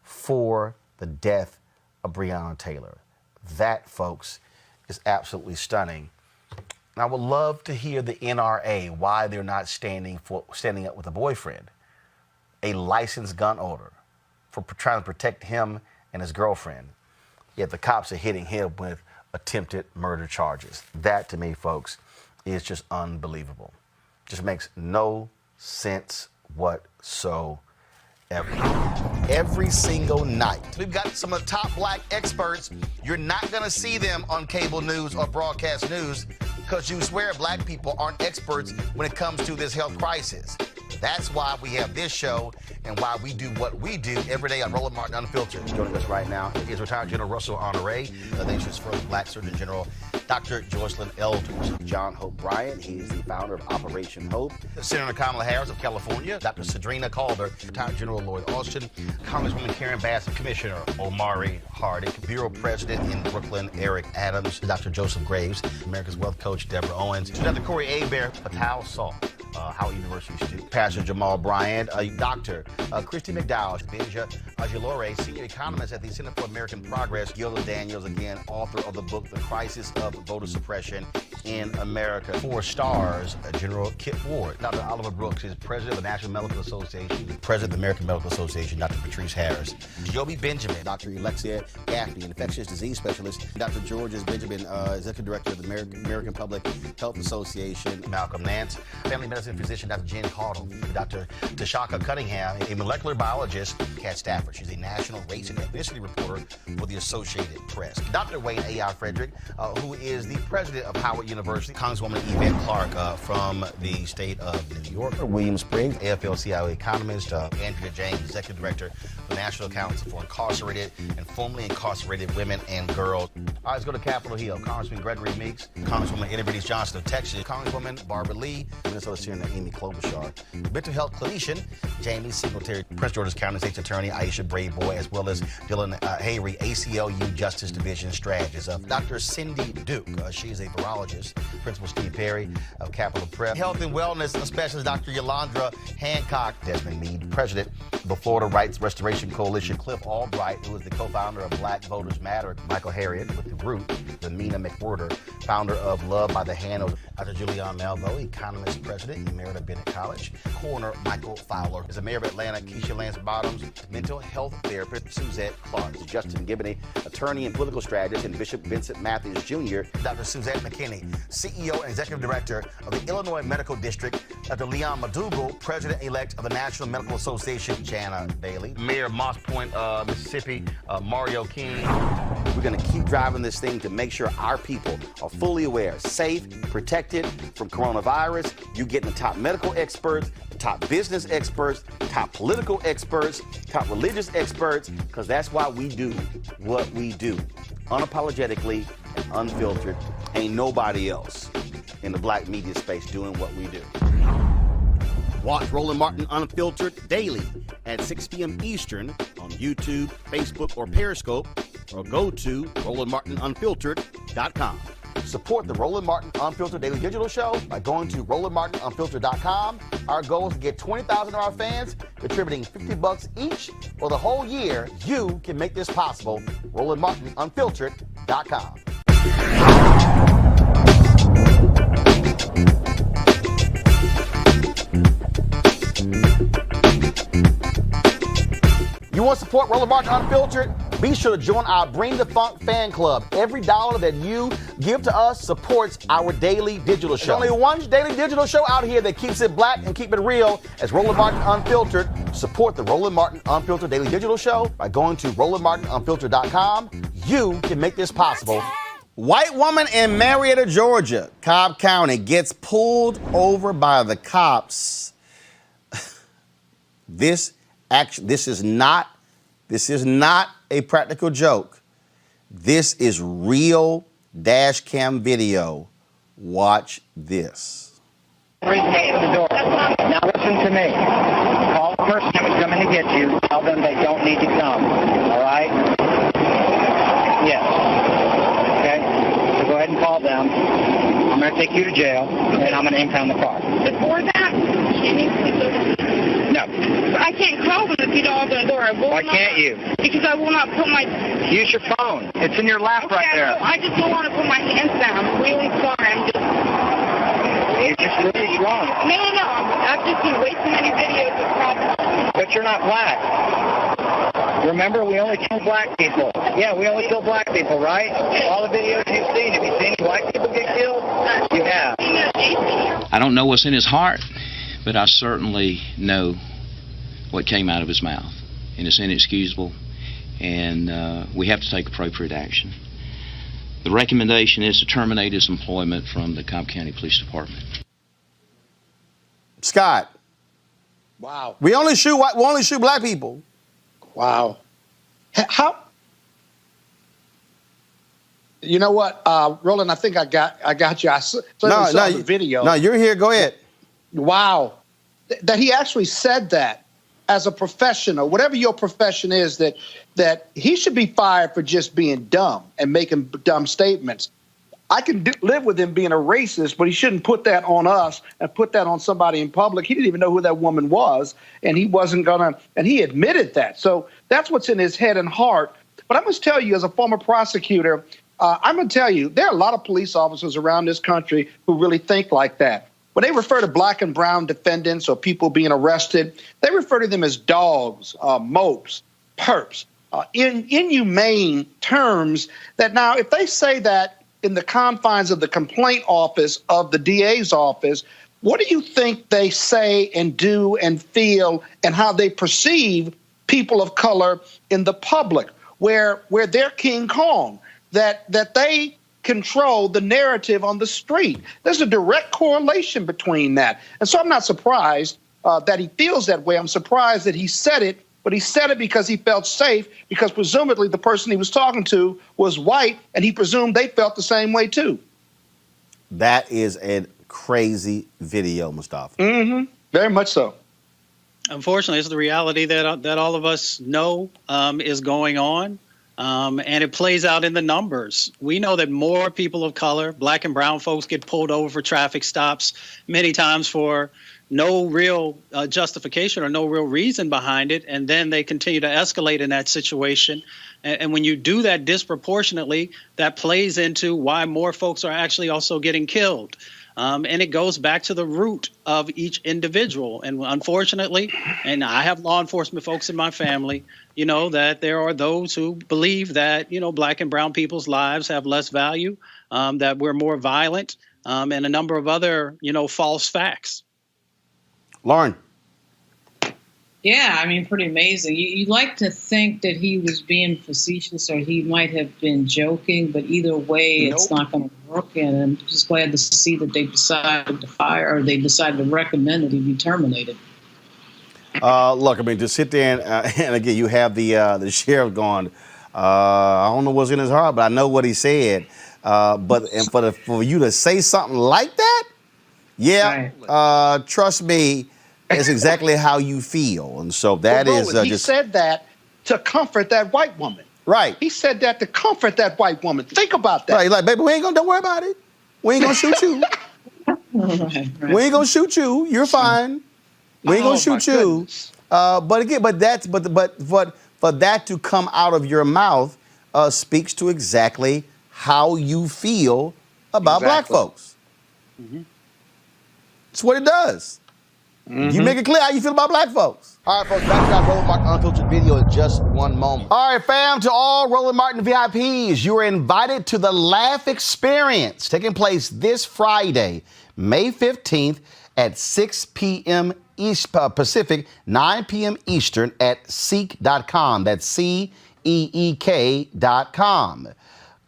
for the death of Breonna Taylor. That, folks, is absolutely stunning. And I would love to hear the NRA why they're not standing up with a boyfriend, a licensed gun owner, for trying to protect him and his girlfriend. Yet the cops are hitting him with attempted murder charges. That, to me, folks, is just unbelievable. Just makes no sense whatsoever. Every single night, we've got some of the top Black experts. You're not going to see them on cable news or broadcast news because you swear Black people aren't experts when it comes to this health crisis. That's why we have this show and why we do what we do every day on Roland Martin Unfiltered. Joining us right now is retired General Russell Honore, the nation's first Black Surgeon General, Dr. Joycelyn Elders. John Hope Bryant, he is the founder of Operation Hope. Senator Kamala Harris of California, Dr. Sadrina Calder, retired General Lloyd Austin, Congresswoman Karen Bass, Commissioner Omari Hardick, Bureau President in Brooklyn, Eric Adams, Dr. Joseph Graves, America's Wealth Coach, Deborah Owens, Dr. Corey Abear, Patal Salt, Howard University student, Pastor Jamal Bryant, Dr. Christy McDowell, Benja Ajilore, Senior Economist at the Center for American Progress, Gilda Daniels, again, author of the book, The Crisis of Voter Suppression in America. 4 stars, General Kip Ward. Dr. Oliver Brooks is President of the National Medical Association, President of the American Medical Association, Dr. Patrice Harris. Joby Benjamin, Dr. Alexia Gaffney, Infectious Disease Specialist, Dr. Georges Benjamin, Executive Director of the American Public Health Association, Malcolm Nance, Family Medicine Physician, Dr. Jen Caudle, Dr. Tashaka Cunningham, a molecular biologist, Kat Stafford. She's a national race and ethnicity reporter for the Associated Press. Dr. Wayne A.I. Frederick, who is the president of Howard University, Congresswoman Yvette Clarke from the state of New York, William Spriggs, AFL-CIO economist, Andrea James, executive director of the National Council for Incarcerated and Formerly Incarcerated Women and Girls. All right, let's go to Capitol Hill. Congressman Gregory Meeks, Congresswoman Enid Johnson of Texas, Congresswoman Barbara Lee, Minnesota Senator Amy Klobuchar, mental health clinician Jamie Singletary, Prince George's County State's Attorney Aisha Brayboy, as well as Dylan Hayrie, ACLU Justice Division strategist. Dr. Cindy Duke, she is a virologist. Principal Steve Perry of Capitol Prep. Health and wellness specialist Dr. Yolandra Hancock. Desmond Meade, president of the Florida Rights Restoration Coalition. Cliff Albright, who is the co-founder of Black Voters Matter. Michael Harriet with the group. Mina McWhorter, founder of Love by the Hand. Dr. Julianne Malvo, economist, president, Emerita Bennett College. Coroner Michael Fowler is the mayor of Atlanta. Keisha Lance Bottoms, mental health therapist. Suzette Clark, Justin Gibney, attorney and political strategist, and Bishop Vincent Matthews Jr. Dr. Suzette McKinney, CEO and executive director of the Illinois Medical District. Dr. Leon Madugal, president-elect of the National Medical Association. Jana Bailey, mayor of Moss Point, Mississippi. Mario King. We're going to keep driving this thing to make sure our people are fully aware, safe, protected from coronavirus. You're getting the top medical experts, the top business experts, top political experts, top religious experts, because that's why we do what we do. Unapologetically and unfiltered. Ain't nobody else in the black media space doing what we do. Watch Roland Martin Unfiltered daily at 6 p.m. Eastern on YouTube, Facebook, or Periscope, or go to RolandMartinUnfiltered.com. Support the Roland Martin Unfiltered Daily Digital Show by going to RolandMartinUnfiltered.com. Our goal is to get 20,000 of our fans contributing $50 each for the whole year. You can make this possible. RolandMartinUnfiltered.com. You want to support Roland Martin Unfiltered? Be sure to join our Bring the Funk fan club. Every dollar that you give to us supports our daily digital show. There's only one daily digital show out here that keeps it black and keep it real as Roland Martin Unfiltered. Support the Roland Martin Unfiltered Daily Digital Show by going to RolandMartinUnfiltered.com. You can make this possible. White woman in Marietta, Georgia, Cobb County, gets pulled over by the cops. This is not a practical joke. This is real dash cam video. Watch this. Raise the hand in the door. Now listen to me. Call the person that was coming to get you. Tell them they don't need to come. All right? Yes. Okay? So go ahead and call them. I'm going to take you to jail, and I'm going to impound the car. Before that, she needs to go to... No. I can't call them if you don't open the door. Why can't you? Because I will not put my... Use your phone. It's in your lap right there. I just don't want to put my hands down. I'm really sorry. You're just really wrong. No. I've just been way too many videos of problems. But you're not black. Remember, we only kill black people. Yeah, we only kill black people, right? All the videos you've seen, have you seen white people get killed? You have. I don't know what's in his heart, but I certainly know what came out of his mouth. And it's inexcusable, and we have to take appropriate action. The recommendation is to terminate his employment from the Cobb County Police Department. Scott. Wow. We only shoot black people. Wow. How? You know what, Roland? I think I got you. I saw the video. No, you're here. Go ahead. Wow, that he actually said that as a professional, whatever your profession is, that he should be fired for just being dumb and making dumb statements. I can live with him being a racist, but he shouldn't put that on us and put that on somebody in public. He didn't even know who that woman was, and he wasn't gonna, and he admitted that. So that's what's in his head and heart. But I must tell you, as a former prosecutor, I'm gonna tell you, there are a lot of police officers around this country who really think like that. When they refer to black and brown defendants or people being arrested, they refer to them as dogs, mopes, perps, inhumane terms that now, if they say that in the confines of the complaint office of the DA's office, what do you think they say and do and feel and how they perceive people of color in the public, where they're King Kong, that they control the narrative on the street? There's a direct correlation between that. And so I'm not surprised that he feels that way. I'm surprised that he said it, but he said it because he felt safe, because presumably the person he was talking to was white, and he presumed they felt the same way too. That is a crazy video, Mustafa. Mm-hmm. Very much so. Unfortunately, it's the reality that all of us know is going on. And it plays out in the numbers. We know that more people of color, black and brown folks, get pulled over for traffic stops, many times for no real justification or no real reason behind it. And then they continue to escalate in that situation. And when you do that disproportionately, that plays into why more folks are actually also getting killed. And it goes back to the root of each individual. And unfortunately, and I have law enforcement folks in my family, you know, that there are those who believe that, you know, black and brown people's lives have less value, that we're more violent, and a number of other, you know, false facts. Lauren. Yeah, I mean, pretty amazing. You'd like to think that he was being facetious or he might have been joking, but either way, It's not going to work. And I'm just glad to see that they decided to fire, or they decided to recommend that he be terminated. Look, I mean, to sit there and again, you have the sheriff going, I don't know what's in his heart, but I know what he said. For you to say something like that, yeah, trust me, it's exactly how you feel. And so that But is Roland, he just said that to comfort that white woman. right. He said that to comfort that white woman. Think about that. Right, like, baby, don't worry about it. We ain't gonna shoot you. We ain't gonna shoot you. You're fine. We ain't gonna shoot you. But for that to come out of your mouth speaks to exactly how you feel about black folks. That's what it does. You make it clear how you feel about black folks. All right, folks, back to that Roland Martin Unfiltered video in just one moment. All right, fam, to all Roland Martin VIPs, you are invited to the Laugh Experience taking place this Friday, May 15th at 6 p.m. Pacific, 9 p.m. Eastern at Ceek.com. That's CEEK.com.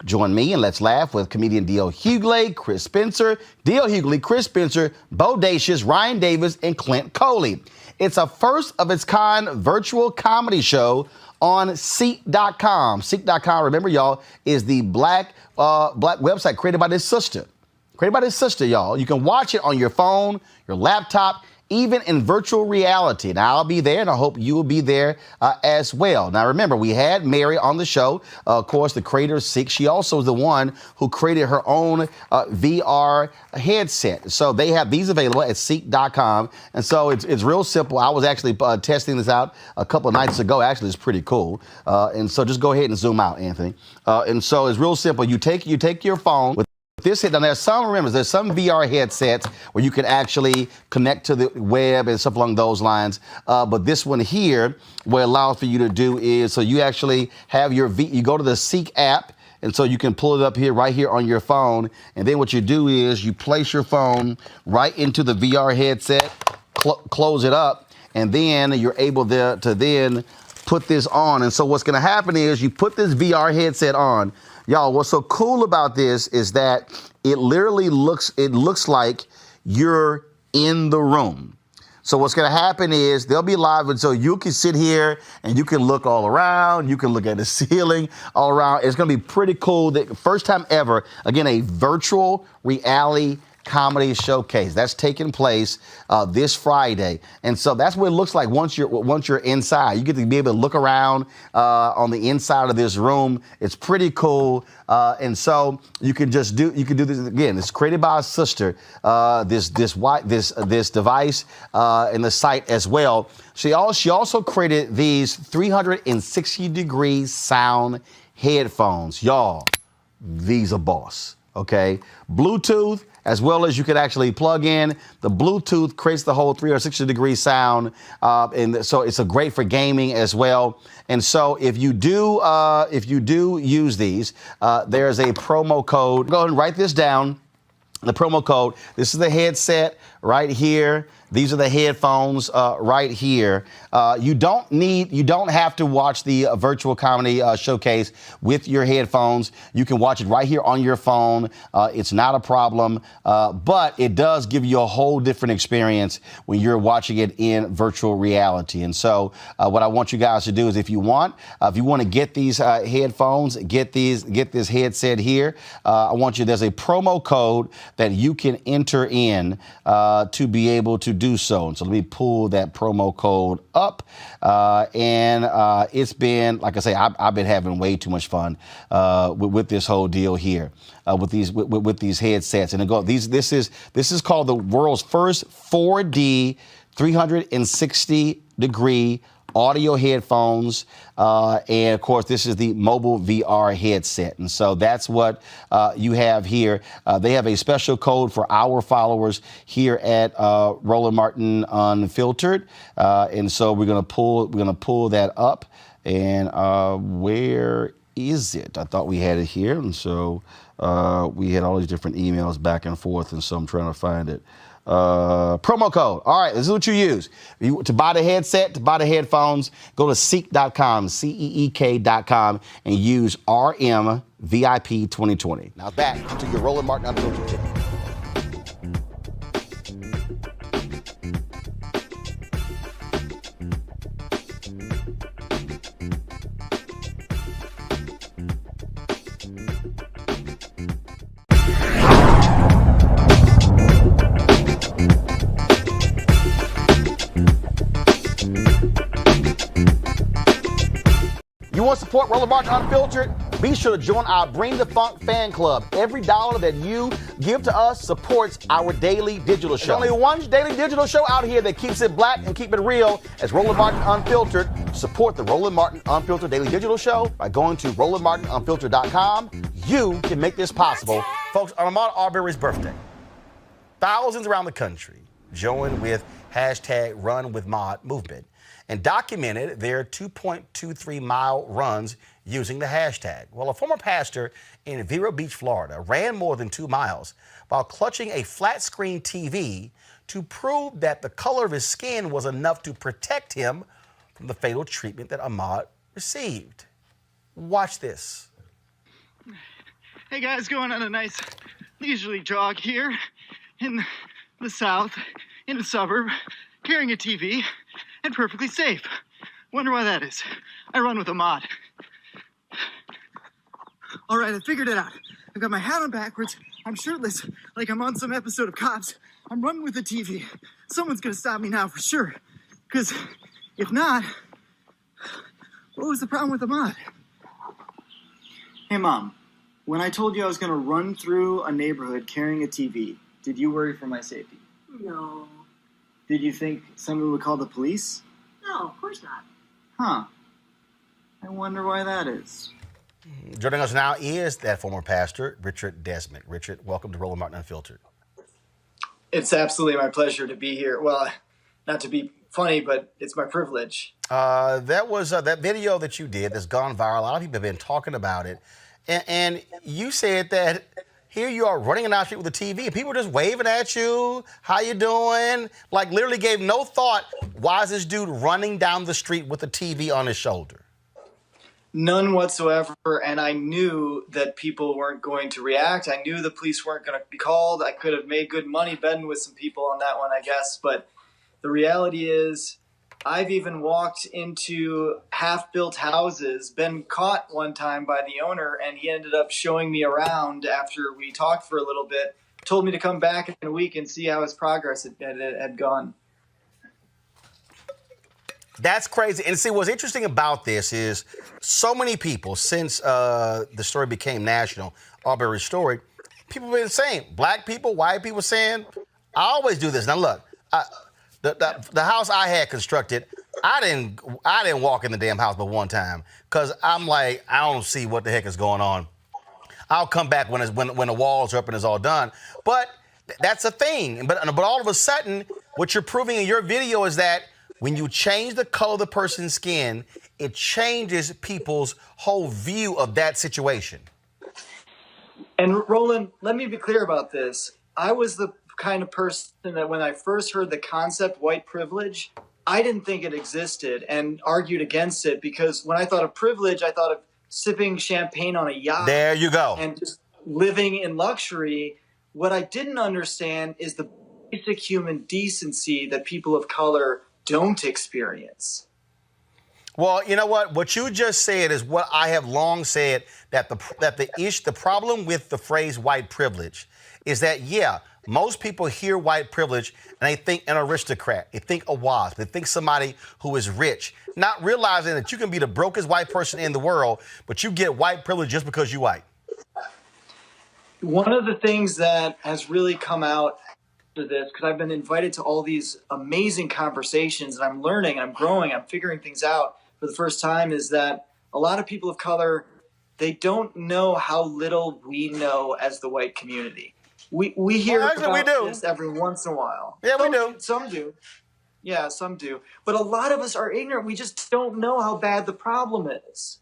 Join me and let's laugh with comedian D.L. Hughley, Chris Spencer, D.L. Hughley, Chris Spencer, Bodacious, Ryan Davis, and Clint Coley. It's a first-of-its-kind virtual comedy show on Ceek.com. Ceek.com, remember, y'all, is the black website created by this sister. Y'all. You can watch it on your phone, your laptop, even in virtual reality. Now, I'll be there, and I hope you will be there as well. Now, remember, we had Mary on the show, of course, the creator of Ceek. She also is the one who created her own VR headset. So they have these available at Ceek.com. And so it's real simple. I was actually testing this out a couple of nights ago. Actually, it's pretty cool. And so just go ahead and zoom out, Anthony. And so it's real simple. You take your phone with this head. Now, there's some VR headsets where you can actually connect to the web and stuff along those lines. But this one here, what it allows for you to do is, so you actually have you go to the Ceek app, and so you can pull it up here, right here on your phone. And then what you do is you place your phone right into the VR headset, close it up, and then you're able to then put this on. And so what's going to happen is you put this VR headset on. Y'all, what's so cool about this is that it literally looks like you're in the room. So what's going to happen is they'll be live, and so you can sit here and you can look all around. You can look at the ceiling all around. It's going to be pretty cool. The first time ever, again, a virtual reality comedy showcase that's taking place this Friday. And so that's what it looks like once you're inside. You get to be able to look around on the inside of this room. It's pretty cool. And so you can do this again. It's created by a sister, this device and the site as well. She also created these 360-degree sound headphones. Y'all, these are boss, okay? Bluetooth, as well as you could actually plug in. The Bluetooth creates the whole 360-degree sound, and so it's great for gaming as well. And so if you do use these, there's a promo code. Go ahead and write this down. The promo code. This is the headset right here. These are the headphones right here. You don't have to watch the virtual comedy showcase with your headphones. You can watch it right here on your phone. It's not a problem, but it does give you a whole different experience when you're watching it in virtual reality. And so what I want you guys to do is if you want to get these headphones, get this headset here, there's a promo code that you can enter in to be able to do so. And so let me pull that promo code up. And it's been, like I say, I've been having way too much fun with this whole deal here, with these headsets. And this is called the world's first 4D 360-degree audio headphones, and of course this is the mobile VR headset. And so that's what you have here. They have a special code for our followers here at Roland Martin Unfiltered, and so we're gonna pull that up. And where is it? I thought we had it here, and so we had all these different emails back and forth, and so I'm trying to find it. Promo code. All right, this is what you use. To buy the headset, to buy the headphones, go to Ceek.com, CEEK.com, and use RMVIP 2020. Now back to your Roland Martin Unfiltered ticket. You want to support Roland Martin Unfiltered? Be sure to join our Bring the Funk fan club. Every dollar that you give to us supports our daily digital show. There's only one daily digital show out here that keeps it black and keep it real. As Roland Martin Unfiltered. Support the Roland Martin Unfiltered daily digital show by going to RolandMartinUnfiltered.com. You can make this possible. Folks, on Ahmaud Arbery's birthday, thousands around the country joined with hashtag Run With Maud movement and documented their 2.23 mile runs using the hashtag. Well, a former pastor in Vero Beach, Florida, ran more than 2 miles while clutching a flat screen TV to prove that the color of his skin was enough to protect him from the fatal treatment that Ahmaud received. Watch this. Hey guys, going on a nice leisurely jog here in the south, in a suburb, carrying a TV, and perfectly safe. Wonder why that is. I run with Ahmaud. All right, I figured it out. I've got my hat on backwards. I'm shirtless, like I'm on some episode of Cops. I'm running with the TV. Someone's gonna stop me now for sure. Because if not, what was the problem with Ahmaud? Hey, Mom. When I told you I was gonna run through a neighborhood carrying a TV, did you worry for my safety? No. Did you think someone would call the police? No, of course not. Huh. I wonder why that is. Joining us now is that former pastor, Richard Desmond. Richard, welcome to Roland Martin Unfiltered. It's absolutely my pleasure to be here. Well, not to be funny, but it's my privilege. That was that video that you did that's gone viral. A lot of people have been talking about it. And you said that here you are running down the street with a TV. People just waving at you. How you doing? Like literally gave no thought. Why is this dude running down the street with a TV on his shoulder? None whatsoever. And I knew that people weren't going to react. I knew the police weren't going to be called. I could have made good money betting with some people on that one, I guess. But the reality is I've even walked into half-built houses, been caught one time by the owner, and he ended up showing me around after we talked for a little bit, told me to come back in a week and see how his progress had gone. That's crazy. And see, what's interesting about this is so many people, since the story became national, Arbery's story, people have been saying, black people, white people saying, I always do this. Now, look, the house I had constructed, I didn't walk in the damn house but one time because I'm like, I don't see what the heck is going on. I'll come back when the walls are up and it's all done. But that's a thing. But all of a sudden, what you're proving in your video is that when you change the color of the person's skin, it changes people's whole view of that situation. And Roland, let me be clear about this. I was the kind of person that when I first heard the concept white privilege, I didn't think it existed and argued against it because when I thought of privilege, I thought of sipping champagne on a yacht. There you go. And just living in luxury. What I didn't understand is the basic human decency that people of color don't experience. Well, you know what? What you just said is what I have long said, that the problem with the phrase white privilege is that, yeah, most people hear white privilege and they think an aristocrat, they think a WASP, they think somebody who is rich, not realizing that you can be the brokest white person in the world, but you get white privilege just because you're white. One of the things that has really come out of this, because I've been invited to all these amazing conversations and I'm learning, I'm growing, I'm figuring things out for the first time, is that a lot of people of color, they don't know how little we know as the white community. We hear about this every once in a while. Yeah, we do. Some do. Yeah, some do. But a lot of us are ignorant. We just don't know how bad the problem is.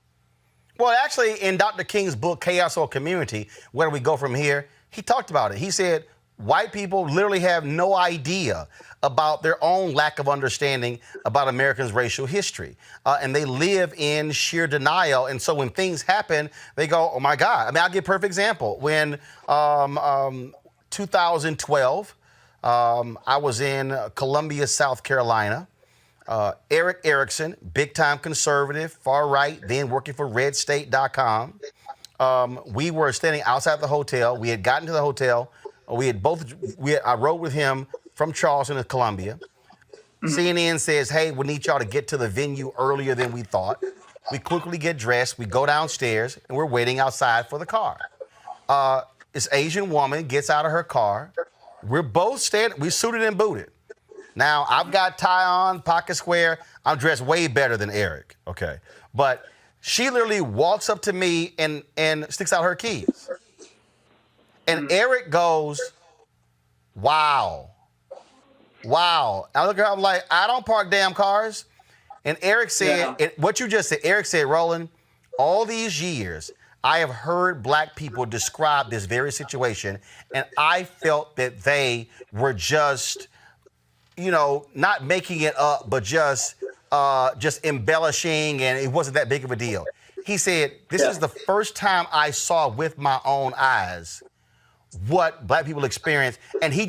Well, actually, in Dr. King's book, Chaos or Community, Where Do We Go From Here, he talked about it. He said white people literally have no idea about their own lack of understanding about Americans' racial history. And they live in sheer denial. And so when things happen, they go, oh, my God. I mean, I'll give a perfect example. When 2012, I was in Columbia, South Carolina. Eric Erickson, big-time conservative, far-right, then working for redstate.com. We were standing outside the hotel. We had gotten to the hotel. I rode with him from Charleston to Columbia. CNN says, hey, we need y'all to get to the venue earlier than we thought. We quickly get dressed. We go downstairs, and we're waiting outside for the car. This Asian woman gets out of her car. We're both standing. We suited and booted. Now, I've got tie on, pocket square. I'm dressed way better than Eric, okay? But she literally walks up to me and sticks out her keys. And Eric goes, wow. Wow. I look at her, I'm like, I don't park damn cars. And Eric said, what you just said, Eric said, Roland, all these years, I have heard black people describe this very situation, and I felt that they were just, not making it up, but just embellishing, and it wasn't that big of a deal. He said, this is the first time I saw with my own eyes what black people experience, and he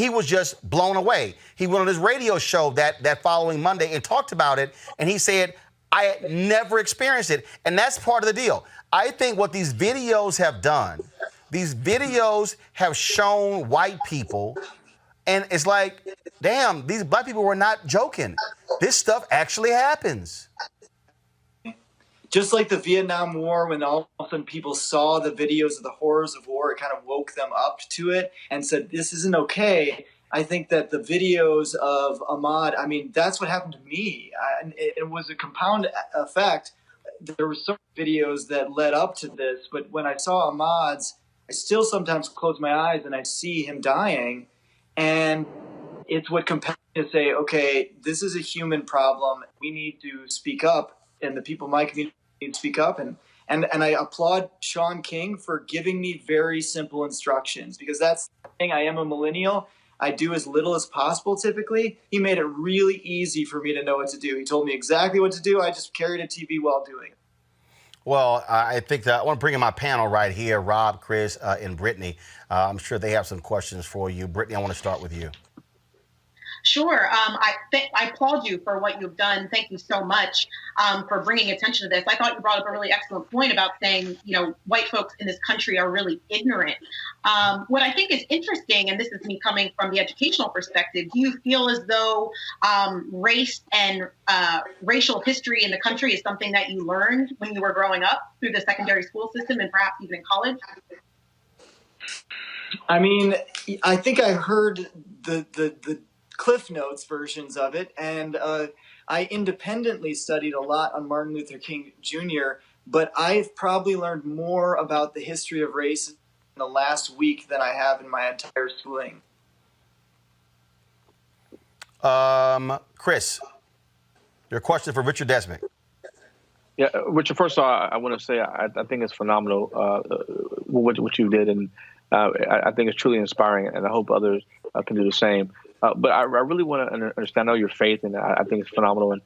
was just blown away. He went on his radio show that following Monday and talked about it, and he said, I had never experienced it, and that's part of the deal. I think what these videos have done, these videos have shown white people, and it's like, damn, these black people were not joking. This stuff actually happens. Just like the Vietnam War, when all of a sudden people saw the videos of the horrors of war, it kind of woke them up to it and said, this isn't okay. I think that the videos of Ahmaud, that's what happened to me. It was a compound effect. There were some videos that led up to this, but when I saw Ahmaud's, I still sometimes close my eyes and I see him dying. And it's what compels me to say, okay, this is a human problem. We need to speak up, and the people in my community need to speak up. And I applaud Sean King for giving me very simple instructions, because that's the thing. I am a millennial. I do as little as possible typically. He made it really easy for me to know what to do. He told me exactly what to do. I just carried a TV while doing it. Well, I think that I want to bring in my panel right here, Rob, Chris, and Brittany. I'm sure they have some questions for you. Brittany, I want to start with you. Sure. I applaud you for what you've done. Thank you so much for bringing attention to this. I thought you brought up a really excellent point about saying, white folks in this country are really ignorant. What I think is interesting, and this is me coming from the educational perspective, do you feel as though race and racial history in the country is something that you learned when you were growing up through the secondary school system and perhaps even in college? I think I heard the Cliff Notes versions of it, and I independently studied a lot on Martin Luther King Jr., but I've probably learned more about the history of race in the last week than I have in my entire schooling. Chris, your question for Richard Desmond. Yeah, Richard, first of all, I want to say I think it's phenomenal what you did, and I think it's truly inspiring, and I hope others can do the same. But I really want to understand your faith, and I think it's phenomenal. And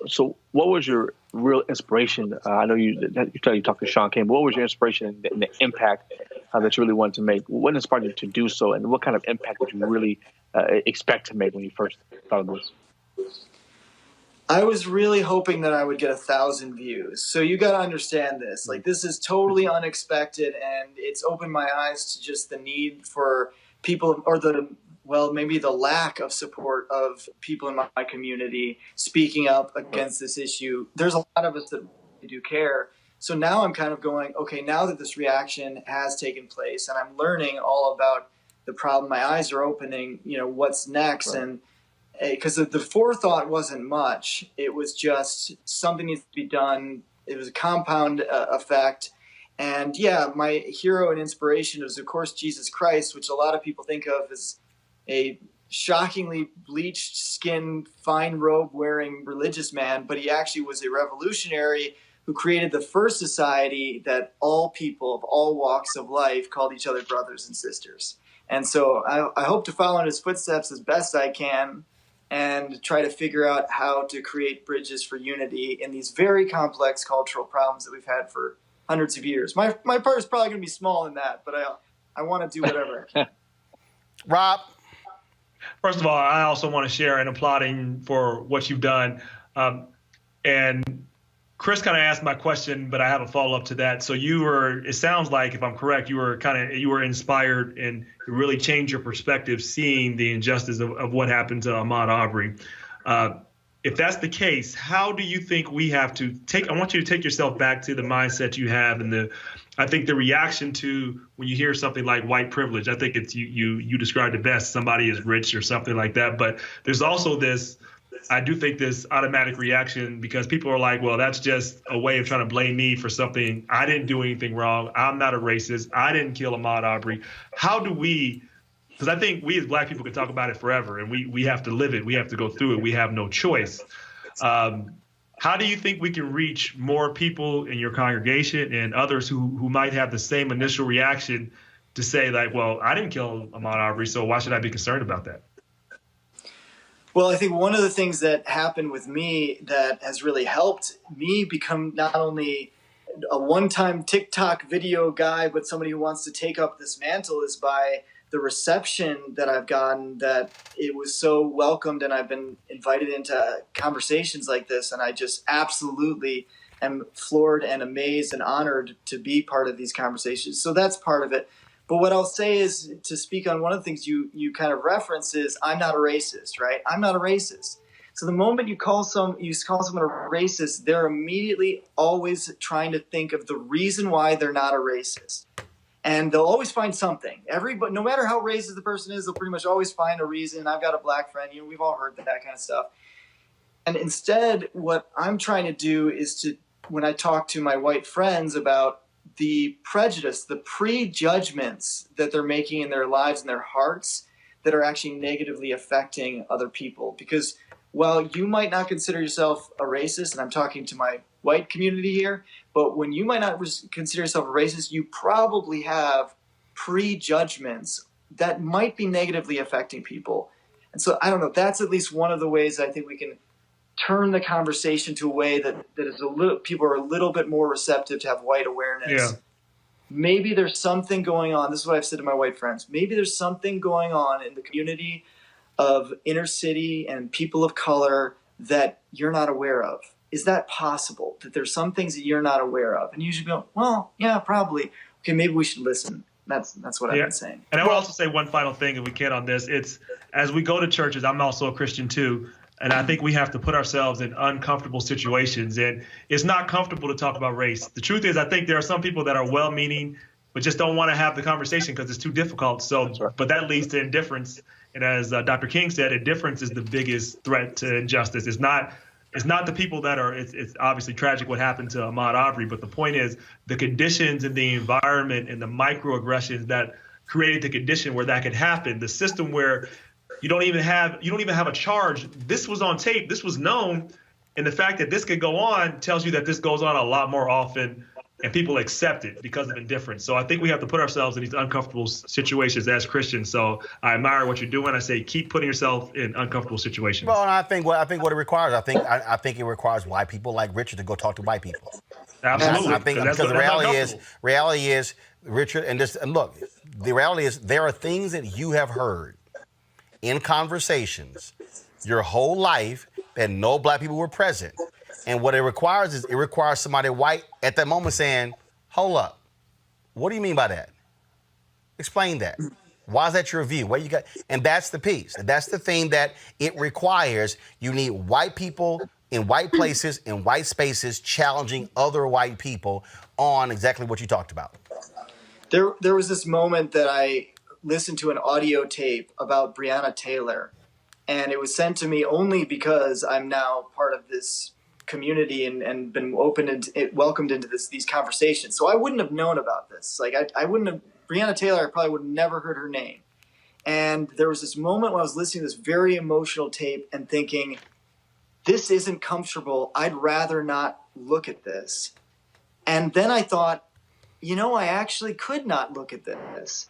so, what was your real inspiration? I know you talked to Sean King, but what was your inspiration and the impact that you really wanted to make? What inspired you to do so, and what kind of impact did you really expect to make when you first thought of this? I was really hoping that I would get 1,000 views. So you got to understand this. Like, this is totally unexpected, and it's opened my eyes to just the need for people, or maybe the lack of support of people in my community speaking up against this issue. There's a lot of us that do care. So now I'm kind of going, okay, now that this reaction has taken place and I'm learning all about the problem, my eyes are opening, what's next. Right. And because the forethought wasn't much, it was just something needs to be done. It was a compound effect. And yeah, my hero and inspiration was, of course, Jesus Christ, which a lot of people think of as a shockingly bleached skin, fine robe wearing religious man, but he actually was a revolutionary who created the first society that all people of all walks of life called each other brothers and sisters. And so I hope to follow in his footsteps as best I can and try to figure out how to create bridges for unity in these very complex cultural problems that we've had for hundreds of years. My part is probably going to be small in that, but I want to do whatever I can. Rob? First of all, I also want to share in applauding for what you've done. And Chris kind of asked my question, but I have a follow-up to that. So it sounds like, if I'm correct, you were inspired and really changed your perspective seeing the injustice of what happened to Ahmaud Arbery. if that's the case, how do you think we have to take? I want you to take yourself back to the mindset you have, and I think the reaction to when you hear something like white privilege. I think it's you described it best. Somebody is rich or something like that. But there's also this. I do think this automatic reaction because people are like, well, that's just a way of trying to blame me for something. I didn't do anything wrong. I'm not a racist. I didn't kill Ahmaud Arbery. How do we? Because I think we as Black people can talk about it forever, and we have to live it. We have to go through it. We have no choice. How do you think we can reach more people in your congregation and others who might have the same initial reaction to say, like, well, I didn't kill Ahmaud Arbery, so why should I be concerned about that? Well, I think one of the things that happened with me that has really helped me become not only a one-time TikTok video guy, but somebody who wants to take up this mantle is by the reception that I've gotten, that it was so welcomed, and I've been invited into conversations like this, and I just absolutely am floored and amazed and honored to be part of these conversations. So that's part of it. But what I'll say is, to speak on one of the things you kind of reference is, I'm not a racist, right? I'm not a racist. So the moment you call someone a racist, they're immediately always trying to think of the reason why they're not a racist. And they'll always find something. Everybody, no matter how racist the person is, they'll pretty much always find a reason. I've got a Black friend. We've all heard that kind of stuff. And instead, what I'm trying to do is when I talk to my white friends about the prejudice, the prejudgments that they're making in their lives and their hearts that are actually negatively affecting other people. Because while you might not consider yourself a racist, and I'm talking to my white community here, but when you might not consider yourself a racist, you probably have prejudgments that might be negatively affecting people. And so, I don't know, that's at least one of the ways I think we can turn the conversation to a way that is people are a little bit more receptive to have white awareness. Yeah. Maybe there's something going on. This is what I've said to my white friends. Maybe there's something going on in the community of inner city and people of color that you're not aware of. Is that possible? That there's some things that you're not aware of? And you should go, well, yeah, probably. Okay, maybe we should listen. That's what I've been saying. And I would also say one final thing, if we can, on this. It's, as we go to churches, I'm also a Christian too, and I think we have to put ourselves in uncomfortable situations. And it's not comfortable to talk about race. The truth is, I think there are some people that are well-meaning, but just don't want to have the conversation because it's too difficult. So, but that leads to indifference. And as Dr. King said, indifference is the biggest threat to injustice. It's not the people that are, it's obviously tragic what happened to Ahmaud Arbery, but the point is the conditions and the environment and the microaggressions that created the condition where that could happen, the system where you don't even have a charge. This was on tape. This was known. And the fact that this could go on tells you that this goes on a lot more often and people accept it because of indifference. So I think we have to put ourselves in these uncomfortable situations as Christians. So I admire what you're doing. I say keep putting yourself in uncomfortable situations. Well, and I think what it requires, I think it requires white people like Richard to go talk to white people. Absolutely. I think because the reality is, Richard, and look, the reality is there are things that you have heard in conversations your whole life that no Black people were present. And what it requires is somebody white at that moment saying, hold up, what do you mean by that? Explain that. Why is that your view? What you got? And that's the piece. That's the thing that it requires. You need white people in white places, in white spaces, challenging other white people on exactly what you talked about. There was this moment that I listened to an audio tape about Breonna Taylor, and it was sent to me only because I'm now part of this community and been opened and welcomed into these conversations. So I wouldn't have known about this. Like I wouldn't have, Breonna Taylor, I probably would have never heard her name. And there was this moment when I was listening to this very emotional tape and thinking, this isn't comfortable. I'd rather not look at this. And then I thought, I actually could not look at this.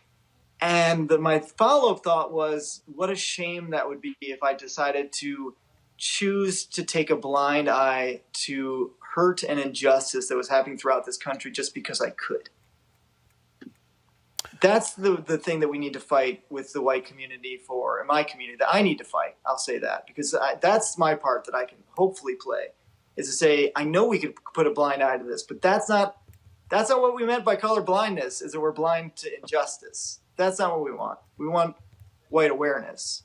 And my follow-up thought was, what a shame that would be if I decided to choose to take a blind eye to hurt and injustice that was happening throughout this country just because I could. That's the thing that we need to fight with the white community for, and my community, that I need to fight. I'll say that, because that's my part that I can hopefully play, is to say, I know we could put a blind eye to this, but that's not what we meant by color blindness, is that we're blind to injustice. That's not what we want. We want white awareness.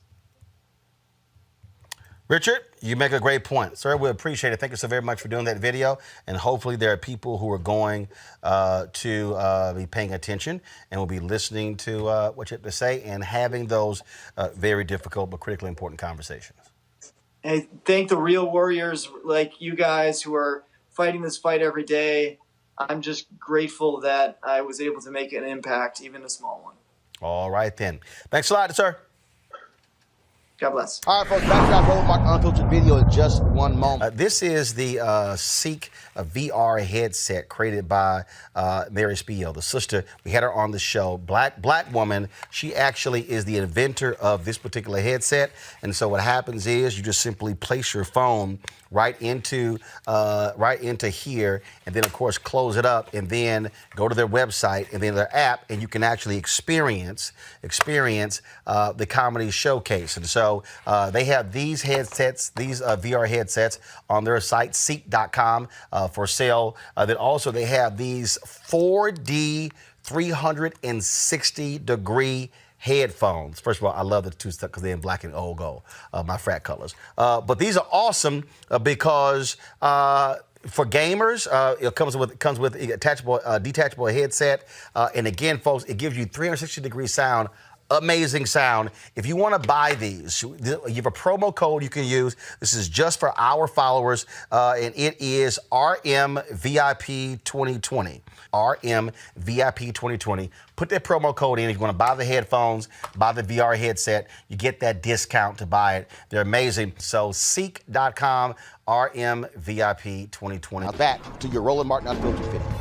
Richard, you make a great point. Sir, we appreciate it. Thank you so very much for doing that video. And hopefully there are people who are going to be paying attention and will be listening to what you have to say and having those very difficult but critically important conversations. I thank the real warriors like you guys who are fighting this fight every day. I'm just grateful that I was able to make an impact, even a small one. All right, then. Thanks a lot, sir. God bless. All right, folks, back to our Roland Martin Unfiltered video in just one moment. This is the Ceek VR headset created by Mary Spiel, the sister. We had her on the show. Black woman. She actually is the inventor of this particular headset. And so what happens is you just simply place your phone right into here, and then of course close it up, and then go to their website and then their app, and you can actually experience the comedy showcase. And so they have these headsets, these VR headsets, on their site Ceek.com for sale. Then also they have these 4D 360-degree headphones. First of all, I love the two stuff because they're in black and gold, my frat colors. But these are awesome because for gamers, it comes with detachable headset, and again, folks, it gives you 360-degree sound. Amazing sound. If you want to buy these, you have a promo code you can use. This is just for our followers, and it is RMVIP2020. RMVIP2020. Put that promo code in if you want to buy the headphones, buy the VR headset. You get that discount to buy it. They're amazing. So Ceek.com, RMVIP2020. Now back to your Roland Martin Unfiltered video.